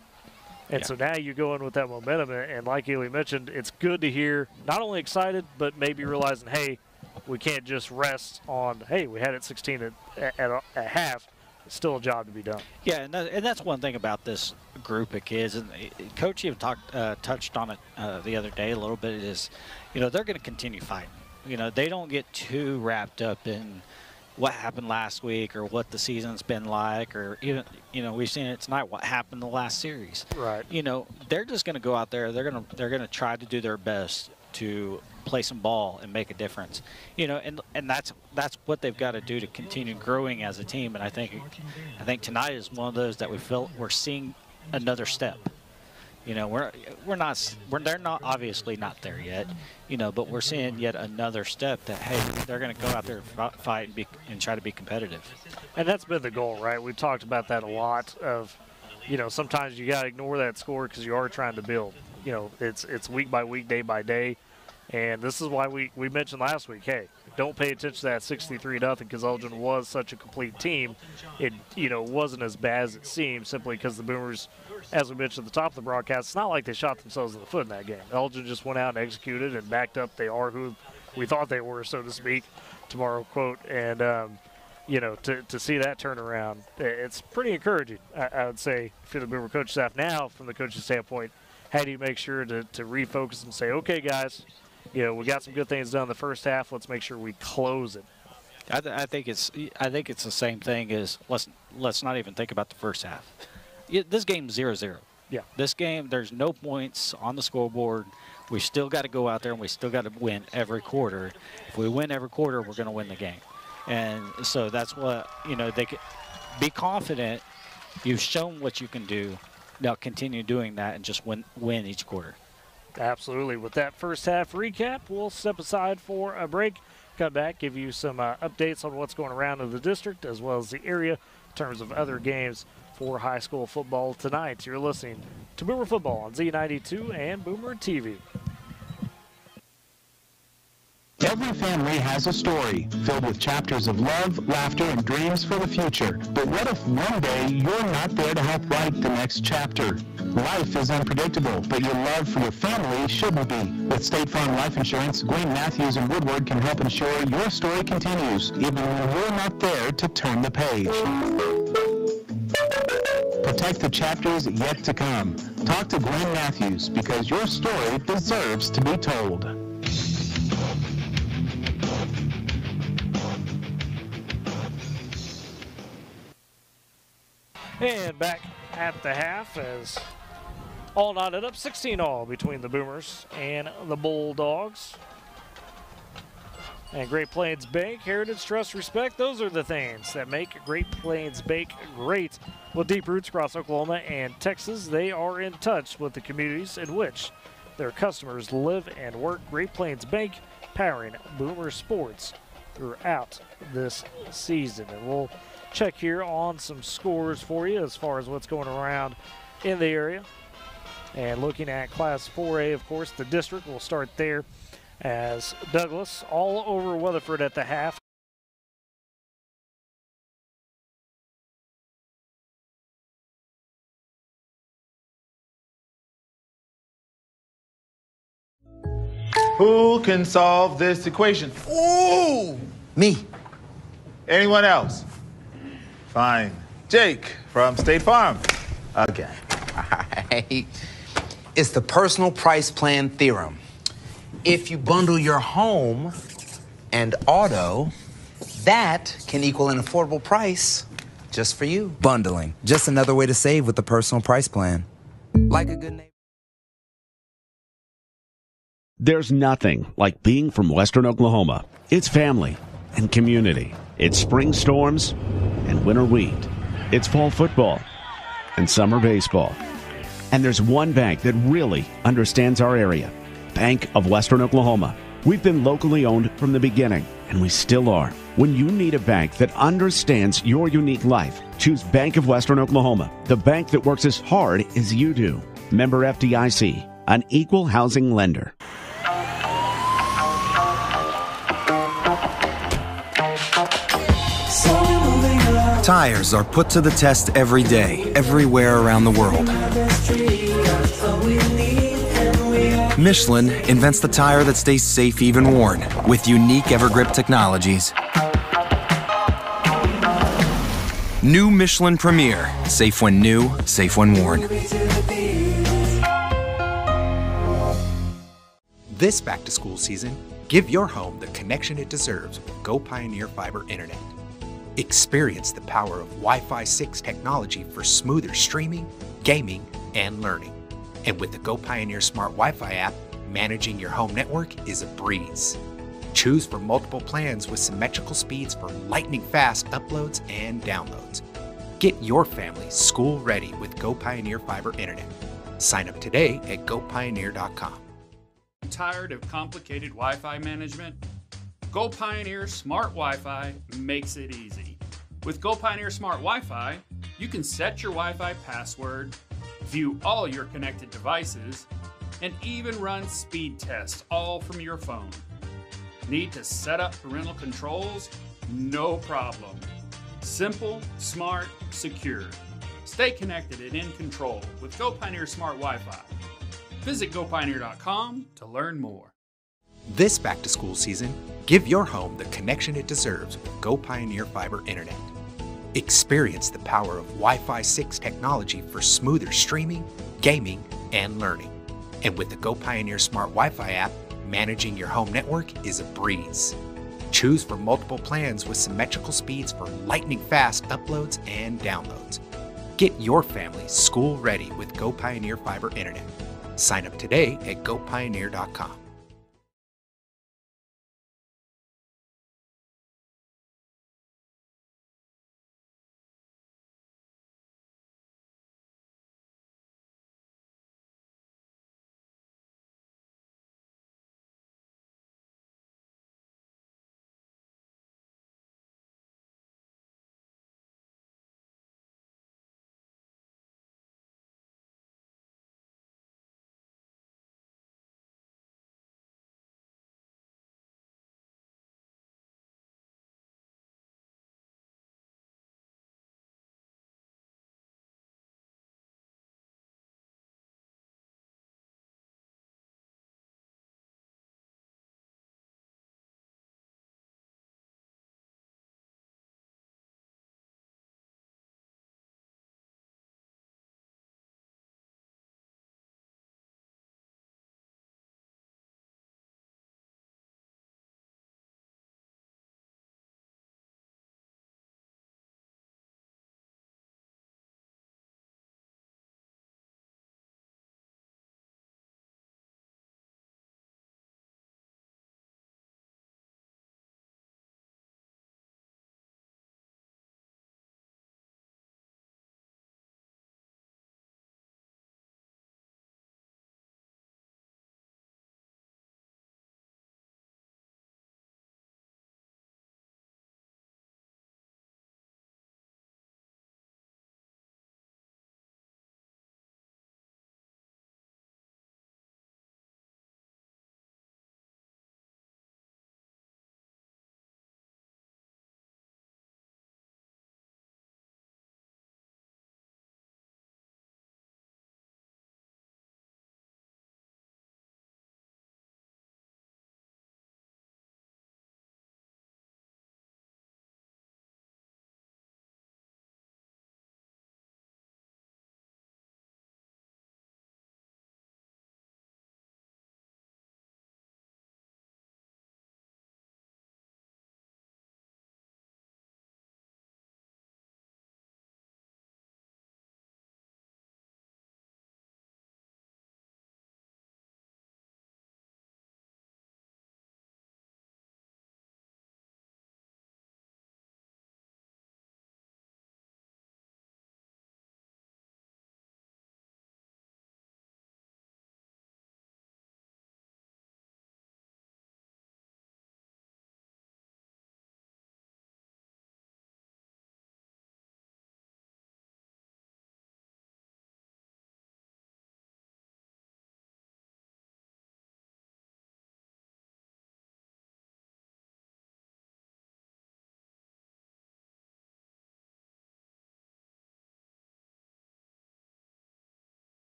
And so now you go in with that momentum. And like Ely mentioned, it's good to hear, not only excited, but maybe realizing, hey, we can't just rest on, hey, we had it 16 at half. It's still a job to be done. Yeah, and that's one thing about this group of kids. And Coach even touched on it the other day a little bit. Is, they're going to continue fighting. They don't get too wrapped up in what happened last week or what the season's been like, or even, we've seen it tonight, what happened the last series. Right. They're just going to go out there. They're going to try to do their best to play some ball and make a difference. And that's what they've got to do to continue growing as a team. And I think tonight is one of those that we feel we're seeing another step. You know, they're not obviously not there yet, you know, but we're seeing yet another step that, hey, they're going to go out there and fight and try to be competitive. And that's been the goal, right? We've talked about that a lot of, you know, sometimes you got to ignore that score because you are trying to build. You know, it's week by week, day by day. And this is why we mentioned last week, hey, don't pay attention to that 63-0 because Elgin was such a complete team. It, you know, wasn't as bad as it seemed simply because the Boomers, as we mentioned at the top of the broadcast, it's not like they shot themselves in the foot in that game. Elgin just went out and executed and backed up. They are who we thought they were, so to speak, tomorrow quote. And, you know, to see that turnaround, it's pretty encouraging, I would say, for the Boomer coach staff. Now, from the coaching standpoint, how do you make sure to refocus and say, okay, guys, you know, we got some good things done in the first half. Let's make sure we close it. I think it's the same thing as let's not even think about the first half. This game's 0-0. Yeah. This game, there's no points on the scoreboard. We still got to go out there and we still got to win every quarter. If we win every quarter, we're going to win the game. And so that's what, you know, they could be confident. You've shown what you can do. Now continue doing that and just win each quarter. Absolutely. With that first half recap, we'll step aside for a break. Come back, give you some updates on what's going around in the district as well as the area in terms of other games for high school football tonight. You're listening to Boomer Football on Z92 and Boomer TV. Every family has a story filled with chapters of love, laughter, and dreams for the future. But what if one day you're not there to help write the next chapter? Life is unpredictable, but your love for your family shouldn't be. With State Farm Life Insurance, Gwen Matthews and Woodward can help ensure your story continues, even when you're not there to turn the page. Protect the chapters yet to come. Talk to Gwen Matthews, because your story deserves to be told. And back at the half as all knotted up, 16-all between the Boomers and the Bulldogs. And Great Plains Bank, heritage, trust, respect, those are the things that make Great Plains Bank great. With deep roots across Oklahoma and Texas, they are in touch with the communities in which their customers live and work. Great Plains Bank powering Boomer sports throughout this season. And we'll check here on some scores for you as far as what's going around in the area. And looking at Class 4A, of course, the district will start there as Douglas all over Weatherford at the half. Who can solve this equation? Ooh! Me. Anyone else? Fine. Jake from State Farm. Again. Right. It's the personal price plan theorem. If you bundle your home and auto, that can equal an affordable price just for you. Bundling. Just another way to save with the personal price plan. Like a good neighbor. There's nothing like being from Western Oklahoma. It's family and community. It's spring storms and winter wheat. It's fall football and summer baseball. And there's one bank that really understands our area. Bank of Western Oklahoma. We've been locally owned from the beginning, and we still are. When you need a bank that understands your unique life, choose Bank of Western Oklahoma, the bank that works as hard as you do. Member FDIC, an equal housing lender. Tires are put to the test every day, everywhere around the world. Michelin invents the tire that stays safe even worn with unique Evergrip technologies. New Michelin Premier. Safe when new, safe when worn. This back-to-school season, give your home the connection it deserves with Go Pioneer Fiber Internet. Experience the power of Wi-Fi 6 technology for smoother streaming, gaming, and learning. And with the Go Pioneer Smart Wi-Fi app, managing your home network is a breeze. Choose from multiple plans with symmetrical speeds for lightning-fast uploads and downloads. Get your family school ready with Go Pioneer Fiber Internet. Sign up today at gopioneer.com. Tired of complicated Wi-Fi management? Go Pioneer Smart Wi-Fi makes it easy. With Go Pioneer Smart Wi-Fi, you can set your Wi-Fi password, view all your connected devices, and even run speed tests all from your phone. Need to set up parental controls? No problem. Simple, smart, secure. Stay connected and in control with Go Pioneer Smart Wi-Fi. Visit gopioneer.com to learn more. This back-to-school season, give your home the connection it deserves with Go Pioneer Fiber Internet. Experience the power of Wi-Fi 6 technology for smoother streaming, gaming, and learning. And with the Go Pioneer Smart Wi-Fi app, managing your home network is a breeze. Choose from multiple plans with symmetrical speeds for lightning-fast uploads and downloads. Get your family school ready with Go Pioneer Fiber Internet. Sign up today at gopioneer.com.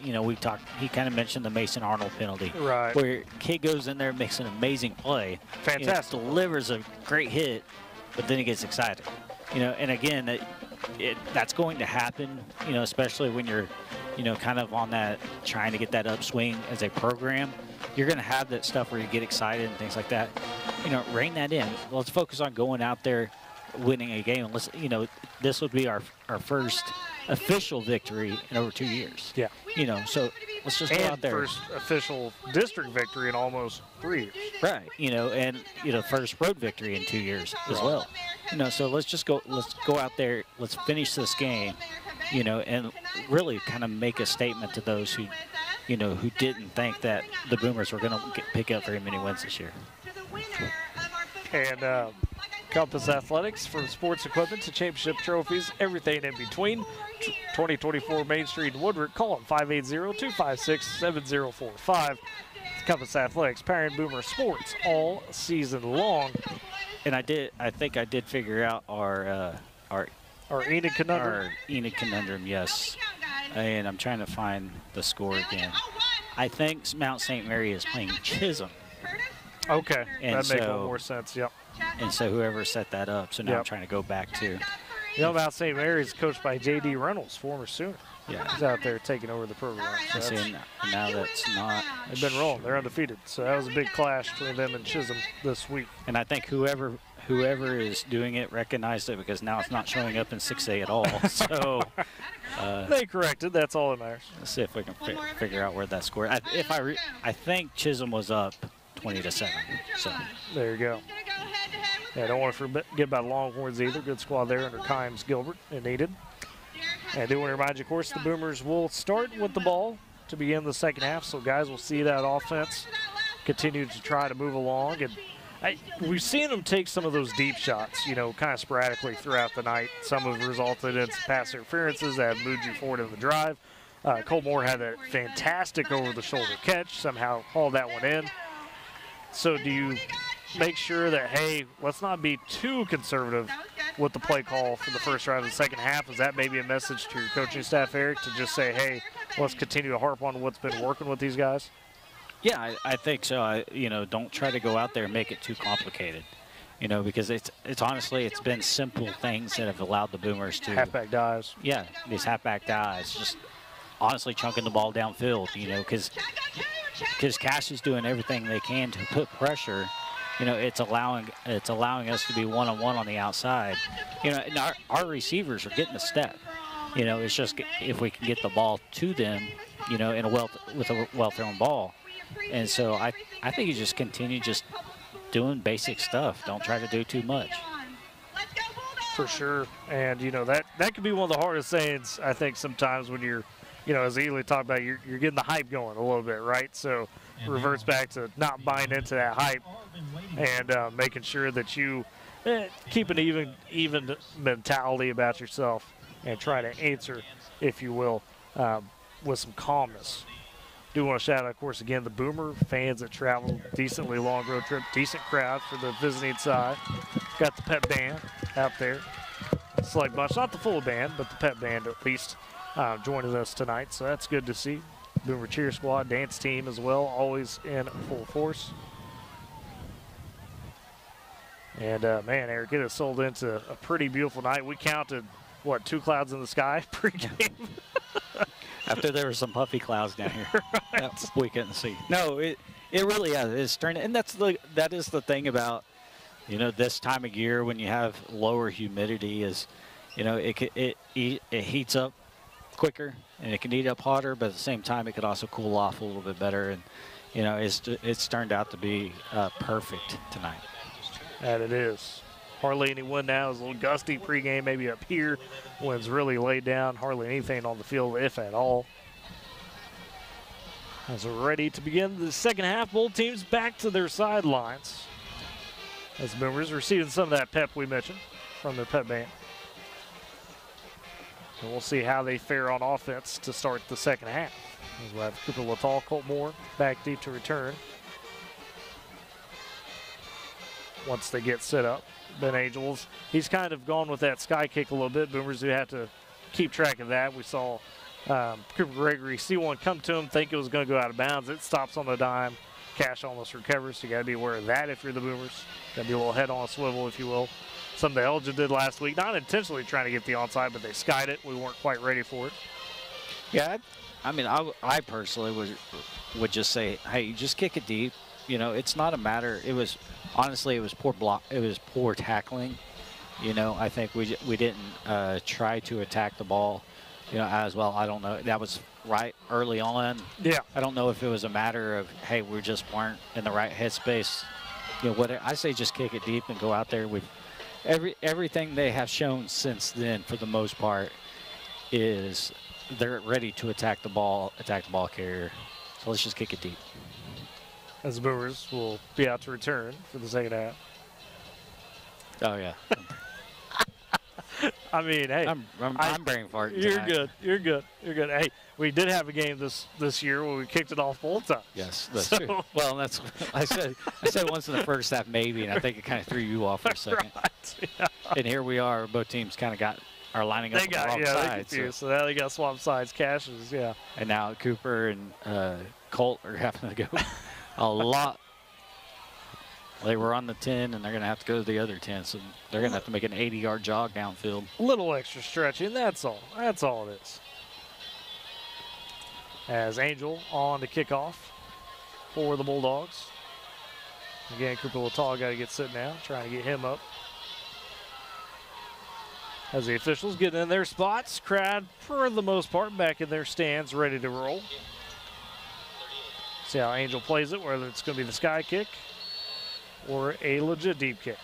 you know, he kind of mentioned the Mason Arnold penalty. Right. Where kid goes in there, makes an amazing play. Fantastic. You know, delivers a great hit, but then he gets excited. You know, and again, that's going to happen, you know, especially when you're, you know, kind of on that, trying to get that upswing as a program. You're going to have that stuff where you get excited and things like that. You know, rein that in. Let's focus on going out there, winning a game. Let's, you know, this would be our first official victory in over 2 years. Yeah. You know, so let's just go out there. First official district victory in almost 3 years. Right. You know, and, you know, first road victory in 2 years as well. You know, so let's go out there. Let's finish this game, you know, and really kind of make a statement to those who, you know, who didn't think that the Boomers were going to pick up very many wins this year. And Compass Athletics, from sports equipment to championship trophies, everything in between. 2024 Main Street in Woodward. Call them 580-256-7045. Compass Athletics, powering Boomer sports all season long. And I think I did figure out our Enid conundrum. Our Enid conundrum, yes. And I'm trying to find the score again. I think Mount St. Mary is playing Chisholm. Okay, and that makes more sense. Yep. And so whoever set that up, so now I'm trying to go back to. You know, Mount St. Mary is coached by J.D. Reynolds, former Sooner. Yeah. He's out there taking over the program. So now that's not. They've been rolling. They're undefeated. So that was a big clash between them and Chisholm this week. And I think whoever is doing it recognized it, because now it's not showing up in 6A at all. So they corrected. That's all that matters. Let's see if we can figure out where that score. I think Chisholm was up 20-7. So there you go. Yeah, don't want to forget about Longhorns either. Good squad there under Kimes, Gilbert, and Needed. And I do want to remind you, of course, the Boomers will start with the ball to begin the second half. So guys will see that offense continue to try to move along. And we've seen them take some of those deep shots, you know, kind of sporadically throughout the night. Some have resulted in some pass interferences that have moved you forward in the drive. Cole Moore had a fantastic over-the-shoulder catch, somehow hauled that one in. So do you make sure that, hey, let's not be too conservative with the play call for the first drive of the second half? Is that maybe a message to your coaching staff, Eric, to just say, hey, let's continue to harp on what's been working with these guys? Yeah, I think so. You know, don't try to go out there and make it too complicated. You know, because it's honestly, it's been simple things that have allowed the Boomers to. Halfback dives. Yeah, these halfback dives. Just honestly chunking the ball downfield, you know, because Cash is doing everything they can to put pressure. You know, it's allowing us to be one-on-one on the outside. You know, and our receivers are getting a step. You know, it's just if we can get the ball to them, you know, with a well-thrown ball. And so I think you just continue just doing basic stuff. Don't try to do too much. For sure. And, you know, that could be one of the hardest sayings, I think, sometimes when you're, you know, as Ely talked about, you're getting the hype going a little bit, right? So it reverts back to not buying into that hype and making sure that you keep an even mentality about yourself and try to answer, if you will, with some calmness. Do want to shout out, of course, again, the Boomer fans that traveled decently long road trip. Decent crowd for the visiting side. Got the pep band out there. Select bunch, not the full band, but the pep band at least joining us tonight. So that's good to see. Boomer cheer squad, dance team as well, always in full force. And, man, Eric, it has sold into a pretty beautiful night. We counted, what, 2 clouds in the sky pregame? After there were some puffy clouds down here, right. We couldn't see. No, it really is turning, and that is the thing about, you know, this time of year when you have lower humidity is, you know, it heats up quicker and it can heat up hotter, but at the same time it could also cool off a little bit better, and you know it's turned out to be perfect tonight. And it is. Hardly any wind now. It's a little gusty pregame, maybe up here. Wind's really laid down. Hardly anything on the field, if at all. As we're ready to begin the second half, both teams back to their sidelines. As Boomers receiving some of that pep we mentioned from their pep band. And we'll see how they fare on offense to start the second half. As we'll have Cooper Littall, Colt Moore back deep to return. Once they get set up. Ben Angels, he's kind of gone with that sky kick a little bit. Boomers do have to keep track of that. We saw Cooper Gregory see one come to him, think it was going to go out of bounds. It stops on the dime. Cash almost recovers, so you got to be aware of that if you're the Boomers. Got to be a little head on a swivel, if you will. Something Elgin did last week, not intentionally trying to get the onside, but they skied it. We weren't quite ready for it. Yeah, I mean, I personally would just say, hey, you just kick it deep. You know, it's not a matter. It was honestly, it was poor block. It was poor tackling. You know, I think we didn't try to attack the ball, you know, as well. I don't know. That was right early on. Yeah. I don't know if it was a matter of, hey, we just weren't in the right headspace. You know, what I say, just kick it deep and go out there with everything they have shown since then, for the most part, is they're ready to attack the ball carrier. So let's just kick it deep. As the Boomers will be out to return for the second half. Oh yeah. I mean, hey, I'm brain farting. You're good. You're good. You're good. Hey, we did have a game this year where we kicked it off both times. Yes, that's true. Well, that's I said once in the first half maybe, and I think it kind of threw you off for a second. Right. Yeah. And here we are. Both teams kind of are lining up on the wrong side. So now they got swapped sides. Cashes, yeah. And now Cooper and Colt are having to go a lot. They were on the 10, and they're going to have to go to the other 10, so they're going to have to make an 80-yard jog downfield. A little extra stretching, that's all. That's all it is. As Angel on to kickoff for the Bulldogs. Again, Cooper Lataw got to get sitting down, trying to get him up. As the officials get in their spots, crowd for the most part back in their stands, ready to roll. See how Angel plays it, whether it's going to be the sky kick or a legit deep kick.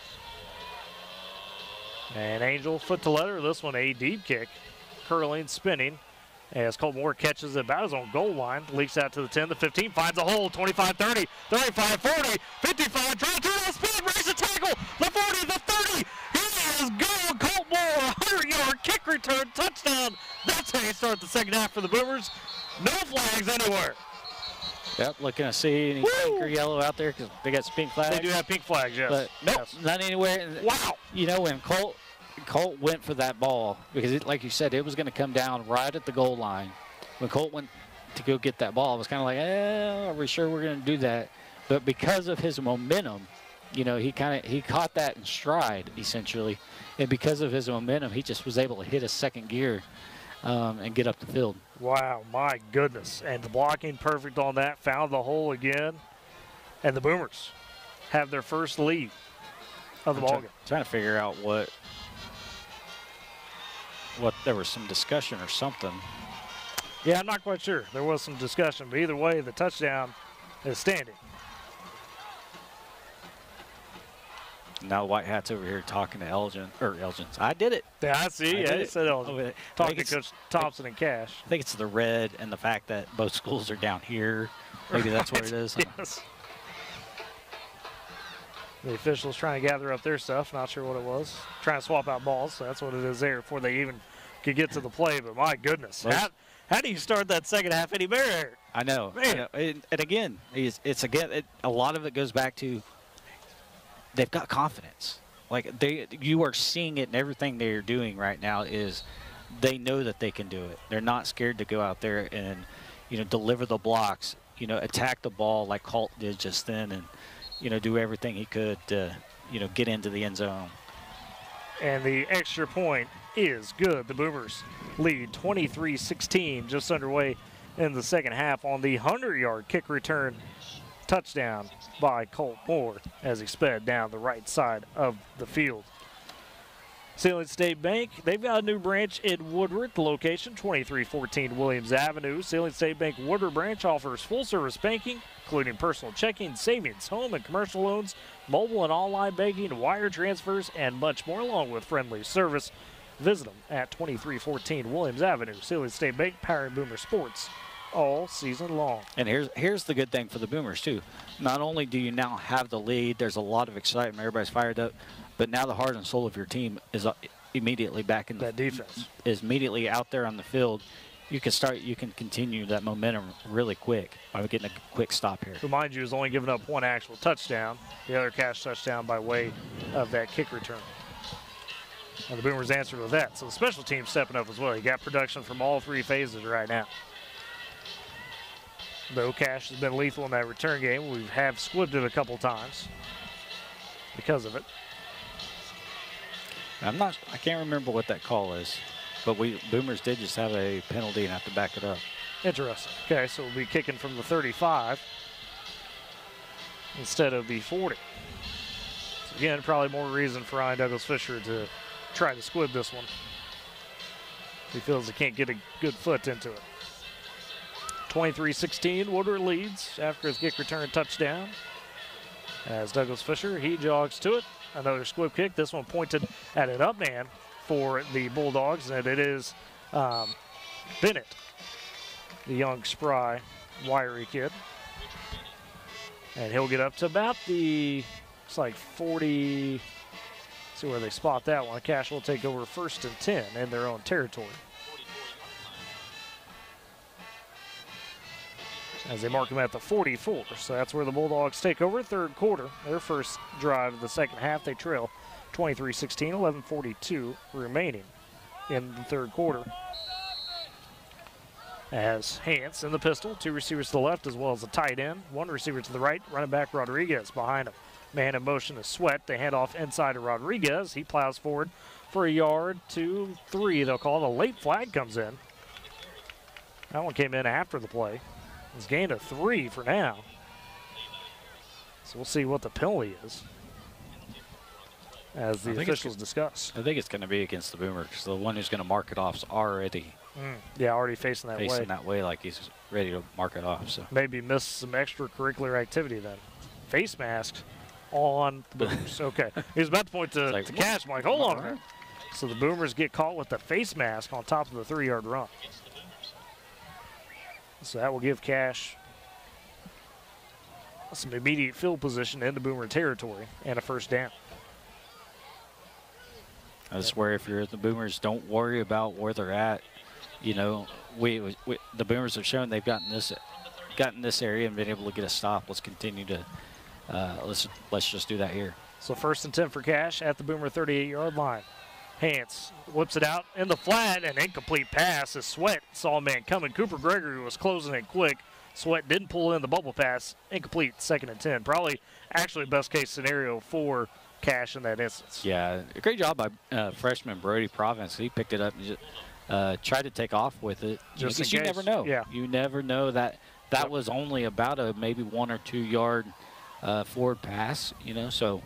And Angel foot to letter, this one a deep kick. Curling, spinning, as Colt Moore catches it about his own goal line. Leaks out to the 10, the 15, finds a hole, 25, 30, 35, 40, 55, trying to turn on speed, raise the tackle, the 40, the 30. He is gone. Colt Moore, 100-yard kick return, touchdown. That's how you start the second half for the Boomers. No flags anywhere. Yep, looking to see any pink or yellow out there because they got some pink flags. They do have pink flags, yes. But nope, yes. Not anywhere. Wow. You know, when Colt went for that ball, because like you said, it was going to come down right at the goal line. When Colt went to go get that ball, it was kind of like, are we sure we're going to do that? But because of his momentum, you know, he caught that in stride, essentially. And because of his momentum, he just was able to hit a second gear and get up the field. Wow, my goodness. And the blocking perfect on that, found the hole again. And the Boomers have their first lead of the ballgame. Trying to figure out what there was some discussion or something. Yeah, I'm not quite sure. There was some discussion, but either way, the touchdown is standing. Now White Hat's over here talking to Elgin. I did it. Yeah, I see. Yeah, he said Elgin. Talking to Coach Thompson and Cash. I think it's the red and the fact that both schools are down here. Maybe that's what it is. Yes. The officials trying to gather up their stuff. Not sure what it was. Trying to swap out balls. So that's what it is there before they even could get to the play. But my goodness, how do you start that second half any better? I know. Man. And again, a lot of it goes back to they've got confidence. Like you are seeing it in everything they're doing right now is they know that they can do it. They're not scared to go out there and, you know, deliver the blocks, you know, attack the ball like Colt did just then and, you know, do everything he could to, you know, get into the end zone. And the extra point is good. The Boomers lead 23-16, just underway in the second half on the 100-yard kick return touchdown by Colt Moore as he sped down the right side of the field. Salient State Bank, they've got a new branch in Woodward. The location, 2314 Williams Avenue. Salient State Bank Woodward branch offers full-service banking, including personal checking, savings, home and commercial loans, mobile and online banking, wire transfers, and much more, along with friendly service. Visit them at 2314 Williams Avenue. Salient State Bank, powering Boomer Sports all season long. And here's the good thing for the Boomers, too. Not only do you now have the lead, there's a lot of excitement, everybody's fired up, but now the heart and soul of your team is immediately back in that defense. Is immediately out there on the field. You can continue that momentum really quick by getting a quick stop here. Remind you, has only given up one actual touchdown. The other cash touchdown by way of that kick return. And the Boomers answered with that. So the special team stepping up as well. You got production from all three phases right now. Though Cash has been lethal in that return game. We have squibbed it a couple times because of it. I can't remember what that call is, but Boomers did just have a penalty and have to back it up. Interesting. Okay, so we'll be kicking from the 35 instead of the 40. So again, probably more reason for Ryan Douglas Fisher to try to squib this one. He feels he can't get a good foot into it. 23-16, Woodward leads after his kick return touchdown. As Douglas Fisher, he jogs to it. Another squib kick. This one pointed at an up man for the Bulldogs, and it is Bennett, the young, spry, wiry kid. And he'll get up to about the, it's like 40, see where they spot that one. Cash will take over 1st and 10 in their own territory. As they mark him at the 44. So that's where the Bulldogs take over. Third quarter, their first drive of the second half. They trail 23-16, 11:42 remaining in the third quarter. As Hance in the pistol, 2 receivers to the left as well as a tight end. 1 receiver to the right, running back Rodriguez behind him. Man in motion is Sweat. They hand off inside to Rodriguez. He plows forward for a yard, 2, 3. They'll call it. A late flag comes in. That one came in after the play. It's gained a 3 for now. So we'll see what the penalty is as the officials discuss. I think it's going to be against the Boomers. The one who's going to mark it off is already. Yeah, already facing that way. Facing that way like he's ready to mark it off. So maybe missed some extracurricular activity then. Face mask on the Boomers. Okay. He was about to point to Cash. I'm like, hold on. Right. So the Boomers get caught with the face mask on top of the 3-yard run. So that will give Cash some immediate field position in the Boomer territory and a first down. That's where if you're the Boomers, don't worry about where they're at. You know, the Boomers have shown they've gotten this area and been able to get a stop. Let's continue to let's just do that here. So 1st and 10 for Cash at the Boomer 38-yard line. Hance whips it out in the flat, an incomplete pass as Sweat saw a man coming. Cooper Gregory was closing it quick. Sweat didn't pull in the bubble pass. Incomplete, 2nd and 10. Probably actually best case scenario for Cash in that instance. Yeah, a great job by freshman Brody Province. He picked it up and just tried to take off with it. Just because you never know. Yeah. You never know that was only about a maybe 1 or 2 yard forward pass, you know, so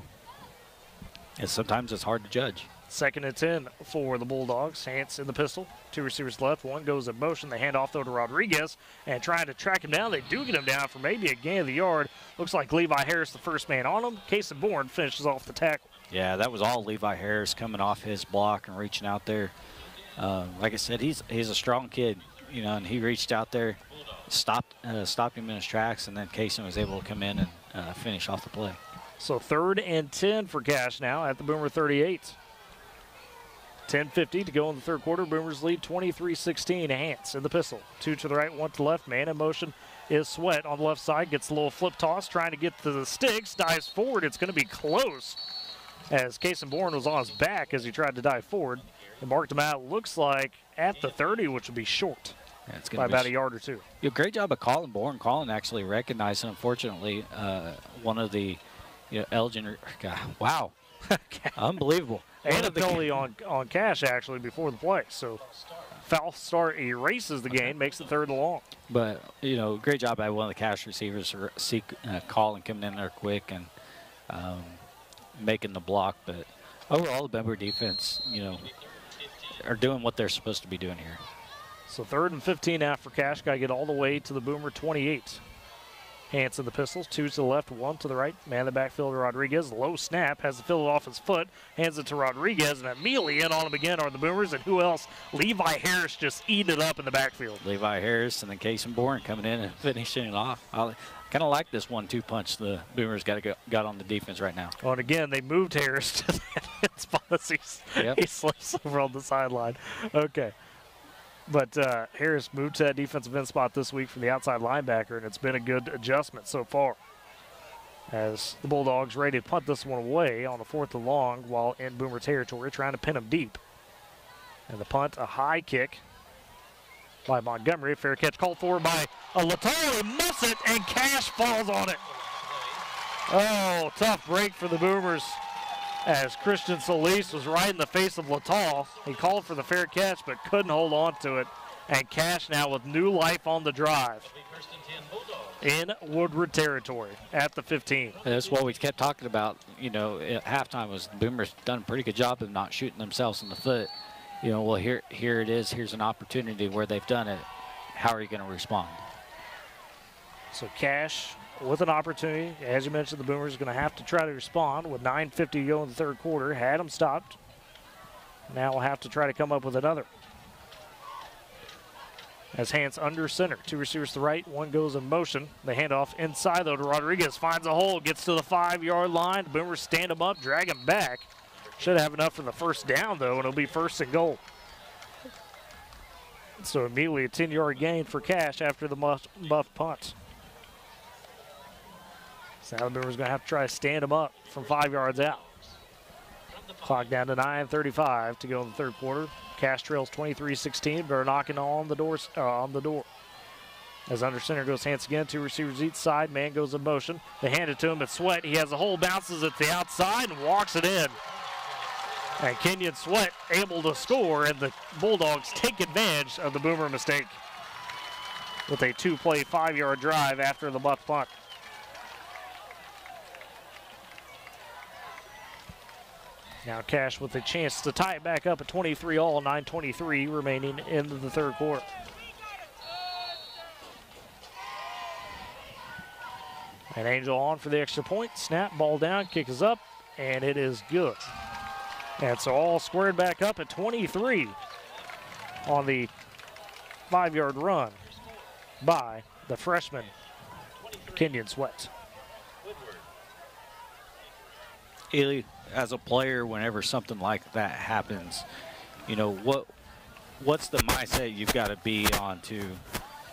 sometimes it's hard to judge. 2nd and 10 for the Bulldogs. Hance in the pistol. 2 receivers left. 1 goes in motion. They hand off, though, to Rodriguez. And trying to track him down. They do get him down for maybe a gain of the yard. Looks like Levi Harris, the first man on him. Casey Bourne finishes off the tackle. Yeah, that was all Levi Harris coming off his block and reaching out there. Like I said, he's a strong kid, you know, and he reached out there, stopped him in his tracks, and then Casey was able to come in and finish off the play. So 3rd and 10 for Cash now at the Boomer 38. 10:50 to go in the third quarter. Boomers lead 23-16. Hance in the pistol. 2 to the right, 1 to the left. Man in motion is Sweat on the left side. Gets a little flip toss, trying to get to the sticks. Dives forward. It's going to be close as Casey Bourne was on his back as he tried to dive forward. And marked him out, looks like, at the 30, which would be short by about a yard or 2. Great job of Colin Bourne. Colin actually recognized, unfortunately, one of the Elgin. God, wow. Unbelievable. And a penalty on Cash, actually, before the play. So foul start erases the gain, makes it 3rd and long. But, great job by one of the Cash receivers to see Colin coming in there quick and making the block. But overall, the Bember defense, are doing what they're supposed to be doing here. So 3rd and 15 now for Cash. Got to get all the way to the Boomer 28. Hance in the pistols, 2 to the left, 1 to the right. Man in the backfield, Rodriguez. Low snap, has to fill it off his foot. Hands it to Rodriguez, and immediately in on him again are the Boomers. And who else? Levi Harris just eating it up in the backfield. Levi Harris and then Casey Bourne coming in and finishing it off. I kind of like this 1-2 punch the Boomers got on the defense right now. Oh, and again, they moved Harris to that spot as he slips over on the sideline. Okay. But Harris moved to that defensive end spot this week from the outside linebacker, and it's been a good adjustment so far. as the Bulldogs ready to punt this one away on the 4th and long while in Boomer territory, trying to pin them deep. And the punt, a high kick by Montgomery. Fair catch called for by a Latal. He muffs it, and Cash falls on it. Oh, tough break for the Boomers as Christian Solis was right in the face of Latal. He called for the fair catch but couldn't hold on to it. And Cash now with new life on the drive in Woodward territory at the 15. That's what we kept talking about, you know, at halftime was the Boomers done a pretty good job of not shooting themselves in the foot. You know, well, here it is. Here's an opportunity where they've done it. How are you going to respond? So Cash with an opportunity. As you mentioned, the Boomers are going to have to try to respond with 9:50 to go in the third quarter. Had them stopped. Now we'll have to try to come up with another. As hands under center. 2 receivers to the right, 1 goes in motion. The handoff inside though to Rodriguez. Finds a hole, gets to the 5-yard line. The Boomers stand him up, drag him back. Should have enough for the first down though, and it'll be 1st and goal. So immediately a 10-yard gain for Cash after the muff punt. So now the Boomers going to have to try to stand him up from 5 yards out. Clock down to 9:35 to go in the third quarter. Cash trails 23-16, but are knocking on the door. As under center goes Hans again, 2 receivers each side. Man goes in motion. They hand it to him. It's Sweat. He has a hole, bounces it to the outside, and walks it in. And Kenyon Sweat able to score, and the Bulldogs take advantage of the Boomer mistake with a 2-play, 5-yard drive after the muff punt. Now Cash with a chance to tie it back up at 23-all, 9:23 remaining in the third quarter. And Angel on for the extra point. Snap, ball down, kick is up, and it is good. And so all squared back up at 23 on the 5-yard run by the freshman, Kenyon Sweat. Ely, as a player, whenever something like that happens, you know, what's the mindset you've got to be on to,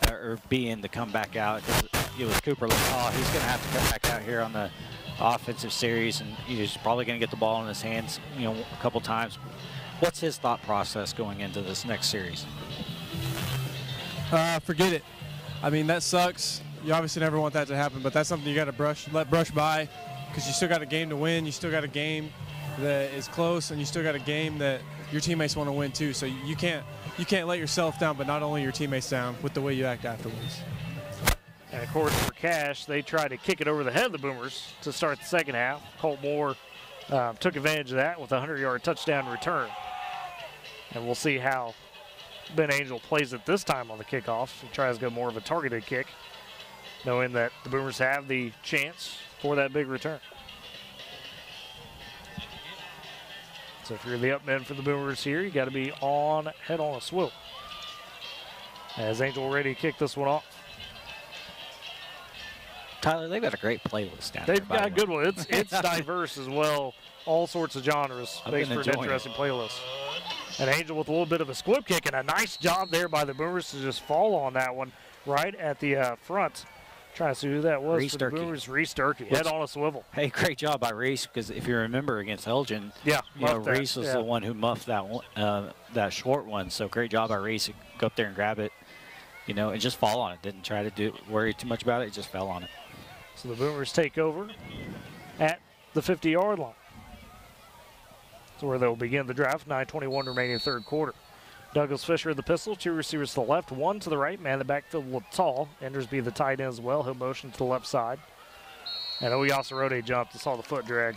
or be in to come back out? It was Cooper Latal. He's going to have to come back out here on the offensive series, and he's probably going to get the ball in his hands, you know, a couple times. What's his thought process going into this next series? Forget it. I mean, that sucks. You obviously never want that to happen, but that's something you got to let brush by, because you still got a game to win. You still got a game that is close, and you still got a game that your teammates want to win too. So you can't let yourself down, but not only your teammates down with the way you act afterwards. And of course for Cash, they tried to kick it over the head of the Boomers to start the second half. Colt Moore took advantage of that with a 100-yard touchdown return. And we'll see how Ben Angel plays it this time on the kickoff. He tries to go more of a targeted kick, knowing that the Boomers have the chance for that big return. So if you're the up men for the Boomers here, you got to be head on a swivel. As Angel ready to kick this one off. Tyler, they've got a great playlist down They've there. got a good one. It's diverse as well. All sorts of genres. Makes for an interesting playlist. And Angel with a little bit of a squib kick, and a nice job there by the Boomers to just fall on that one right at the front. Trying to see who that was for the Boomers. Reese Durkee, head on a swivel. Hey, great job by Reese, because if you remember against Elgin, Reese was the one who muffed that one, that short one. So great job by Reese. Go up there and grab it, you know, and just fall on it. Didn't try to worry too much about it. Just fell on it. So the Boomers take over at the 50-yard line. That's where they'll begin the draft. 9:21 remaining third quarter. Douglas Fisher the pistol, 2 receivers to the left, 1 to the right. Man, the backfield looked tall. Enders be the tight end as well. He'll motion to the left side. And Oyasarode jumped and saw the foot drag.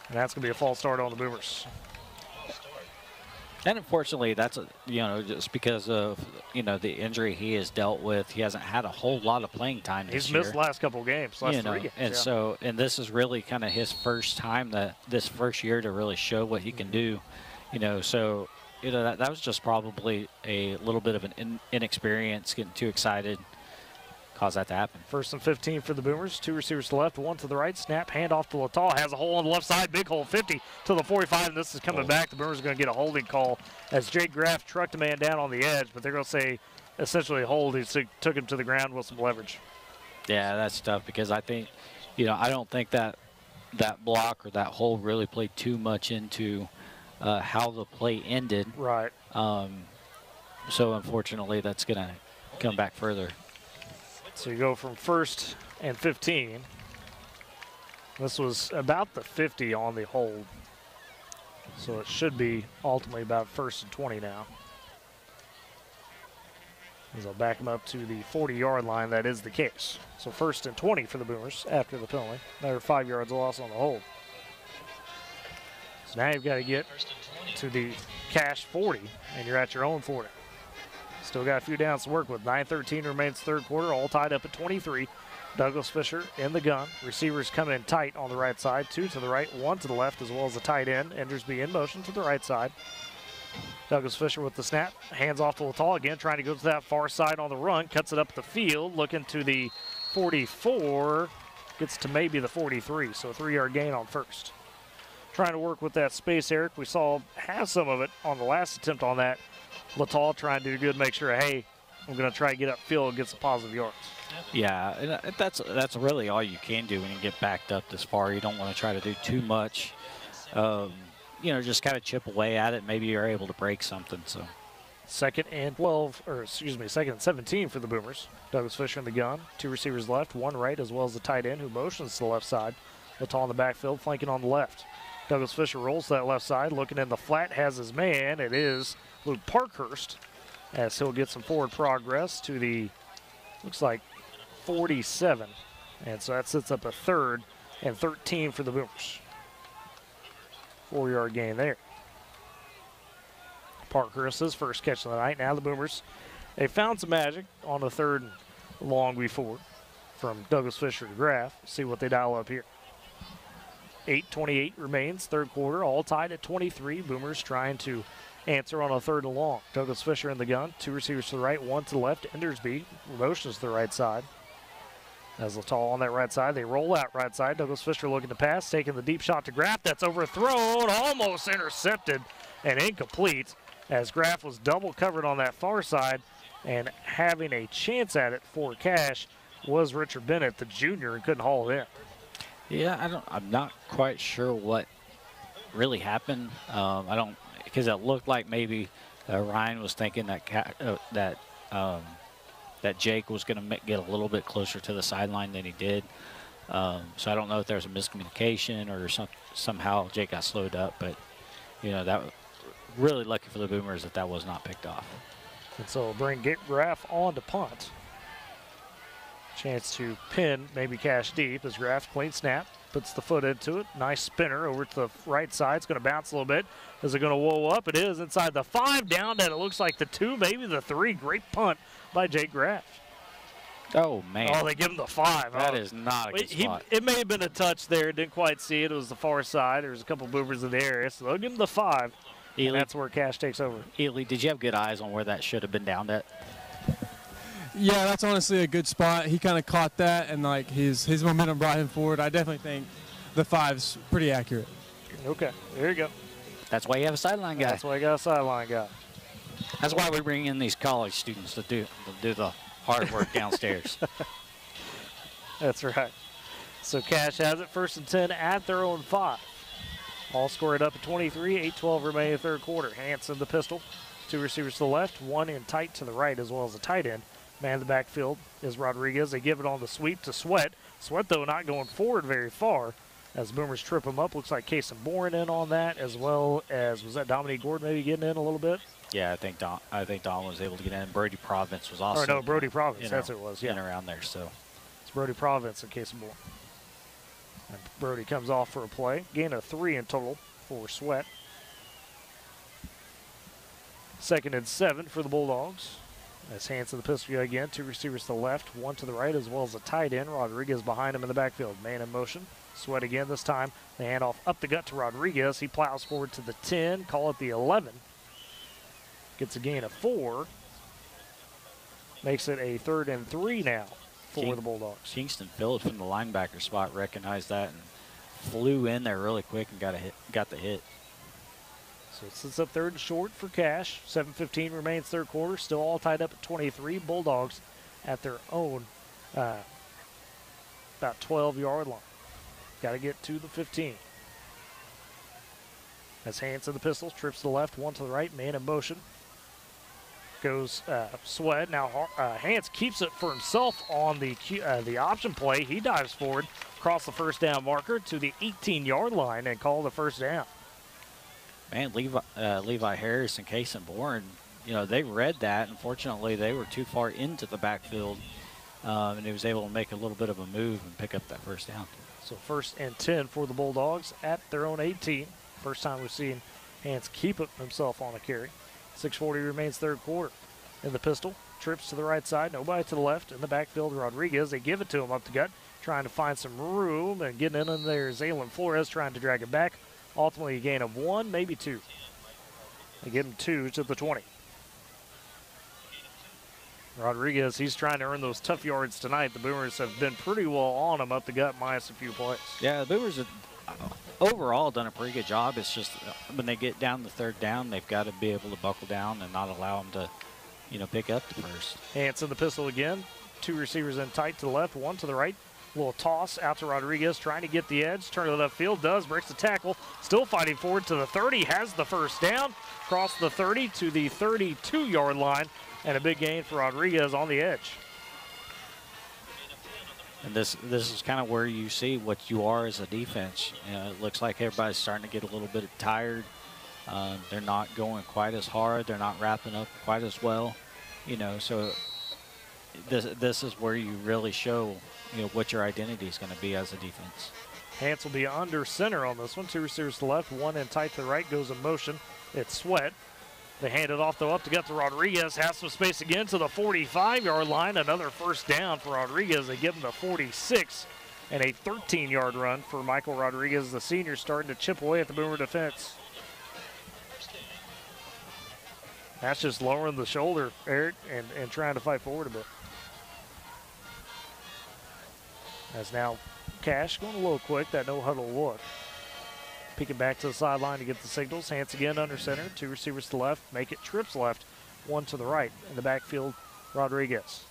And that's going to be a false start on the Boomers. And unfortunately, that's just because of the injury he has dealt with. He hasn't had a whole lot of playing time this year. He's missed the last couple of games, last 3 games. And so this is really kind of his first time this first year to really show what he can do. So that was just probably a little bit of an inexperience, getting too excited, caused that to happen. 1st and 15 for the Boomers. 2 receivers to the left, 1 to the right. Snap, handoff to Latal. Has a hole on the left side. Big hole, 50 to the 45. And this is coming back. The Boomers are going to get a holding call as Jake Graff trucked a man down on the edge. But they're going to say essentially a hold. He took him to the ground with some leverage. Yeah, that's tough because I think, I don't think that block or that hole really played too much into how the play ended. Right. So unfortunately, that's going to come back further. So you go from 1st and 15. This was about the 50 on the hold. So it should be ultimately about 1st and 20 now. As I'll back them up to the 40-yard line, that is the case. So 1st and 20 for the Boomers after the penalty. Another 5 yards loss on the hold. So now you've got to get to the Cash 40, and you're at your own 40. Still got a few downs to work with. 9:13 remains third quarter, all tied up at 23. Douglas Fisher in the gun. Receivers coming in tight on the right side. 2 to the right, 1 to the left, as well as the tight end. Endersby in motion to the right side. Douglas Fisher with the snap. Hands off to Latal again, trying to go to that far side on the run. Cuts it up the field, looking to the 44. Gets to maybe the 43, so a 3-yard gain on first. Trying to work with that space, Eric. We saw have some of it on the last attempt on that. Latal trying to do good, make sure, hey, I'm going to try to get upfield and get some positive yards. Yeah, and that's really all you can do when you get backed up this far. You don't want to try to do too much. Just kind of chip away at it. Maybe you're able to break something. So, 2nd and 17 for the Boomers. Douglas Fisher in the gun. 2 receivers left, 1 right, as well as the tight end who motions to the left side. Latal in the backfield, flanking on the left. Douglas Fisher rolls to that left side, looking in the flat, has his man. It is Luke Parkhurst, as he'll get some forward progress to the, looks like, 47. And so that sets up a 3rd and 13 for the Boomers. 4-yard gain there. Parkhurst's first catch of the night. Now the Boomers, they found some magic on the 3rd and long before from Douglas Fisher to Graff. See what they dial up here. 8:28 remains, third quarter, all tied at 23. Boomers trying to answer on a 3rd and long. Douglas Fisher in the gun, 2 receivers to the right, 1 to the left. Endersby motions to the right side. As Latal on that right side, they roll out right side. Douglas Fisher looking to pass, taking the deep shot to Graff. That's overthrown, almost intercepted and incomplete, as Graff was double covered on that far side, and having a chance at it for Cash was Richard Bennett, the junior, and couldn't haul it in. Yeah, I'm not quite sure what really happened. Because it looked like maybe Ryan was thinking that Jake was going to get a little bit closer to the sideline than he did. So I don't know if there was a miscommunication or somehow Jake got slowed up, but that was really lucky for the Boomers that was not picked off. And so we'll bring Graff on to punt. Chance to pin maybe Cash deep as Graff clean snap, puts the foot into it. Nice spinner over to the right side. It's going to bounce a little bit. Is it going to whoa up? It is inside the 5, down that it looks like the 2, maybe the 3. Great punt by Jake Graff. Oh, man. Oh, they give him the 5. That is not a good spot. It may have been a touch there. Didn't quite see it. It was the far side. There was a couple Boomers in the area, so they'll give him the 5. And that's where Cash takes over. Ely, did you have good eyes on where that should have been downed at? Yeah, that's honestly a good spot. He kind of caught that, and his momentum brought him forward. I definitely think the 5's pretty accurate. Okay, there you go. That's why you have a sideline guy. That's why you got a sideline guy. That's why we bring in these college students to do the hard work downstairs. That's right. So Cash has it 1st and 10 at their own 5. All scored up at 23, 8:12 remaining third quarter. Hanson the pistol. 2 receivers to the left, 1 in tight to the right, as well as a tight end. Man in the backfield is Rodriguez. They give it on the sweep to Sweat. Sweat, though, not going forward very far as Boomers trip him up. Looks like Kason Bourne in on that, as well as, was that Dominique Gordon maybe getting in a little bit? Yeah, I think Don was able to get in. Brody Providence was also. Or no, Brody Providence, that's what it was, yeah. In around there, so. It's Brody Providence and Kason Bourne. And Brody comes off for a play. Gain of 3 in total for Sweat. 2nd and 7 for the Bulldogs. As Hanson the pistol again, 2 receivers to the left, 1 to the right, as well as a tight end. Rodriguez behind him in the backfield. Man in motion. Sweat again this time. The handoff up the gut to Rodriguez. He plows forward to the 10, call it the 11. Gets a gain of 4. Makes it a 3rd and 3 now for the Bulldogs. Kingston Phillips from the linebacker spot recognized that and flew in there really quick and got the hit. So it sits up 3rd and short for Cash. 7:15 remains third quarter. Still all tied up at 23. Bulldogs at their own about 12-yard line. Got to get to the 15. As Hans in the pistol, trips to the left, one to the right, man in motion. Goes Sweat. Now Hans keeps it for himself on the option play. He dives forward, across the first down marker to the 18-yard line and call the first down. Man, Levi Harris and Kason Bourne, you know, they read that. Unfortunately, they were too far into the backfield, and he was able to make a little bit of a move and pick up that first down. So 1st and 10 for the Bulldogs at their own 18. First time we've seen Hans keep it himself on a carry. 6:40 remains third quarter. In the pistol, trips to the right side, nobody to the left. In the backfield, Rodriguez, they give it to him up the gut, trying to find some room, and getting in there, Zaylen Flores trying to drag it back. Ultimately, a gain of 1, maybe 2. They give him 2 to the 20. Rodriguez, he's trying to earn those tough yards tonight. The Boomers have been pretty well on him up the gut, minus a few plays. Yeah, the Boomers have overall done a pretty good job. It's just when they get down the third down, they've got to be able to buckle down and not allow them to, you know, pick up the first. Hans in the pistol again. 2 receivers in tight to the left, 1 to the right. Little toss out to Rodriguez, trying to get the edge. Turn to the left field, does, breaks the tackle. Still fighting forward to the 30, has the first down. Across the 30 to the 32-yard line, and a big gain for Rodriguez on the edge. And this is kind of where you see what you are as a defense. You know, it looks like everybody's starting to get a little bit tired. They're not going quite as hard. They're not wrapping up quite as well. You know, so this is where you really show, you know, what your identity is going to be as a defense. Hans will be under center on this one. 2 receivers to the left, 1 in tight to the right, goes in motion. It's Sweat. They hand it off, though, up to get to Rodriguez. Has some space again to the 45-yard line. Another first down for Rodriguez. They give him the 46, and a 13-yard run for Michael Rodriguez, the senior, starting to chip away at the Boomer defense. That's just lowering the shoulder, Eric, and trying to fight forward a bit. As now Cash going a little quick, that no-huddle look. Peeking back to the sideline to get the signals. Hans again under center. 2 receivers to the left. Make it trips left. 1 to the right. In the backfield, Rodriguez.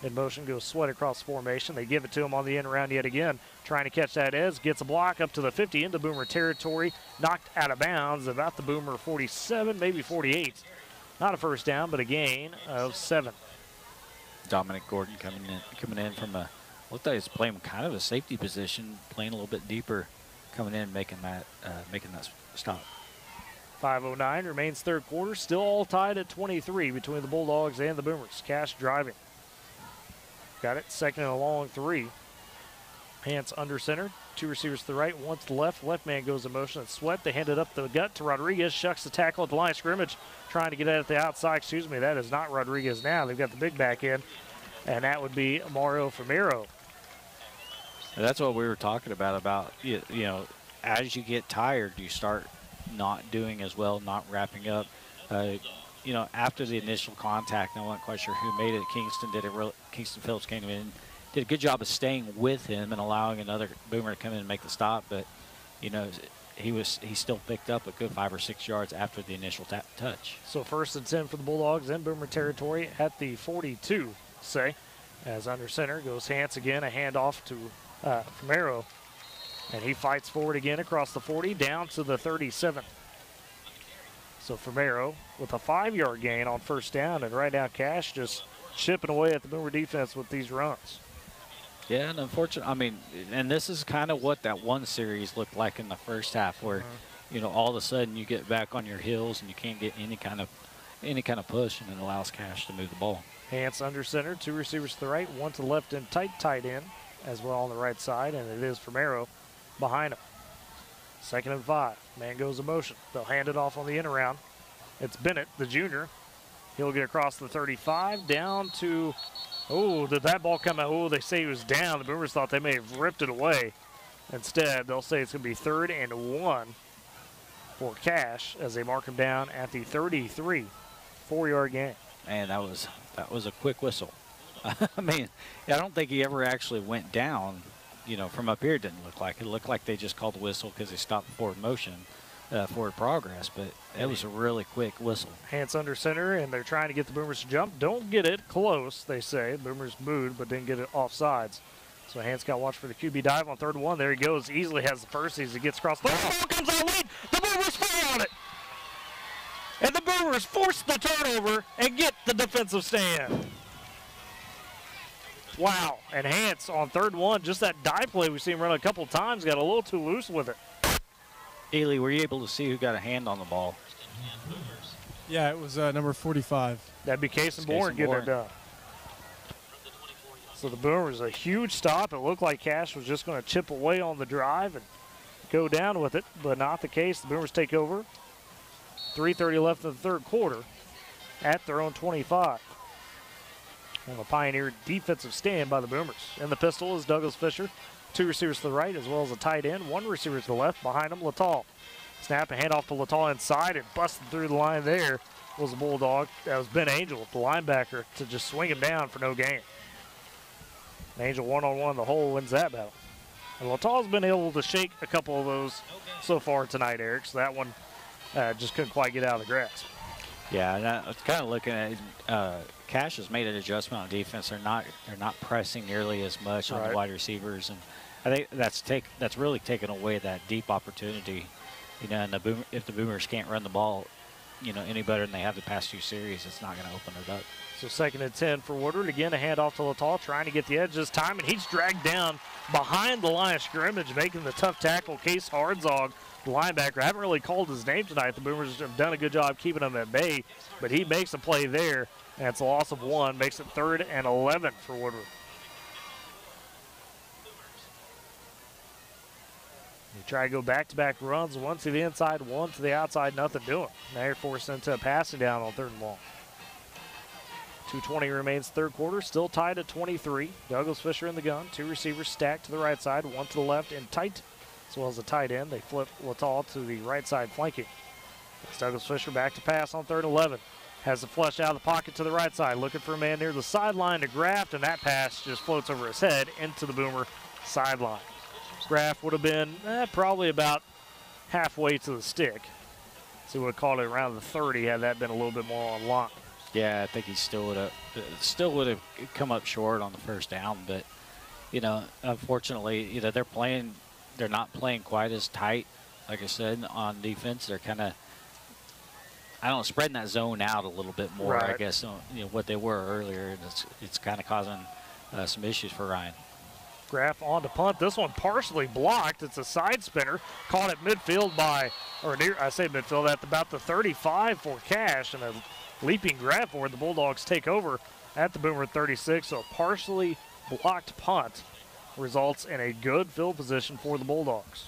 In motion goes Sweat across formation. They give it to him on the end around yet again. Trying to catch that edge. Gets a block up to the 50 into Boomer territory. Knocked out of bounds. About the Boomer 47, maybe 48. Not a first down, but a gain of 7. Dominic Gordon coming in from a, looked like he's playing kind of a safety position, playing a little bit deeper, coming in, making that stop. 5:09 remains third quarter. Still all tied at 23 between the Bulldogs and the Boomers. Cash driving. Got it. 2nd and a long 3. Hans under center. 2 receivers to the right, 1 to the left. Left man goes in motion. It's Sweat. They hand it up the gut to Rodriguez. Shucks the tackle at the line of scrimmage. Trying to get at the outside. Excuse me. That is not Rodriguez now. They've got the big back in. And that would be Mario Famero. And that's what we were talking about, you know, as you get tired, you start not doing as well, not wrapping up. You know, after the initial contact, I wasn't quite sure who made it. Kingston Phillips came in, did a good job of staying with him and allowing another Boomer to come in and make the stop. But, you know, he still picked up a good 5 or 6 yards after the initial touch. So 1st and 10 for the Bulldogs in Boomer territory at the 42, say. As under center goes Hans again, a handoff to Famero, and he fights forward again across the 40 down to the 37. So Famero with a 5-yard gain on first down, and right now Cash just chipping away at the Boomer defense with these runs. Yeah, and unfortunately, I mean, and this is kind of what that one series looked like in the first half, where you know, all of a sudden you get back on your heels and you can't get any kind of push, and it allows Cash to move the ball. Hans under center, 2 receivers to the right, 1 to the left and tight end as well on the right side, and it is Famero behind him. 2nd and 5. Man goes in motion. They'll hand it off on the end around. It's Bennett, the junior. He'll get across the 35 down to, oh, did that ball come out? Oh, they say he was down. The Boomers thought they may have ripped it away. Instead, they'll say it's going to be 3rd and 1 for Cash as they mark him down at the 33. 4-yard gain. Man, that was a quick whistle. I mean, I don't think he ever actually went down. You know, from up here, it didn't look like. It looked like they just called the whistle because they stopped forward motion, forward progress. But it was a really quick whistle. Hans under center, and they're trying to get the Boomers to jump. Don't get it close, they say. Boomers moved, but didn't get it offsides. So Hans got watch for the QB dive on 3rd and 1. There he goes. Easily has the first as he gets across. The ball comes out lead. The Boomers fall on it. And the Boomers force the turnover and get the defensive stand. Wow. And Hans on 3rd and 1, just that dive play we've seen run a couple times, got a little too loose with it. Ely, were you able to see who got a hand on the ball? Yeah, it was number 45. That'd be Kason Bourne getting it done. So the Boomers, a huge stop. It looked like Cash was just going to chip away on the drive and go down with it, but not the case. The Boomers take over. 3:30 left in the 3rd quarter at their own 25. And a Pioneer defensive stand by the Boomers. In the pistol is Douglas Fisher. 2 receivers to the right as well as a tight end. 1 receiver to the left. Behind him, Littall. Snap and hand off to Littall inside and busted through the line there was the Bulldog. That was Ben Angel, the linebacker, to just swing him down for no gain. Angel one-on-one the hole wins that battle. And Littall's been able to shake a couple of those so far tonight, Eric. So that one just couldn't quite get out of the grasp. Yeah, and I was kind of looking at Cash has made an adjustment on defense. They're not pressing nearly as much on the wide receivers, and I think that's really taken away that deep opportunity. You know, and if the Boomers can't run the ball, you know, any better than they have the past 2 series, it's not going to open it up. So 2nd and 10 for Woodward. Again, a handoff to Littall, trying to get the edge this time, and he's dragged down behind the line of scrimmage, making the tough tackle. Case Hardzog, the linebacker. I haven't really called his name tonight. The Boomers have done a good job keeping him at bay, but he makes a play there, and it's a loss of 1. Makes it 3rd and 11 for Woodward. They try to go back-to-back runs, 1 to the inside, 1 to the outside, nothing doing. Now you're forced into a passing down on 3rd and long. 2:20 remains 3rd quarter, still tied at 23. Douglas Fisher in the gun, 2 receivers stacked to the right side, 1 to the left and tight, as well as a tight end. They flip Littall to the right side flanking. It's Douglas Fisher back to pass on 3rd and 11. Has the flush out of the pocket to the right side, looking for a man near the sideline to Graft, and that pass just floats over his head into the Boomer sideline. Graft would have been probably about halfway to the stick. So he would have called it around the 30 had that been a little bit more on line. Yeah, I think he still would have come up short on the 1st down, but you know, unfortunately, you know, they're not playing quite as tight. Like I said, on defense, they're kind of, I don't know, spreading that zone out a little bit more. Right. I guess you know what they were earlier, and it's kind of causing some issues for Ryan. Graff on to punt. This one partially blocked. It's a side spinner. Caught at midfield midfield at about the 35 for Cash, and a leaping grab for it. The Bulldogs take over at the Boomer 36. So a partially blocked punt results in a good field position for the Bulldogs.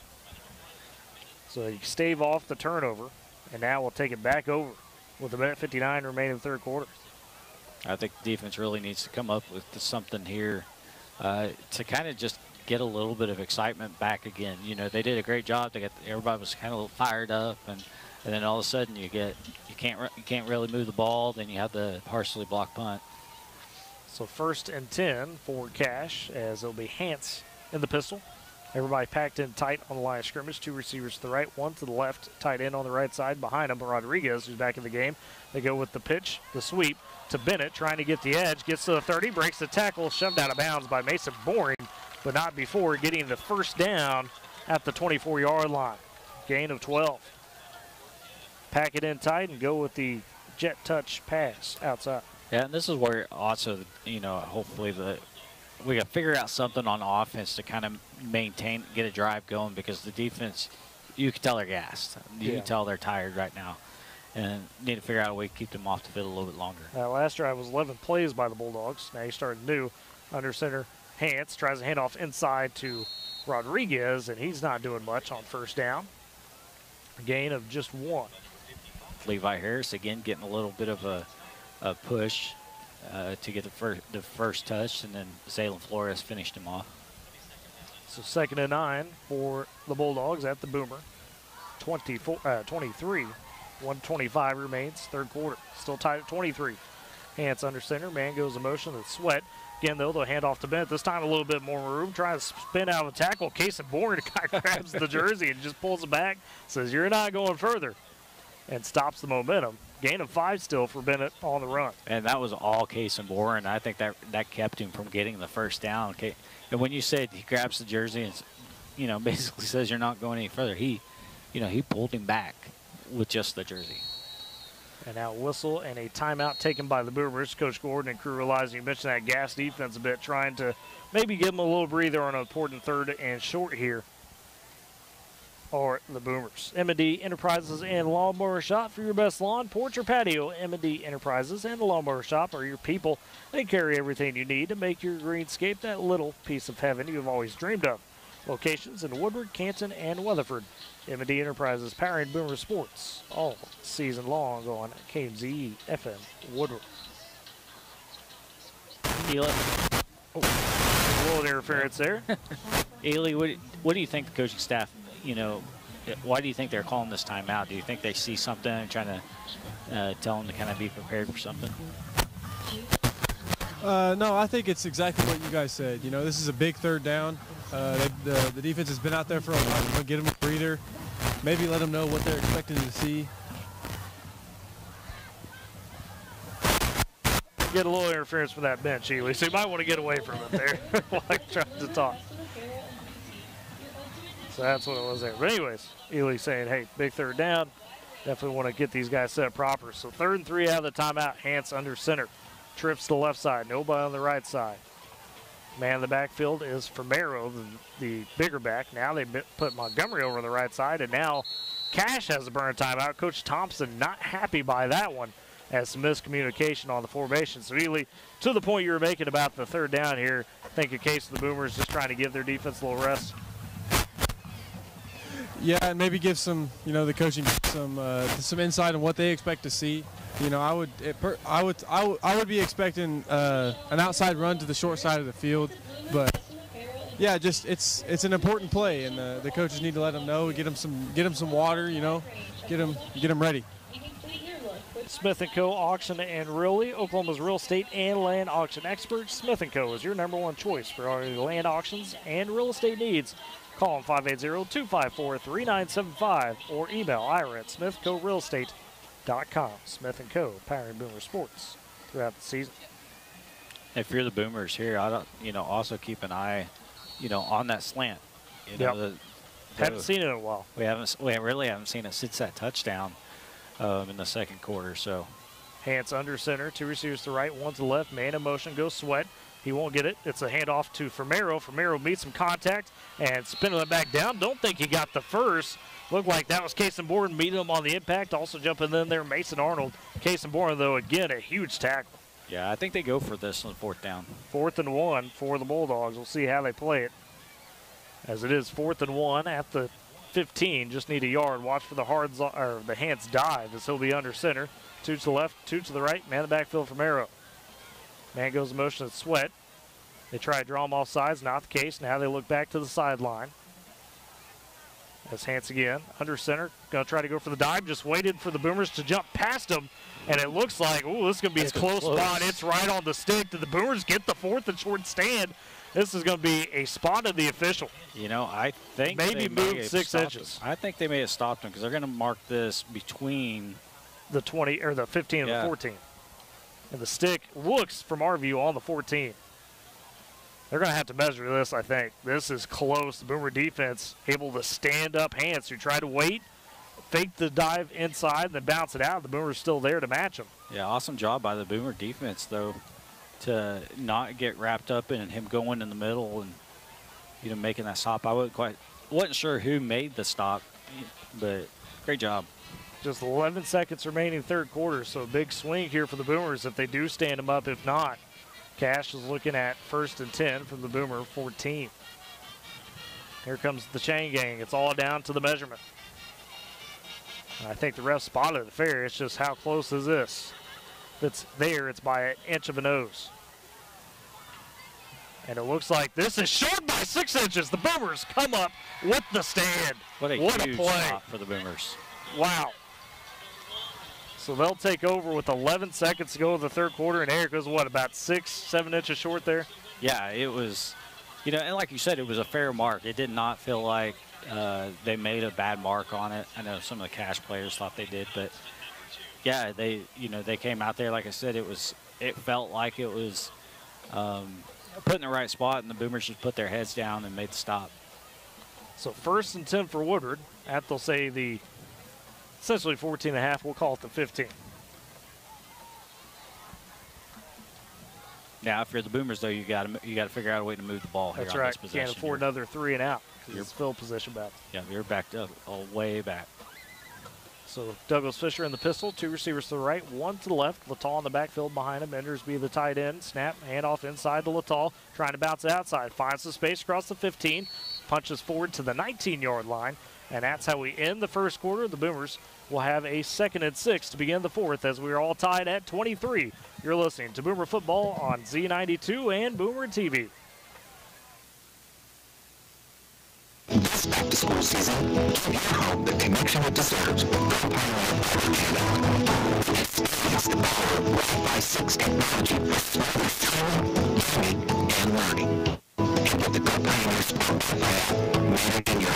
So they stave off the turnover, and now we'll take it back over with a minute 59 remaining in the 3rd quarter. I think the defense really needs to come up with something here to kind of just get a little bit of excitement back again. You know, they did a great job. Everybody was kind of fired up, and then all of a sudden you can't really move the ball. Then you have the partially blocked punt. So 1st and 10 for Cash, as it'll be Hans in the pistol. Everybody packed in tight on the line of scrimmage. 2 receivers to the right, 1 to the left, tight end on the right side. Behind him, Rodriguez, who's back in the game. They go with the pitch, the sweep to Bennett, trying to get the edge. Gets to the 30, breaks the tackle, shoved out of bounds by Mason Boring, but not before getting the 1st down at the 24-yard line. Gain of 12. Pack it in tight and go with the jet touch pass outside. Yeah, and this is where also, you know, hopefully we got to figure out something on offense to kind of maintain, get a drive going, because the defense, you can tell they're gassed. You can tell they're tired right now, and need to figure out a way to keep them off the field a little bit longer. Last drive was 11 plays by the Bulldogs. Now you start new. Under center, Hans tries to hand off inside to Rodriguez, and he's not doing much on 1st down. A gain of just 1. Levi Harris again getting a little bit of a push to get the first touch, and then Zaylen Flores finished him off. So 2nd and 9 for the Bulldogs at the Boomer. 23. 1:25 remains, 3rd quarter. Still tied at 23. Hans under center. Man goes in motion with Sweat. Again, though, they'll hand off to Bennett. This time a little bit more room. Trying to spin out of a tackle. Kason Bourne, the guy grabs the jersey and just pulls it back. Says, "You're not going further." and stops the momentum. Gain of 5 still for Bennett on the run. And that was all Kason Boren. I think that kept him from getting the first down. And when you said he grabs the jersey and, you know, basically says you're not going any further, he pulled him back with just the jersey. And now whistle and a timeout taken by the Boomers. Coach Gordon and crew realizing, you mentioned that gas defense a bit, trying to maybe give them a little breather on an important 3rd and short here. Or the Boomers. M&D Enterprises and Lawnmower Shop for your best lawn, porch, or patio. M&D Enterprises and the Lawnmower Shop are your people. They carry everything you need to make your greenscape that little piece of heaven you've always dreamed of. Locations in Woodward, Canton, and Weatherford. M&D Enterprises powering Boomer Sports all season long on KMZE FM Woodward. Ely. A little interference there. Ely, what do you think the coaching staff, you know, why do you think they're calling this timeout? Do you think they see something and trying to tell them to kind of be prepared for something? No, I think it's exactly what you guys said. You know, this is a big 3rd down. The defense has been out there for a while. You know, get them a breather. Maybe let them know what they're expecting to see. Get a little interference from that bench, Ely, so you might want to get away from it there while I'm trying to talk. So that's what it was there. But anyways, Ely saying, hey, big 3rd down. Definitely want to get these guys set proper. So 3rd and 3 out of the timeout. Hance under center. Trips to the left side. Nobody on the right side. Man in the backfield is Fermero, the bigger back. Now they put Montgomery over on the right side, and now Cash has a burn timeout. Coach Thompson not happy by that one, as some miscommunication on the formation. So Ely, to the point you were making about the 3rd down here, I think in case of the Boomers just trying to give their defense a little rest. Yeah, and maybe give some, you know, the coaching some insight on what they expect to see. You know, I would be expecting an outside run to the short side of the field, but yeah, just it's an important play, and the coaches need to let them know, get them some water, you know, get them ready. Smith & Co. Auction and Realty, Oklahoma's real estate and land auction experts. Smith & Co. is your #1 choice for all your land auctions and real estate needs. Call them 580-254-3975 or email Ira at smithcorealestate.com. Smith & Co. powering Boomer Sports throughout the season. If you're the Boomers here, also keep an eye, on that slant. Haven't seen it in a while. We really haven't seen it since that touchdown in the 2nd quarter. So, Hance under center, 2 receivers to the right, 1 to the left. Man in motion, goes Sweat. He won't get it. It's a handoff to Fermero. Fermero meets some contact and spinning it back down. Don't think he got the first. Looked like that was Kason Boren meeting him on the impact. Also jumping in there, Mason Arnold. Kason Boren, though, again, a huge tackle. Yeah, I think they go for this on 4th down. 4th and 1 for the Bulldogs. We'll see how they play it. As it is 4th and 1 at the 15. Just need a yard. Watch for the Hance dive as he'll be under center. 2 to the left, 2 to the right. Man in the backfield Fermero. Man goes in motion to Sweat. They try to draw him off sides. Not the case. Now they look back to the sideline. That's Hance again. Under center. Going to try to go for the dive. Just waited for the Boomers to jump past him. And it looks like, this is going to be a close spot. It's right on the stick. Did the Boomers get the 4th and short stand? This is going to be a spot of the official. I think maybe moved 6 inches. I think they may have stopped him because they're going to mark this between the 20 or the 15 and the 14. And the stick looks, from our view, on the 14. They're going to have to measure this, I think. This is close. The Boomer defense able to stand up Hance, who tried to wait, fake the dive inside, and then bounce it out. The Boomer's still there to match him. Yeah, awesome job by the Boomer defense, though, to not get wrapped up in him going in the middle and, making that stop. I wasn't sure who made the stop, but great job. Just 11 seconds remaining 3rd quarter, so a big swing here for the Boomers if they do stand them up. If not, Cash is looking at 1st and 10 from the Boomer 14. Here comes the chain gang. It's all down to the measurement. I think the ref spotted it fair. It's just how close is this? If it's there, it's by an inch of a nose. And it looks like this is short by 6 inches. The Boomers come up with the stand. What a huge play stop for the Boomers. Wow. So they'll take over with 11 seconds to go in the 3rd quarter, and Eric was, about 6, 7 inches short there? Yeah, it was You know, and like you said, it was a fair mark. It did not feel like they made a bad mark on it. I know some of the Cash players thought they did, but yeah, they came out there. Like I said, it felt like it was put in the right spot, and the Boomers just put their heads down and made the stop. So 1st and 10 for Woodward. At they'll say the essentially 14.5. We'll call it the 15. Now, if you're the Boomers, though, you got to figure out a way to move the ball here. That's on right. This possession. Can't afford another 3 and out because it's field position back. Yeah, you're backed up, all way back. So Douglas Fisher in the pistol, 2 receivers to the right, 1 to the left. Lataw in the backfield behind him. Endersby the tight end. Snap, handoff inside to Lataw, trying to bounce it outside. Finds the space across the 15, punches forward to the 19-yard line, and that's how we end the first quarter. The Boomers will have a 2nd and 6 to begin the 4th as we are all tied at 23. You're listening to Boomer Football on Z92 and Boomer TV. This back-to-school season, give your home the connection it deserves with Go Pioneer Fiber Channel. Experience the power of Wi-Fi 6 technology for smarter streaming, gaming, and learning. And get the Go Pioneer Smart Wi-Fi app managed in your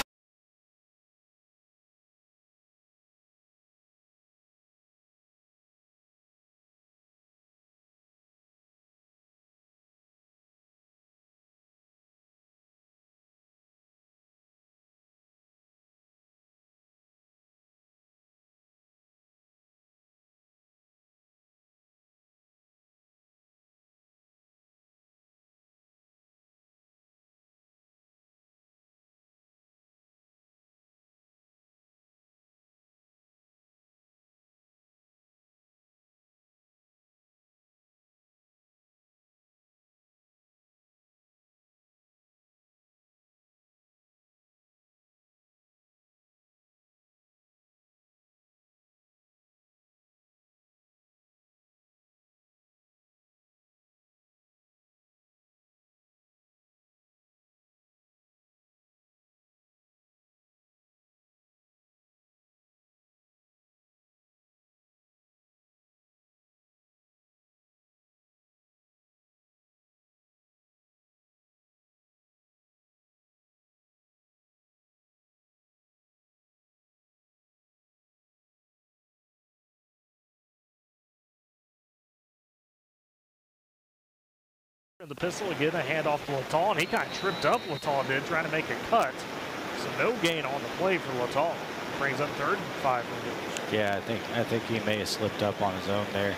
In the pistol again, a handoff to Lataw, and he kind of tripped up. Lataw did, trying to make a cut. So no gain on the play for Lataw. Brings up 3rd and 5 for the Boomers. Yeah, I think he may have slipped up on his own there.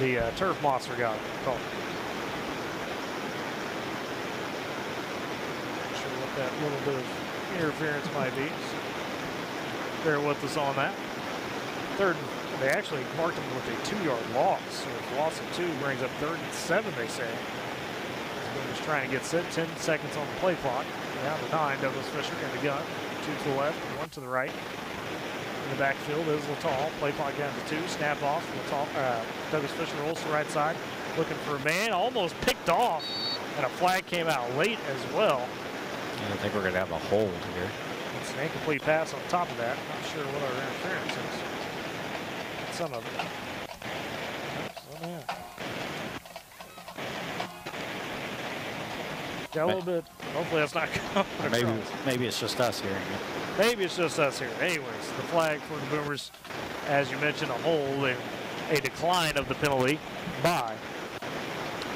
The turf monster got called. Not sure what that little bit of interference might be. So bear with us on that. 3rd. They actually marked him with a 2-yard loss. So a loss of 2 brings up 3rd and 7, they say. Boomers trying to get set. 10 seconds on the play clock. Down to 9. Douglas Fisher in the gun. 2 to the left and 1 to the right. In the backfield is Lataw. Play clock down to 2. Snap off. Douglas Fisher rolls to the right side. Looking for a man. Almost picked off. And a flag came out late as well. I think we're going to have a hold here. It's an incomplete pass on top of that. Not sure what our interference is. Some of it. Oh, yeah. Got a little bit. Hopefully that's not coming. Maybe it's just us hearing it. Maybe it's just us here. Anyways, the flag for the Boomers, as you mentioned, a hold and a decline of the penalty by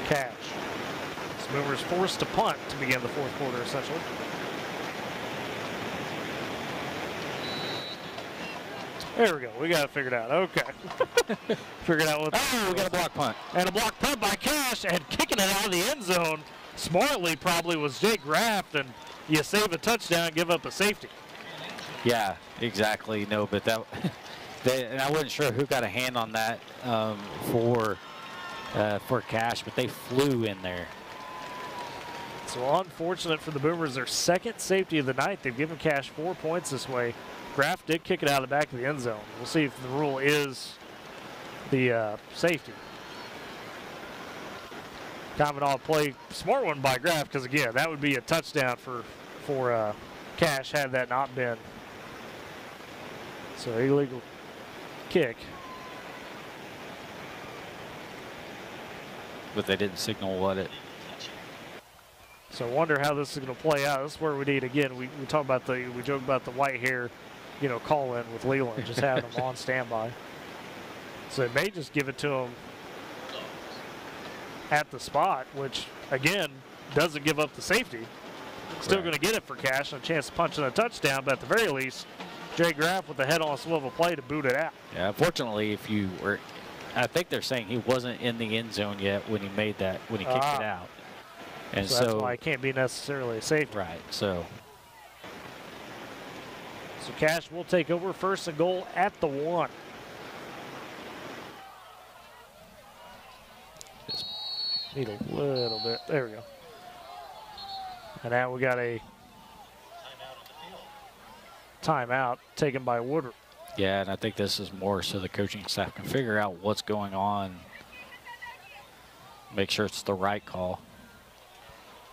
Cash. So Boomers forced to punt to begin the 4th quarter, essentially. There we go. We got it figured out. Okay. Figured out what. Oh, we got a block punt. And a block punt by Cash, and kicking it out of the end zone smartly probably was Jake Graft, and you save a touchdown, give up a safety. Yeah, exactly. No, but that, and I wasn't sure who got a hand on that for Cash, but they flew in there. So unfortunate for the Boomers, their 2nd safety of the night. They've given Cash 4 points this way. Graff did kick it out of the back of the end zone. We'll see if the rule is the safety. Kind of an odd play. Smart one by Graff, because again, that would be a touchdown for Cash had that not been. So illegal kick. But they didn't signal what it So I wonder how this is going to play out. This is where we need, again, we talk about we joke about the white hair, call in with Leland, just having him on standby. So it may just give it to him at the spot, which, again, doesn't give up the safety. Still going to get it for Cash and a chance to punch in a touchdown, but at the very least, Jay Graff with the head-on swivel play to boot it out. Yeah, unfortunately, I think they're saying he wasn't in the end zone yet when he made that, when he kicked it out. And so that's why it can't be necessarily a safety. Right, so Cash will take over, 1st and goal at the 1. Just need a little bit. There we go. And now we got a timeout taken by Woodward. Yeah, and I think this is more so the coaching staff can figure out what's going on, make sure it's the right call.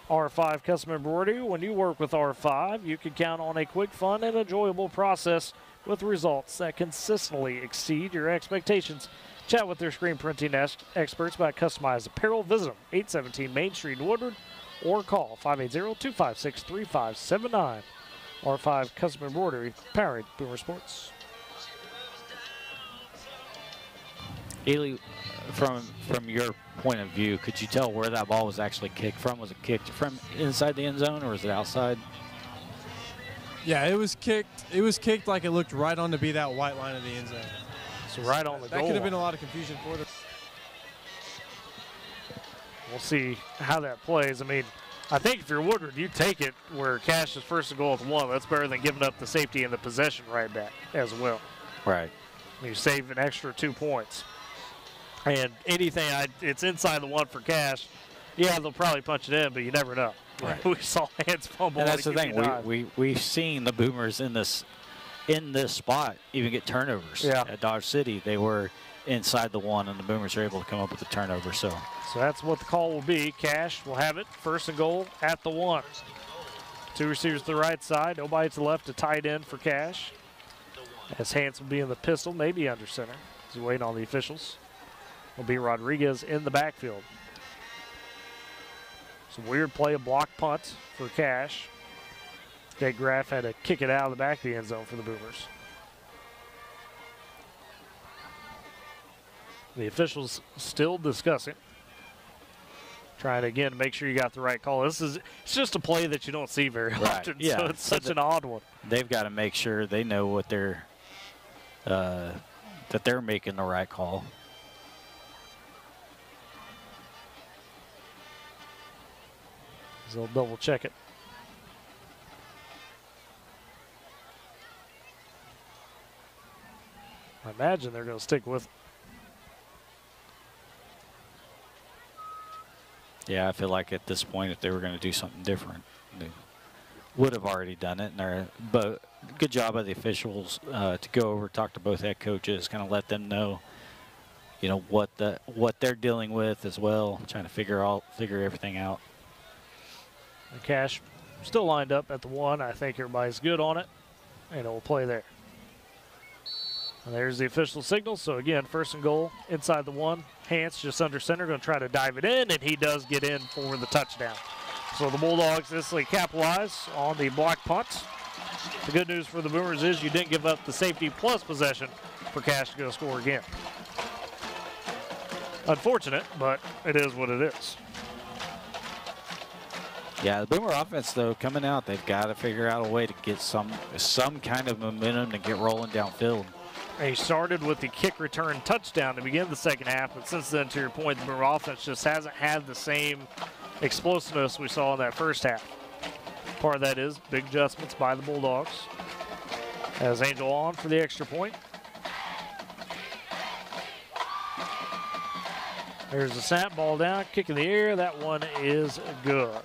R5 customer embroidery. When you work with R5, you can count on a quick, fun, and enjoyable process with results that consistently exceed your expectations. Chat with their screen printing experts about customized apparel. Visit them, 817 Main Street in Woodward, or call 580-256-3579. R5 customer embroidery, powering Boomer Sports. Ely, from your point of view, could you tell where that ball was actually kicked from? Was it kicked from inside the end zone, or was it outside? Yeah, it was kicked. It was kicked like it looked right on to be that white line of the end zone. So right on the goal. That could have been a lot of confusion for them. We'll see how that plays. I mean, I think if you're Woodward, you take it where Cash is 1st and goal at the 1. That's better than giving up the safety and the possession right back as well. Right. You save an extra 2 points. And anything, it's inside the 1 for Cash. Yeah, they'll probably punch it in, but you never know. Right. We saw hands fumble. And that's the thing. We've seen the Boomers in this spot even get turnovers. Yeah. At Dodge City, they were inside the 1, and the Boomers were able to come up with the turnover. So that's what the call will be. Cash will have it, 1st and goal at the 1. 2 receivers to the right side, nobody to the left, a tight end for Cash. As Hans will be in the pistol, maybe under center. He's waiting on the officials. Will be Rodriguez in the backfield. Some weird play, a block punt for Cash. Jay Graff had to kick it out of the back of the end zone for the Boomers. The officials still discussing. Trying to, again, make sure you got the right call. It's just a play that you don't see very often, yeah. So it's such an odd one. They've got to make sure they know what they're that they're making the right call. They'll double check it. I imagine they're going to stick with it. Yeah, I feel like at this point, if they were going to do something different, they would have already done it. But good job by the officials to go over, talk to both head coaches, kind of let them know, what they're dealing with as well, trying to figure everything out. And Cash still lined up at the 1. I think everybody's good on it, and it will play there. And there's the official signal. So again, 1st and goal inside the 1. Hans just under center, going to try to dive it in, and he does get in for the touchdown. So the Bulldogs instantly capitalize on the block punt. The good news for the Boomers is you didn't give up the safety plus possession for Cash to go score again. Unfortunate, but it is what it is. Yeah, the Boomer offense, though, coming out, they've got to figure out a way to get some kind of momentum to get rolling downfield. They started with the kick return touchdown to begin the second half, but since then, to your point, the Boomer offense just hasn't had the same explosiveness we saw in that first half. Part of that is big adjustments by the Bulldogs. As Angel on for the extra point. There's a snap, ball down, kick in the air. That one is good.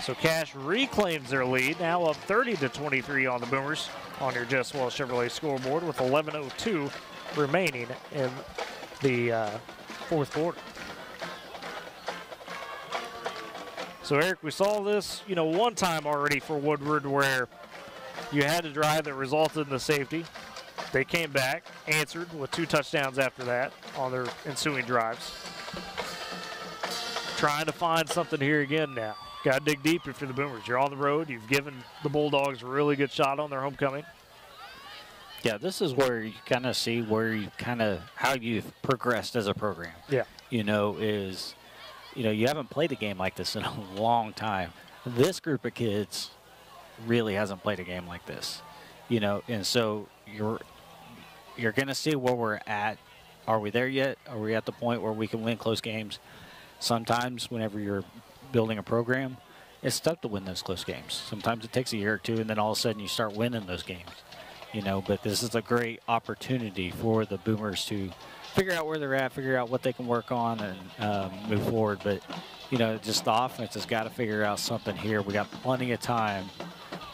So Cash reclaims their lead, now up 30-23 on the Boomers on your Just Well Chevrolet scoreboard with 11:02 remaining in the fourth quarter. So Eric, we saw this, one time already for Woodward where you had a drive that resulted in the safety. They came back, answered with 2 touchdowns after that on their ensuing drives. Trying to find something here again now. got to dig deep if you're the Boomers. You're on the road. You've given the Bulldogs a really good shot on their homecoming. Yeah, this is where you kind of see where you how you've progressed as a program. Yeah. You know, you haven't played a game like this in a long time. This group of kids really hasn't played a game like this, you know, and so you're going to see where we're at. Are we there yet? Are we at the point where we can win close games? Sometimes whenever you're building a program, it's tough to win those close games. Sometimes it takes a year or two, and then all of a sudden you start winning those games, you know, but this is a great opportunity for the Boomers to figure out where they're at, figure out what they can work on, and move forward. But, you know, just the offense has got to figure out something here. We got plenty of time,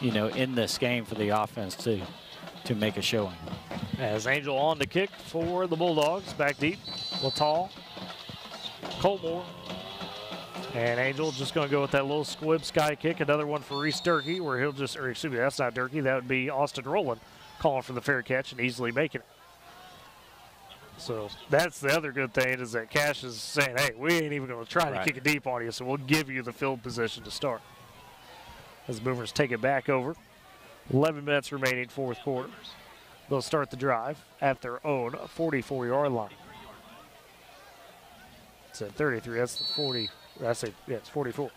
you know, in this game for the offense to make a showing. As Angel on the kick for the Bulldogs, back deep, Latal, Colmore, and Angel just going to go with that little squib sky kick. Another one for Reese Durkee, where he'll just, or excuse me, that's not Durkee, that would be Austin Rowland calling for the fair catch and easily making it. So that's the other good thing, is that Cash is saying, hey, we ain't even going to try to kick it deep on you, so we'll give you the field position to start. As the Boomers take it back over. 11 minutes remaining, fourth quarter. They'll start the drive at their own 44-yard line. It's at 33. That's the 40. That's it. Yeah, it's 44.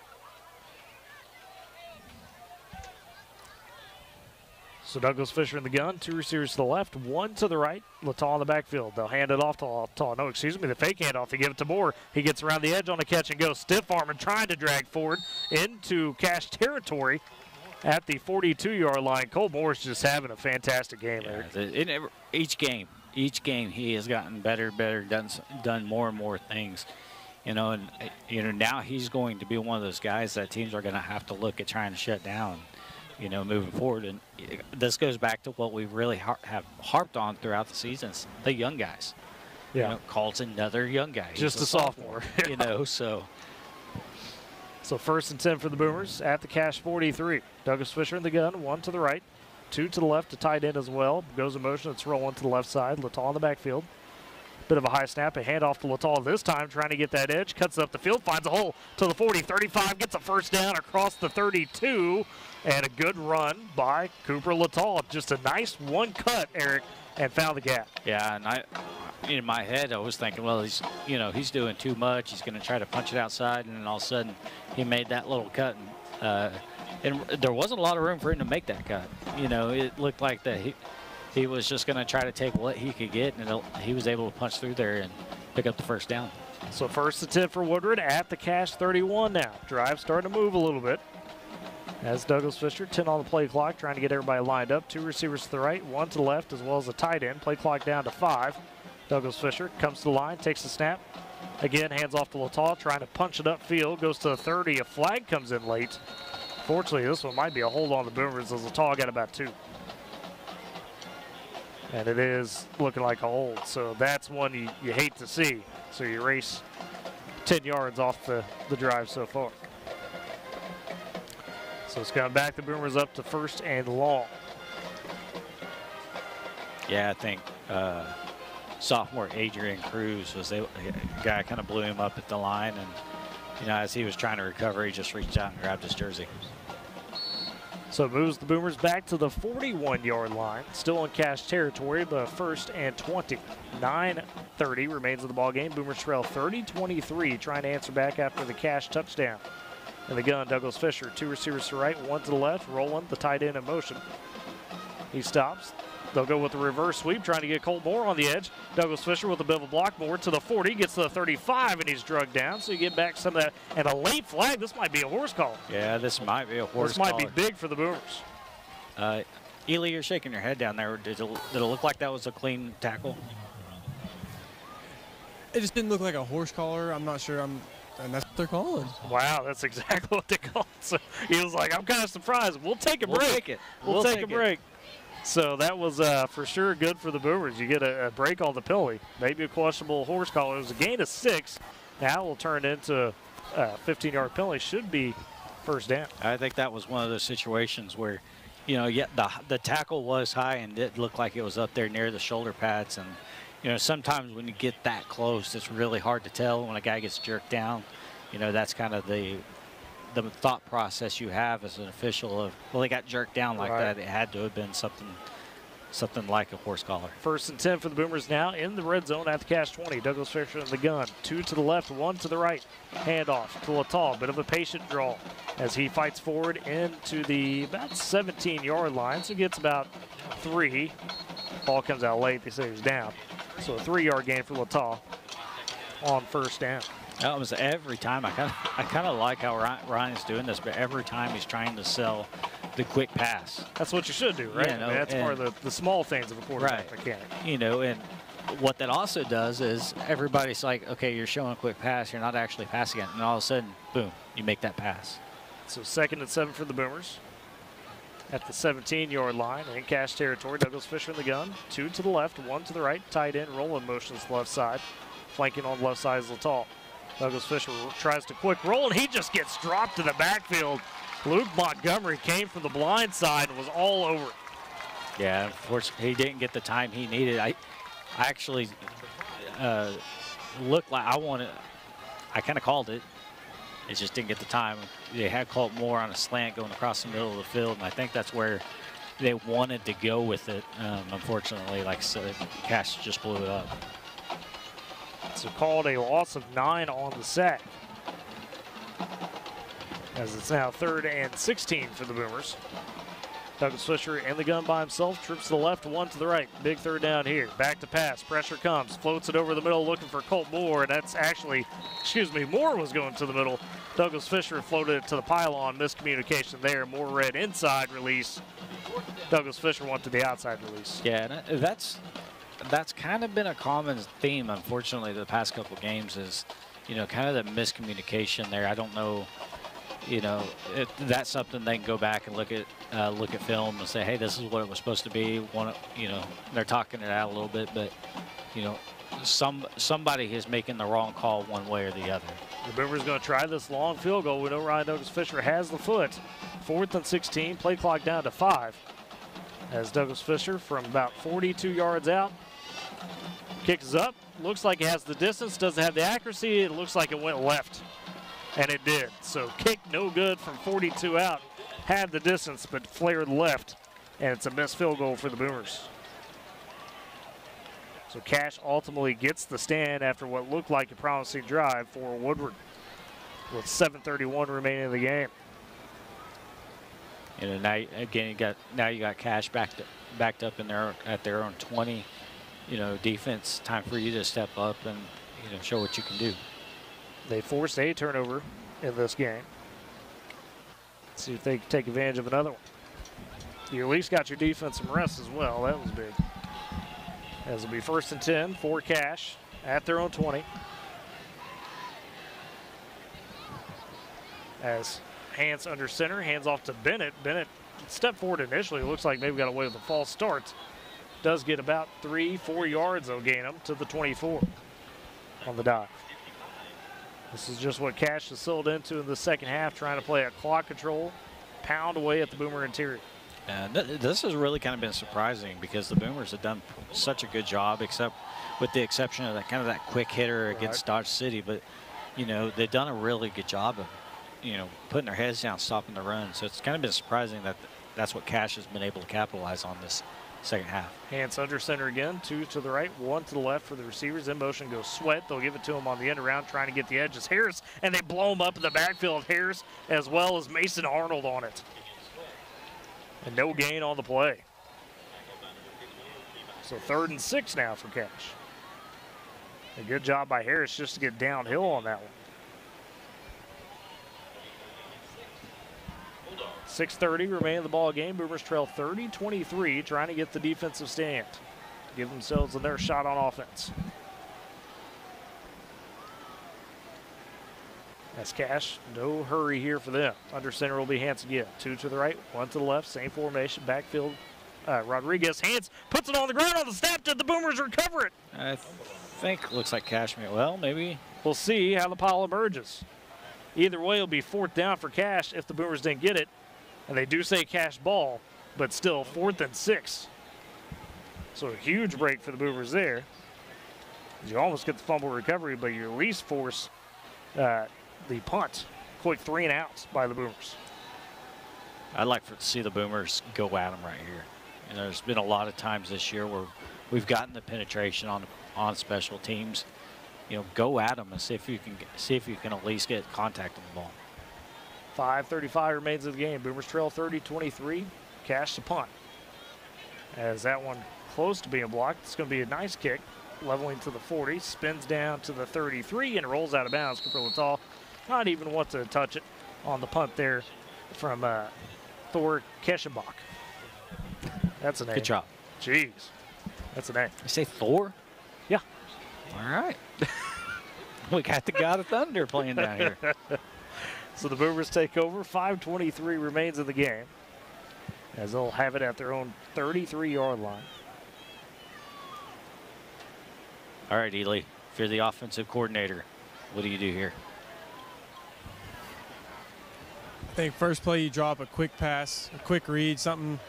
So Douglas Fisher in the gun. Two receivers to the left, one to the right. Latal in the backfield. They'll hand it off to Latal. No, excuse me, the fake handoff. They give it to Moore. He gets around the edge on the catch and go. Stiff arm and trying to drag forward into Cash territory at the 42-yard line. Cole Moore's just having a fantastic game. Yeah, each game he has gotten better, done more and more things. You know, and you know, now he's going to be one of those guys that teams are going to have to look at trying to shut down, you know, moving forward. And this goes back to what we really have harped on throughout the seasons, the young guys. Yeah. You know, Colt's another young guy. Just a sophomore. You know, so. So 1st and 10 for the Boomers at the Cash 43. Douglas Fisher in the gun, one to the right, two to the left, to tight end as well. Goes in motion, it's rolling to the left side. Latal in the backfield. Bit of a high snap, a handoff to Latal this time, trying to get that edge. Cuts up the field, finds a hole to the 40, 35, gets a first down across the 32. And a good run by Cooper Latal. Just a nice one cut, Eric, and found the gap. Yeah, and in my head, I was thinking, well, he's doing too much. He's going to try to punch it outside, and then all of a sudden he made that little cut. And there wasn't a lot of room for him to make that cut. You know, it looked like that he was just going to try to take what he could get, and he was able to punch through there and pick up the first down. So 1st and 10 for Woodward at the Cash 31 now. Drive starting to move a little bit. As Douglas Fisher, 10 on the play clock, trying to get everybody lined up. Two receivers to the right, one to the left, as well as a tight end. Play clock down to 5. Douglas Fisher comes to the line, takes the snap. Again, hands off to Latal, trying to punch it upfield. Goes to the 30. A flag comes in late. Fortunately, this one might be a hold on the Boomers, as Latal got about 2. And it is looking like a hold. So that's one you hate to see. So you race 10 yards off the drive so far. So it's coming back. The Boomers up to 1st and long. Yeah, I think sophomore Adrian Cruz was the guy kind of blew him up at the line, and you know, as he was trying to recover, he just reached out and grabbed his jersey. So it moves the Boomers back to the 41-yard line, still in Cash territory, but 1st and 20. 9:30 remains of the ball game. Boomers trail 30-23, trying to answer back after the Cash touchdown. In the gun, Douglas Fisher, two receivers to the right, one to the left. Roland, the tight end, in motion. He stops. They'll go with the reverse sweep, trying to get Colt Moore on the edge. Douglas Fisher with a bit of a block. Moore to the 40, gets to the 35, and he's drugged down. So you get back some of that. And a late flag. This might be a horse call. Yeah, this might be a horse call. This might be big for the Boomers. Ely, you're shaking your head down there. Did it look like that was a clean tackle? It just didn't look like a horse collar. I'm not sure. And that's what they're calling. Wow, that's exactly what they called. So he was like, I'm kind of surprised. We'll take a break. We'll take it. We'll take a break. So that was for sure good for the Boomers. You get a break on the penalty. Maybe a questionable horse collar. It was a gain of 6. Now we'll turn into a 15-yard penalty. Should be first down. I think that was one of those situations where, you know, the tackle was high and it looked like it was up there near the shoulder pads. And, you know, sometimes when you get that close, it's really hard to tell when a guy gets jerked down. You know, that's kind of the the thought process you have as an official of, well, they got jerked down like Right. that. It had to have been something like a horse collar. 1st and 10 for the Boomers now in the red zone at the Cache 20. Douglas Fisher in the gun. 2 to the left, 1 to the right. Handoff to Latal. Bit of a patient draw as he fights forward into the about 17-yard line. So gets about 3. Ball comes out late. They say he's down. So a 3-yard gain for Latal on 1st down. That was every time. I kind of like how Ryan's doing this, but every time he's trying to sell the quick pass. That's what you should do, right? Yeah, no, I mean, that's part of the small things of a quarterback mechanic. You know, and what that also does is everybody's like, okay, you're showing a quick pass, you're not actually passing it, and all of a sudden, boom, you make that pass. So 2nd and 7 for the Boomers at the 17-yard line in Cache territory. Douglas Fisher in the gun. 2 to the left, 1 to the right. Tight end rolling motions left side. Flanking on the left side is Latal. Douglas Fisher tries to quick roll, and he just gets dropped to the backfield. Luke Montgomery came from the blind side and was all over it. Yeah, unfortunately, he didn't get the time he needed. I actually looked like I kind of called it. It just didn't get the time. They had called more on a slant going across the middle of the field, and I think that's where they wanted to go with it. Unfortunately, like I said, Cash just blew it up. So called a loss of 9 on the sack. As it's now 3rd and 16 for the Boomers. Douglas Fisher in the gun by himself, trips to the left, 1 to the right. Big 3rd down here. Back to pass, pressure comes, floats it over the middle looking for Colt Moore. That's actually, Moore was going to the middle. Douglas Fisher floated it to the pylon, miscommunication there. Moore read inside release. Douglas Fisher went to the outside release. Yeah, and that's kind of been a common theme, unfortunately, the past couple of games is, you know, kind of the miscommunication there. I don't know, you know, that's something they can go back and look at film and say, hey, this is what it was supposed to be. You know, they're talking it out a little bit, but, you know, somebody is making the wrong call one way or the other. The Boomers going to try this long field goal. We know Ryan Douglas Fisher has the foot. 4th and 16, play clock down to 5. As Douglas Fisher from about 42 yards out kicks up. Looks like it has the distance, doesn't have the accuracy. It looks like it went left, and it did. So kick no good from 42 out. Had the distance, but flared left, and it's a missed field goal for the Boomers. So Cash ultimately gets the stand after what looked like a promising drive for Woodward with 7:31 remaining in the game. And now, again, you got Cash backed up in there at their own 20. You know, defense, time for you to step up and, you know, show what you can do. They forced a turnover in this game. Let's see if they can take advantage of another one. You at least got your defense some rest as well. That was big. As it'll be 1st and 10 for Cache at their own 20. As hands under center, hands off to Bennett. Bennett stepped forward initially. Looks like maybe got away with a false start. Does get about 3-4 yards, they'll gain him to the 24 on the dive. This is just what Cash has settled into in the second half, trying to play a clock control, pound away at the Boomer interior. And this has really kind of been surprising because the Boomers have done such a good job, except with the exception of that kind of that quick hitter against Dodge City. But, you know, they've done a really good job of, you know, putting their heads down, stopping the run. So it's kind of been surprising that that's what Cash has been able to capitalize on this second half. Hands under center again, 2 to the right, 1 to the left for the receivers. In motion goes Sweat. They'll give it to him on the end around, trying to get the edges. Harris, and they blow him up in the backfield. Harris as well as Mason Arnold on it. And no gain on the play. So 3rd and 6 now for Cash. A good job by Harris just to get downhill on that one. 6:30 remain in the ball game. Boomers trail 30-23, trying to get the defensive stand. Give themselves another shot on offense. That's Cash. No hurry here for them. Under center will be Hans again. 2 to the right, 1 to the left. Same formation. Backfield. Rodriguez. Hans puts it on the ground on the snap. Did the Boomers recover it? I think it looks like Cash. Well, maybe. We'll see how the pile emerges. Either way, it'll be 4th down for Cash if the Boomers didn't get it. And they do say Cash ball, but still 4th and 6. So a huge break for the Boomers there. You almost get the fumble recovery, but you at least force the punt quick 3 and outs by the Boomers. I'd like to see the Boomers go at them right here. And there's been a lot of times this year where we've gotten the penetration on special teams. Go at them and see if you can at least get contact on the ball. 5:35 remains of the game. Boomers trail 30-23. Cash to punt. As that one close to being blocked, it's going to be a nice kick. Leveling to the 40, spins down to the 33, and rolls out of bounds. Cooper Littall not even want to touch it on the punt there from Thor Keschenbach. That's a name. Good job. Jeez. That's a name. You say Thor? Yeah. All right. We got the God of Thunder playing down here. So the Boomers take over. 5:23 remains in the game, as they'll have it at their own 33-yard line. All right, Ely, if you're the offensive coordinator, what do you do here? I think first play you drop a quick pass, a quick read, something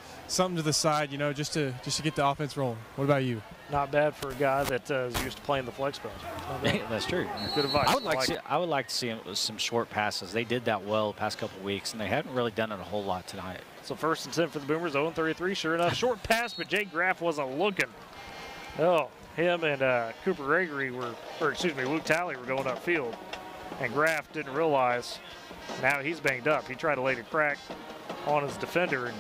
to the side, just to get the offense rolling. What about you? Not bad for a guy that is used to playing the flex pass. That's true. Good advice. I would like to see some short passes. They did that well the past couple of weeks, and they haven't really done it a whole lot tonight. So 1st and 10 for the Boomers, 0-33. Sure enough, short pass, but Jake Graff wasn't looking. Oh, him and Cooper Gregory Luke Talley were going upfield, and Graff didn't realize. Now he's banged up. He tried to lay the crack on his defender, and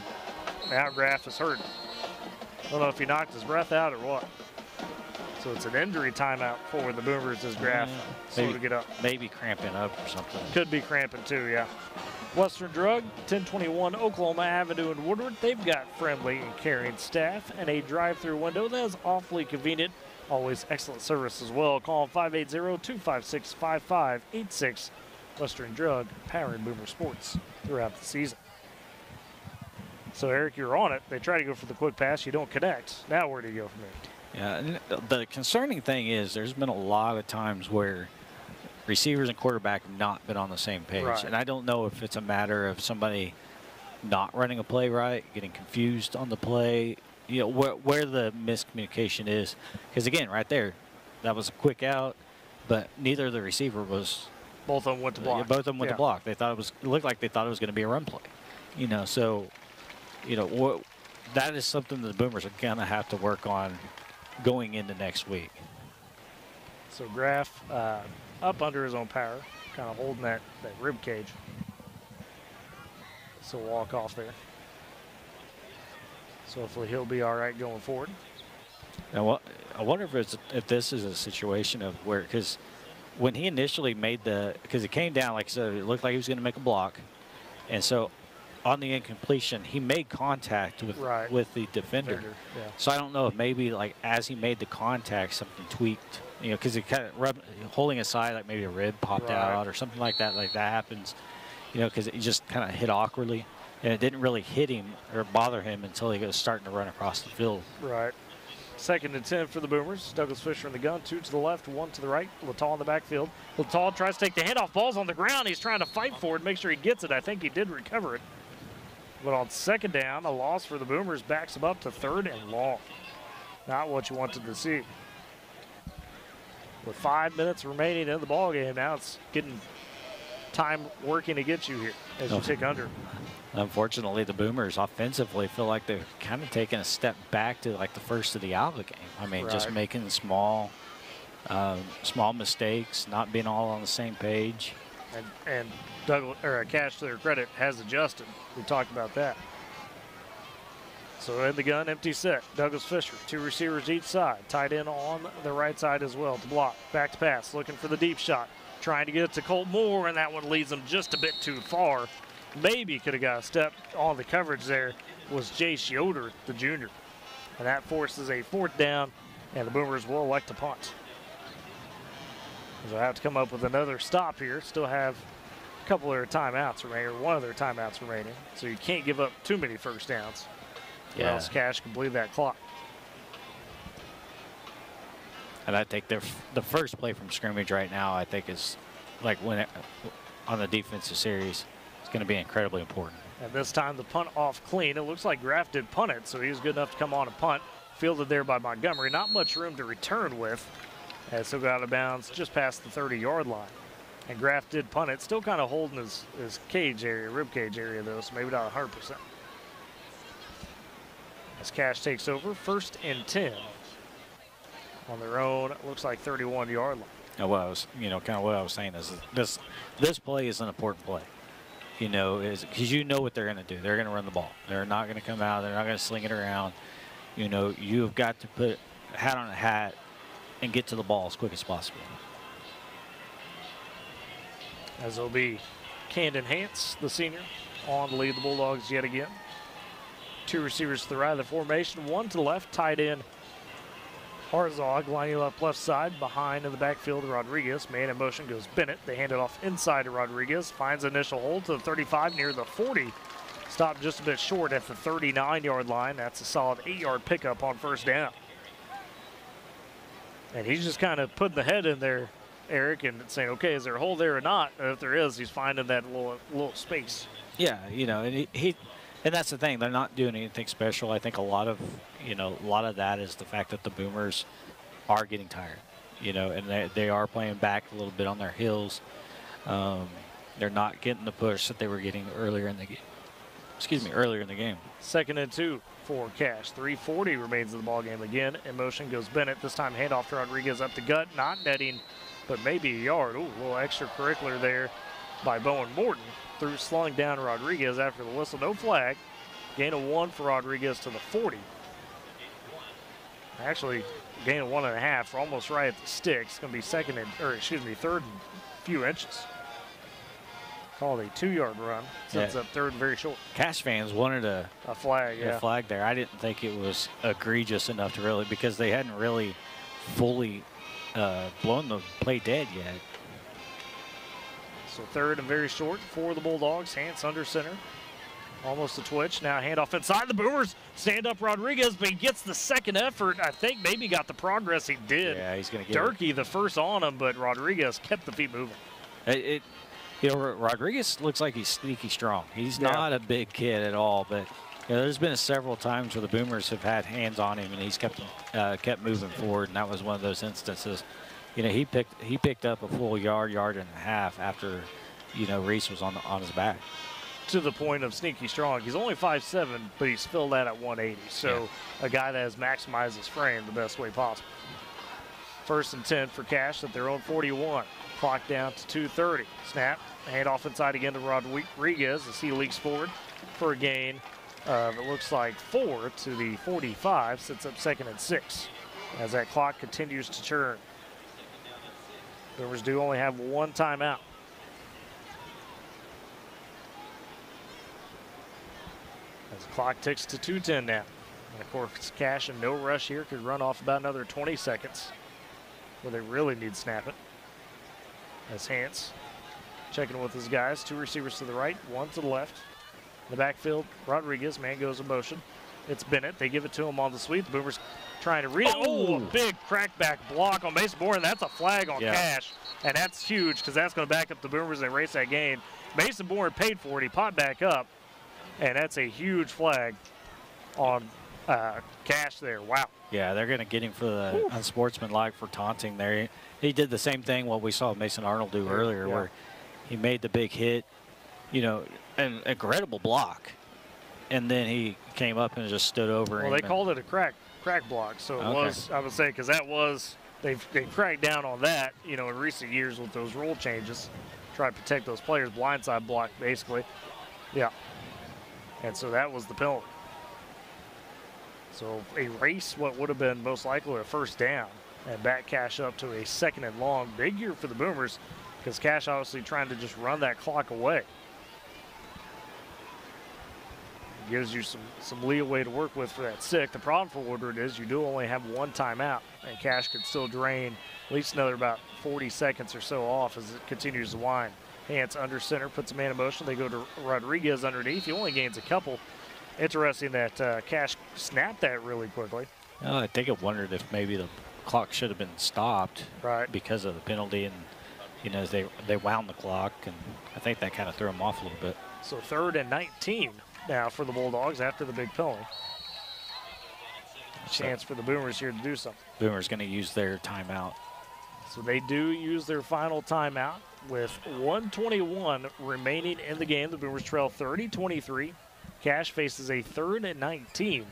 now Graff is hurt. I don't know if he knocked his breath out or what. So it's an injury timeout for the Boomers as Graff slow to get up. Maybe cramping up or something. Could be cramping too, yeah. Western Drug, 1021 Oklahoma Avenue in Woodward. They've got friendly and caring staff and a drive-through window that is awfully convenient. Always excellent service as well. Call 580-256-5586. Western Drug, powering Boomer sports throughout the season. So, Eric, you're on it. They try to go for the quick pass. You don't connect. Now where do you go from there? Yeah, and the concerning thing is there's been a lot of times where receivers and quarterback have not been on the same page. Right. And I don't know if it's a matter of somebody not running a play right, getting confused on the play, where the miscommunication is. Because, again, right there, that was a quick out, but neither of the receiver was. Both of them went to block. Both of them went to block. They thought it looked like they thought it was going to be a run play. That is something that the Boomers are going to have to work on going into next week. So Graff up under his own power, kind of holding that rib cage. So walk off there. So hopefully he'll be all right going forward. Now, I wonder if this is a situation of where, because when he initially made because it came down, like I said, it looked like he was going to make a block. And so on the incompletion, he made contact with the defender. Yeah. So I don't know if maybe like as he made the contact, something tweaked, because it kind of holding aside, like maybe a rib popped out or something like that. Like that happens, because it just kind of hit awkwardly. And it didn't really hit him or bother him until he was starting to run across the field. Right. 2nd and 10 for the Boomers. Douglas Fisher in the gun, 2 to the left, 1 to the right. Littall in the backfield. Littall tries to take the handoff. Ball's on the ground. He's trying to fight for it, make sure he gets it. I think he did recover it. But on 2nd down, a loss for the Boomers backs him up to 3rd and long. Not what you wanted to see. With 5 minutes remaining in the ballgame, now it's getting time working to get you here as you tick under. Unfortunately, the Boomers offensively feel like they're kind of taking a step back to like the first of the Alva game. I mean, just making small mistakes, not being all on the same page. And Douglas, Cash, to their credit, has adjusted. We talked about that. So in the gun, empty set. Douglas Fisher, 2 receivers each side. Tight end on the right side as well to block. Back to pass, looking for the deep shot. Trying to get it to Colt Moore, and that one leads him just a bit too far. Maybe could have got a step on the coverage there was Jace Yoder, the junior. And that forces a 4th down, and the Boomers will elect to punt. So I have to come up with another stop here. Still have a couple of their timeouts remaining, or one of their timeouts remaining. So you can't give up too many first downs. Or else Cash can bleed that clock. And I think the first play from scrimmage right now, I think is like on the defensive series, it's going to be incredibly important. And this time the punt off clean. It looks like Graff did punt it, so he was good enough to come on and punt. Fielded there by Montgomery. Not much room to return with. As he'll go out of bounds just past the 30-yard line. And Graff did punt it, still kind of holding his cage area, rib cage area though, so maybe not 100%. As Cash takes over, 1st and 10 on their own, it looks like 31-yard line. Now, what I was, kind of what I was saying is this play is an important play. Is because what they're going to do. They're going to run the ball. They're not going to come out. They're not going to sling it around. You've got to put a hat on a hat and get to the ball as quick as possible. As it'll be Camden Hance, the senior, on to lead the Bulldogs yet again. 2 receivers to the right of the formation, 1 to the left, tight end Harzog lining up left side, behind in the backfield Rodriguez. Man in motion goes Bennett. They hand it off inside to Rodriguez, finds initial hold to the 35 near the 40. Stopped just a bit short at the 39-yard line. That's a solid 8-yard pickup on 1st down. And he's just kind of putting the head in there, Eric, and saying, okay, is there a hole there or not? And if there is, he's finding that little space. Yeah, and and that's the thing. They're not doing anything special. I think a lot of that is the fact that the Boomers are getting tired, and they are playing back a little bit on their heels. They're not getting the push that they were getting earlier in the game. Earlier in the game. 2nd and 2 for Cash. 3:40 remains in the ball game again. In motion goes Bennett. This time handoff to Rodriguez up the gut, not netting, but maybe a yard. Ooh, a little extracurricular there by Bowen Morton. Through slowing down Rodriguez after the whistle. No flag. Gain of 1 for Rodriguez to the 40. Actually, gain of 1.5, almost right at the sticks. It's going to be 3rd and few inches. Called a 2-yard run. Sets up 3rd and very short. Cash fans wanted a flag, a flag there. I didn't think it was egregious enough to really, because they hadn't really fully blown the play dead yet. So 3rd and very short for the Bulldogs. Hance under center. Almost a twitch. Now handoff inside. The Boomers stand up Rodriguez, but he gets the 2nd effort. I think maybe got the progress he did. Yeah, he's going to get Durkee the first on him, but Rodriguez kept the feet moving. Rodriguez looks like he's sneaky strong. He's not a big kid at all, but there's been several times where the Boomers have had hands on him, and he's kept moving forward, and that was one of those instances. He picked up a full yard and a half after, Reese was on his back. To the point of sneaky strong. He's only 5'7", but he's filled that at 180. So a guy that has maximized his frame the best way possible. 1st and 10 for Cash at their own 41. Clock down to 2:30. Snap. Hand off inside again to Rodriguez as he leaks forward for a gain of, it looks like 4 to the 45. Sets up 2nd and 6 as that clock continues to churn. Boomers do only have 1 timeout. As the clock ticks to 2:10 now. And of course, Cash and no rush here could run off about another 20 seconds where they really need snap it. As Hance checking with his guys. 2 receivers to the right, 1 to the left. In the backfield, Rodriguez, man goes in motion. It's Bennett. They give it to him on the sweep. The Boomers trying to read it. Oh, a big crackback block on Mason Bourne. That's a flag on Cash. And that's huge because that's going to back up the Boomers and erase that gain. Mason Bourne paid for it. He popped back up. And that's a huge flag on Cash there. Wow. Yeah, they're going to get him for the unsportsmanlike for taunting there. He did the same thing what we saw Mason Arnold do earlier where he made the big hit, an incredible block. And then he came up and just stood over him. Well, they called it a crack block. So it was, I would say, because that was, they cracked down on that, in recent years with those rule changes. Try to protect those players. Blindside block, basically. Yeah. And so that was the penalty. So erase what would have been most likely a 1st down and back Cash up to a 2nd and long. Big year for the Boomers because Cash obviously trying to just run that clock away. It gives you some leeway to work with for that 6th. The problem for Woodward is you do only have 1 timeout and Cash could still drain at least another about 40 seconds or so off as it continues to wind. Hance under center, puts a man in motion. They go to Rodriguez underneath. He only gains a couple. Interesting that Cash snapped that really quickly. I think I wondered if maybe the clock should have been stopped because of the penalty. And, as they wound the clock. And I think that kind of threw them off a little bit. So 3rd and 19 now for the Bulldogs after the big penalty. A chance for the Boomers here to do something. Boomers going to use their timeout. So they do use their final timeout. With 1:21 remaining in the game, the Boomers trail 30-23. Cash faces a 3rd and 19.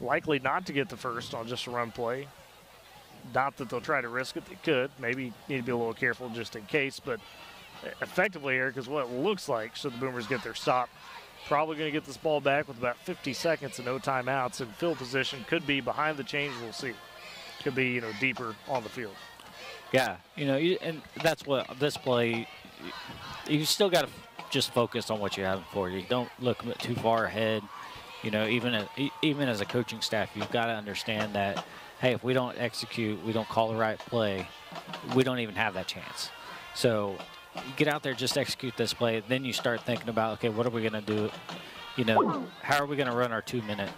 Likely not to get the first on just a run play. Not that they'll try to risk it. They could. Maybe need to be a little careful just in case. But effectively, Eric, is what it looks like should the Boomers get their stop. Probably going to get this ball back with about 50 seconds and no timeouts. And field position could be behind the chains. We'll see. Could be, deeper on the field. Yeah, and that's what this play, you still got to just focus on what you have for you. Don't look too far ahead. Even as a coaching staff, you've got to understand that, hey, if we don't execute, we don't call the right play, we don't even have that chance. So get out there, just execute this play. Then you start thinking about, okay, what are we going to do? How are we going to run our 2-minute?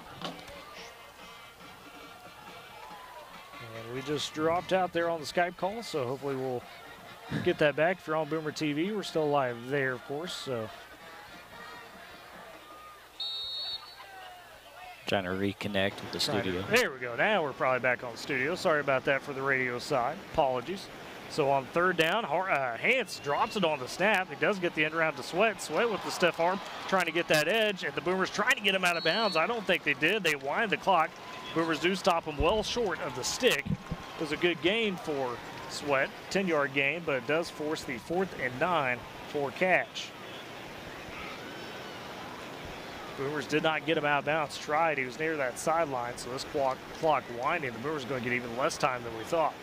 We just dropped out there on the Skype call, so hopefully we'll get that back. If you're on Boomer TV, we're still live there, of course. So trying to reconnect with the studio. There we go. Now we're probably back on the studio. Sorry about that for the radio side. Apologies. So on 3rd down, Hance drops it on the snap. He does get the end around to Sweat. Sweat with the stiff arm, trying to get that edge, and the Boomers trying to get him out of bounds. I don't think they did. They wind the clock. Boomers do stop him well short of the stick. It was a good gain for Sweat, 10-yard gain, but it does force the 4th and 9 for Cash. Boomers did not get him out of bounds. Tried. He was near that sideline, so this clock winding. The Boomers are going to get even less time than we thought.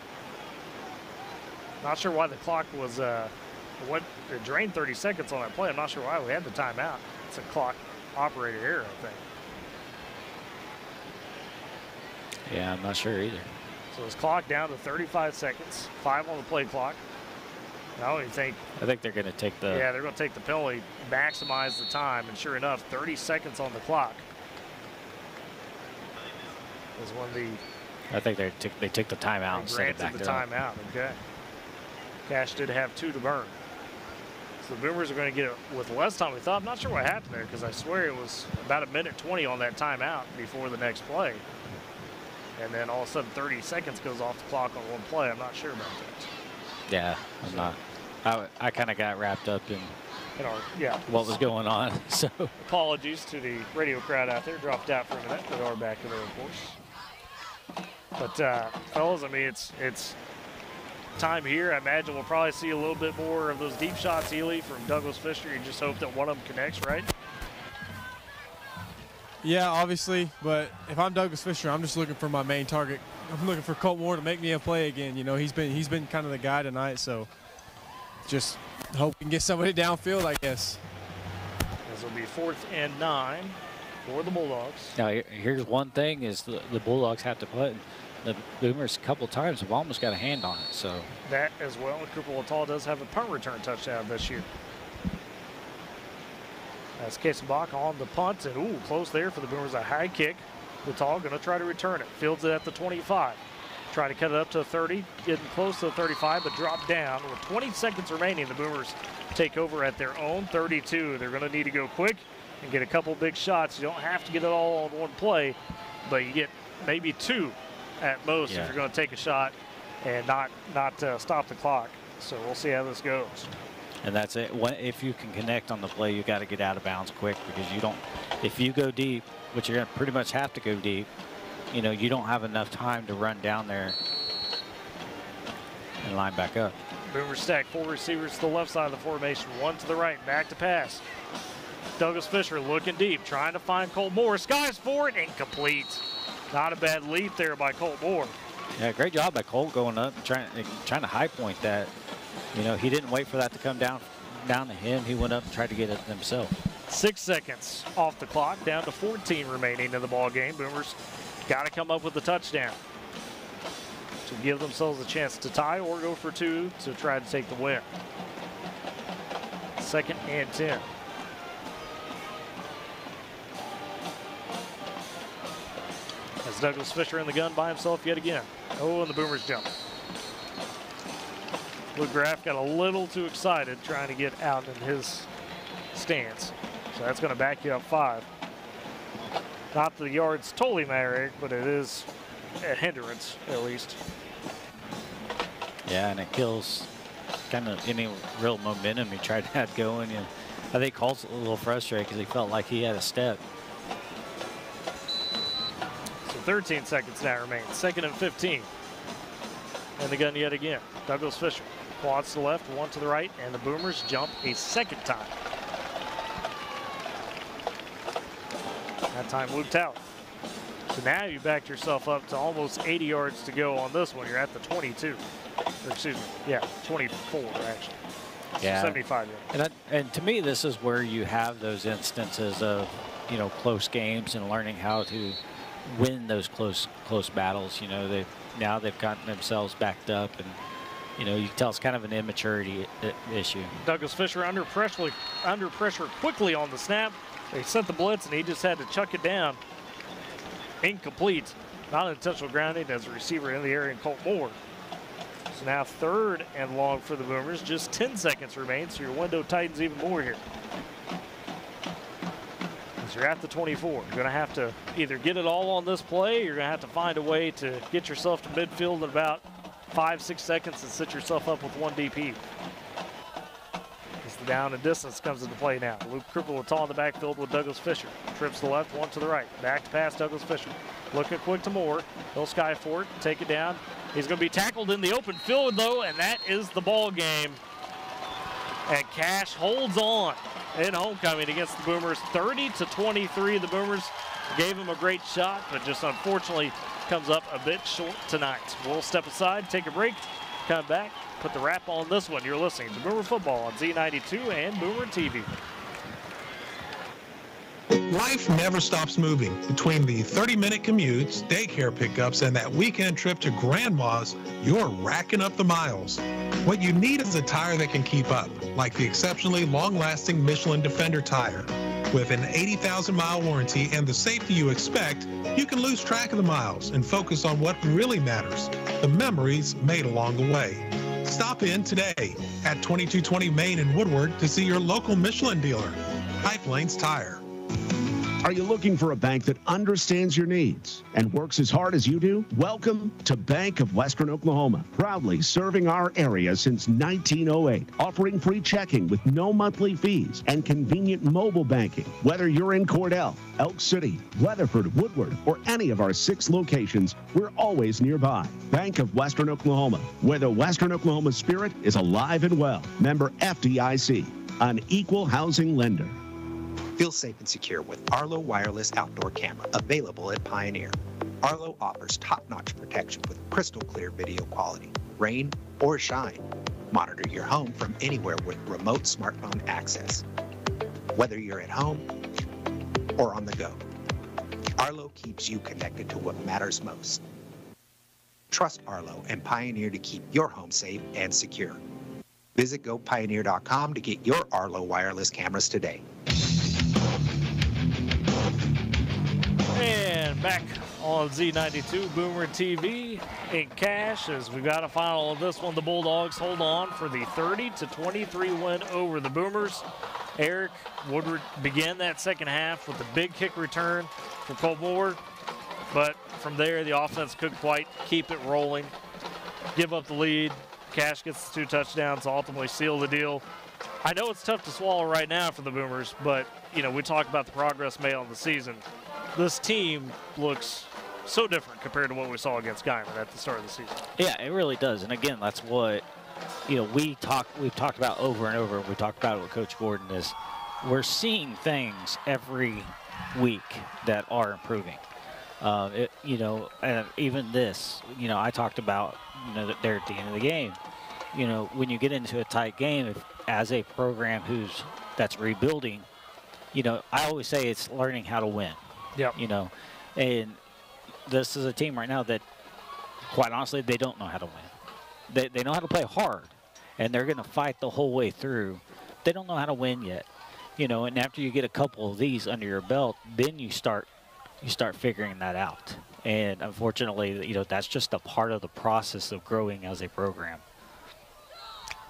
Not sure why the clock was it drained 30 seconds on that play. I'm not sure why we had the timeout. It's a clock operator error, I think. Yeah, I'm not sure either. So it's clock down to 35 seconds, 5 on the play clock. I think they're going to take the. Yeah, they're going to take the penalty, maximize the time, and sure enough, 30 seconds on the clock is when the. I think they took the timeout and sent it back the there. timeout. Okay. Cash did have 2 to burn. So the Boomers are going to get it with less time we thought. I'm not sure what happened there because I swear it was about 1:20 on that timeout before the next play. And then all of a sudden 30 seconds goes off the clock on one play. I'm not sure about that. Yeah, I'm not. I kind of got wrapped up in what was going on. So apologies to the radio crowd out there. Dropped out for a minute, but are back there, of course. But fellas, I mean, it's time here. I imagine we'll probably see a little bit more of those deep shots, Ely, from Douglas Fisher. You just hope that one of them connects, right? Yeah, obviously, but if I'm Douglas Fisher, I'm just looking for my main target. I'm looking for Colt Moore to make me a play again. He's been kind of the guy tonight, so just hope we can get somebody downfield, I guess. This will be 4th and 9 for the Bulldogs. Now, here's one thing is the Bulldogs have to put the Boomers a couple times have almost got a hand on it. So that as well. Cooper Latal does have a punt return touchdown this year. That's Kassenbach on the punt, and close there for the Boomers. A high kick. Latal going to try to return it. Fields it at the 25. Try to cut it up to 30, getting close to the 35, but drop down. With 20 seconds remaining, the Boomers take over at their own 32. They're going to need to go quick and get a couple big shots. You don't have to get it all on one play, but you get maybe 2 at most if you're going to take a shot and not stop the clock. So we'll see how this goes. And that's it. If you can connect on the play, you got to get out of bounds quick because you don't. If you go deep, which you're going to pretty much have to go deep, you don't have enough time to run down there and line back up. Boomers stack 4 receivers to the left side of the formation, 1 to the right, back to pass. Douglas Fisher looking deep, trying to find Colt Moore. Skies for it, incomplete. Not a bad leap there by Colt Moore. Yeah, great job by Colt going up and trying to high point that. He didn't wait for that to come down to him. He went up and tried to get it himself. 6 seconds off the clock, down to 14 remaining in the ball game. Boomers got to come up with a touchdown to give themselves a chance to tie or go for 2 to try to take the win. 2nd and 10. As Douglas Fisher in the gun by himself yet again. And the Boomers jump. Luke Graff got a little too excited trying to get out in his stance. So that's going to back you up 5. Not that the yards totally matter, Eric, but it is a hindrance at least. Yeah, and it kills kind of any real momentum he tried to have going. And I think Colt's a little frustrated because he felt like he had a step. So 13 seconds now remain. 2nd and 15. And the gun yet again. Douglas Fisher. Quads to the left, one to the right, and the Boomers jump a second time. That time looped out. So now you backed yourself up to almost 80 yards to go on this one. You're at the 22. Or excuse me, yeah, 24 actually. Yeah. 75 yards. And to me, this is where you have those instances of, you know, close games and learning how to win those close battles. You know, they've gotten themselves backed up, and you know, you can tell it's kind of an immaturity issue. Douglas Fisher under pressure quickly on the snap. They sent the blitz, and he just had to chuck it down. Incomplete. Not intentional grounding as a receiver in the area, and Colt Moore. So now 3rd and long for the Boomers. Just 10 seconds remain, so your window tightens even more here. As you're at the 24, you're going to have to either get it all on this play, or you're going to have to find a way to get yourself to midfield in about 5-6 seconds and set yourself up with 1 DP. As the down and distance comes into play now. Luke Cripple will tall in the backfield with Douglas Fisher. Trips to the left, one to the right. Back to pass Douglas Fisher. Looking quick to Moore. He'll sky for it, take it down. He's going to be tackled in the open field, though, and that is the ball game. And Cash holds on in homecoming against the Boomers. 30-23. The Boomers gave him a great shot, but just unfortunately comes up a bit short tonight. We'll step aside, take a break, come back, put the wrap on this one. You're listening to Boomer Football on Z92 and Boomer TV. Life never stops moving. Between the 30-minute commutes, daycare pickups, and that weekend trip to Grandma's, you're racking up the miles. What you need is a tire that can keep up, like the exceptionally long-lasting Michelin Defender tire. With an 80,000-mile warranty and the safety you expect, you can lose track of the miles and focus on what really matters, the memories made along the way. Stop in today at 2220 Main in Woodward to see your local Michelin dealer, Pipe Lanes Tire. Are you looking for a bank that understands your needs and works as hard as you do? Welcome to Bank of Western Oklahoma, proudly serving our area since 1908, offering free checking with no monthly fees and convenient mobile banking. Whether you're in Cordell, Elk City, Weatherford, Woodward, or any of our 6 locations, we're always nearby. Bank of Western Oklahoma, where the Western Oklahoma spirit is alive and well. Member FDIC, an equal housing lender. Feel safe and secure with Arlo Wireless Outdoor Camera, available at Pioneer. Arlo offers top-notch protection with crystal clear video quality, rain or shine. Monitor your home from anywhere with remote smartphone access. Whether you're at home or on the go, Arlo keeps you connected to what matters most. Trust Arlo and Pioneer to keep your home safe and secure. Visit GoPioneer.com to get your Arlo wireless cameras today. And back on Z92 Boomer TV in Cash as we've got a final of this one. The Bulldogs hold on for the 30-23 win over the Boomers. Eric Woodward began that second half with a big kick return for Colt Moore, but from there the offense couldn't quite keep it rolling, give up the lead. Cash gets the 2 touchdowns to ultimately seal the deal. I know it's tough to swallow right now for the Boomers, but you know, we talk about the progress made on the season. This team looks so different compared to what we saw against Guyman at the start of the season. Yeah, it really does. And again, that's what, you know, we've talked about over and over. We talked about it with Coach Gordon is we're seeing things every week that are improving. You know, and even this, you know, I talked about, you know, that they're at the end of the game. You know, when you get into a tight game, as a program that's rebuilding, you know, I always say it's learning how to win. Yeah. You know, and this is a team right now that, quite honestly, they don't know how to win. They know how to play hard, and they're going to fight the whole way through. They don't know how to win yet. You know, and after you get a couple of these under your belt, then you start figuring that out. And unfortunately, you know, that's just a part of the process of growing as a program.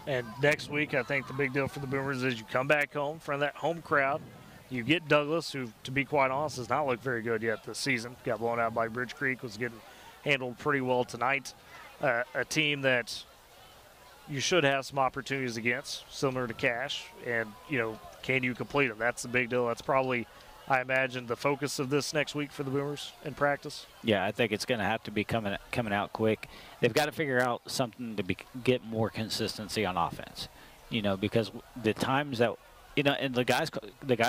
And next week, I think the big deal for the Boomers is you come back home from that home crowd. You get Douglas, who, to be quite honest, has not looked very good yet this season. Got blown out by Bridge Creek, was getting handled pretty well tonight. A team that you should have some opportunities against, similar to Cash, and, can you complete them? That's the big deal. That's probably, I imagine, the focus of this next week for the Boomers in practice. Yeah, I think it's going to have to be coming out quick. They've got to figure out something to get more consistency on offense, because the times that, and the guys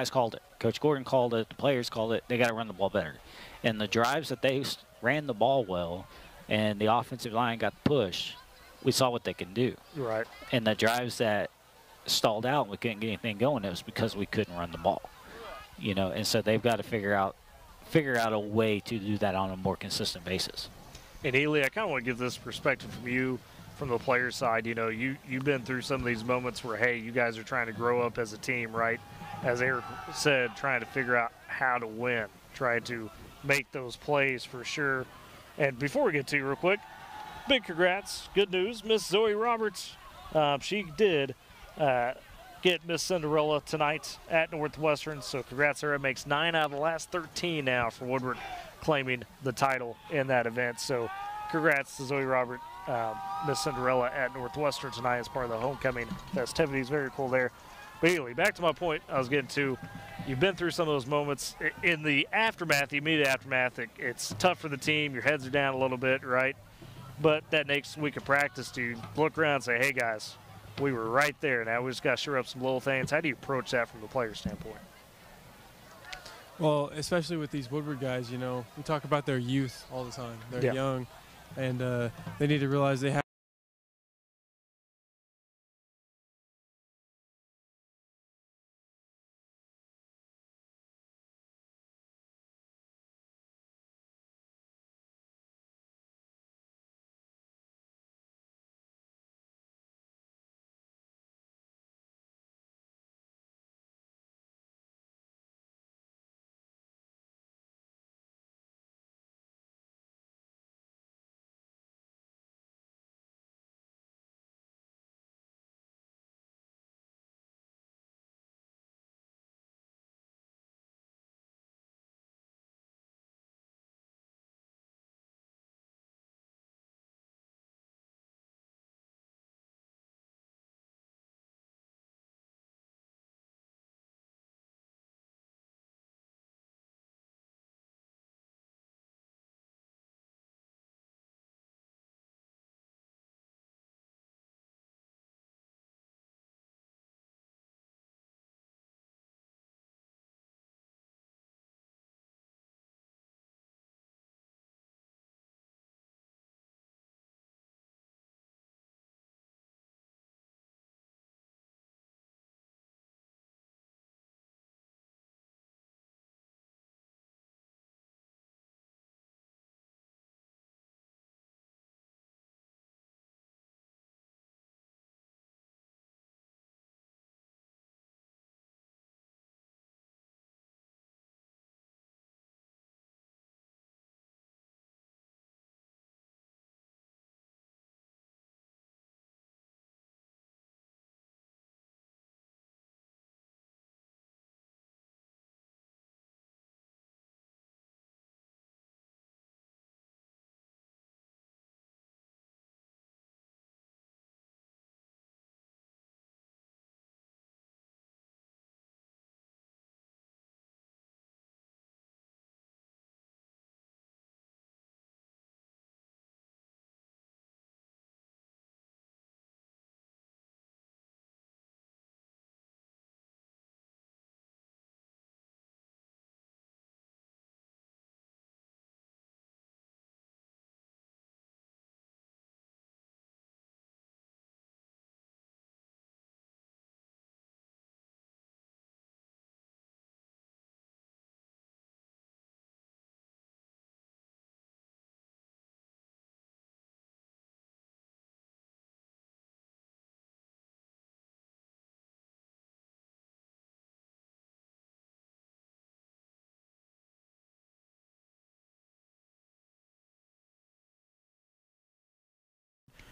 called it. Coach Gordon called it. The players called it. They got to run the ball better. And the drives that they ran the ball well and the offensive line got the push, we saw what they can do. Right. And the drives that stalled out and we couldn't get anything going, it was because we couldn't run the ball. And so they've got to figure out a way to do that on a more consistent basis. And Ely, I kind of want to get this perspective from you, from the player side. You've been through some of these moments where, hey, you guys are trying to grow up as a team, right? As Eric said, trying to figure out how to win, trying to make those plays for sure. And before we get to you real quick, big congrats, good news, Miss Zoe Roberts. She did get Miss Cinderella tonight at Northwestern, so congrats to her. It makes 9 out of the last 13 now for Woodward claiming the title in that event. So congrats to Zoe Robert, Miss Cinderella at Northwestern tonight as part of the homecoming festivities. Very cool there. But anyway, back to my point I was getting to. You've been through some of those moments. In the aftermath, the immediate aftermath, it's tough for the team. Your heads are down a little bit, right? But that next week of practice, dude, look around and say, hey, guys, we were right there. Now we just got to shore up some little things. How do you approach that from the player standpoint? Well, especially with these Woodward guys, we talk about their youth all the time. They're young, and they need to realize they have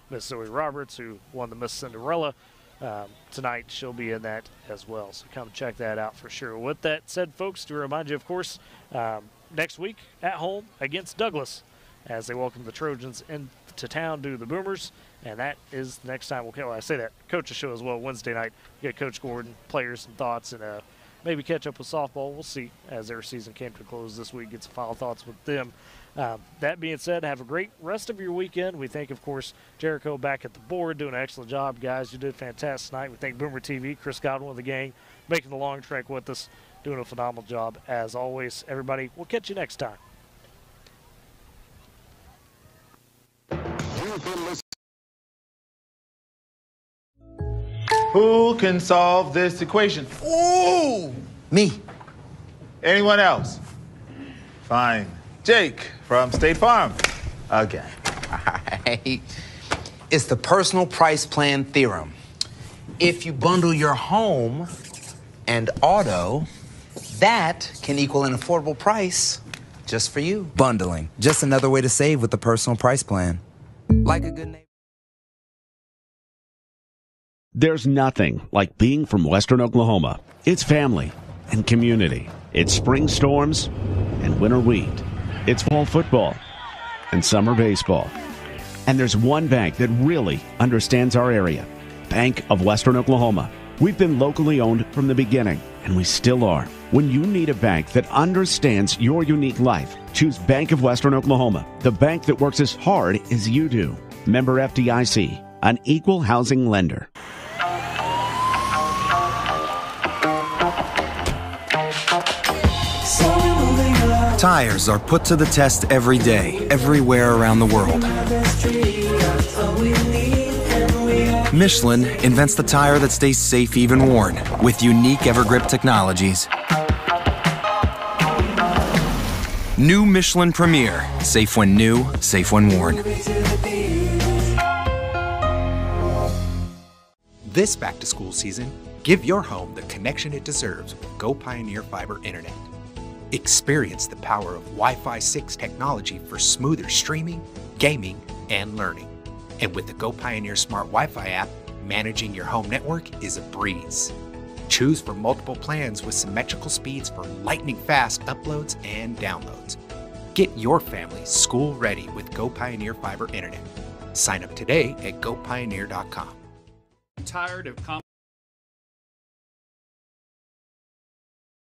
Miss Zoe Roberts, who won the Miss Cinderella tonight. She'll be in that as well, so come check that out for sure. With that said, folks, to remind you, of course, next week at home against Douglas as they welcome the Trojans into to town due to the Boomers, and that is the next time I say that coach's show as well Wednesday night. Get Coach Gordon, players and thoughts, and maybe catch up with softball. We'll see as their season came to a close this week. Get some final thoughts with them. That being said, have a great rest of your weekend. We thank, of course, Jericho back at the board, doing an excellent job, guys. You did fantastic tonight. We thank Boomer TV, Chris Godwin of the gang, making the long trek with us, doing a phenomenal job as always. Everybody, we'll catch you next time. Who can solve this equation? Ooh! Me. Anyone else? Fine. Jake from State Farm. Again. Right. It's the personal price plan theorem. If you bundle your home and auto, that can equal an affordable price just for you. Bundling. Just another way to save with the personal price plan. Like a good neighbor. There's nothing like being from Western Oklahoma. It's family and community. It's spring storms and winter wheat. It's fall football and summer baseball. And there's one bank that really understands our area. Bank of Western Oklahoma. We've been locally owned from the beginning, and we still are. When you need a bank that understands your unique life, choose Bank of Western Oklahoma, the bank that works as hard as you do. Member FDIC, an equal housing lender. Tires are put to the test every day, everywhere around the world. Michelin invents the tire that stays safe even worn, with unique EverGrip technologies. New Michelin Premier, safe when new, safe when worn. This back-to-school season, give your home the connection it deserves with Go Pioneer Fiber Internet. Experience the power of Wi-Fi 6 technology for smoother streaming, gaming, and learning. And with the Go Pioneer Smart Wi-Fi app, managing your home network is a breeze. Choose from multiple plans with symmetrical speeds for lightning-fast uploads and downloads. Get your family school-ready with Go Pioneer Fiber Internet. Sign up today at gopioneer.com. Tired of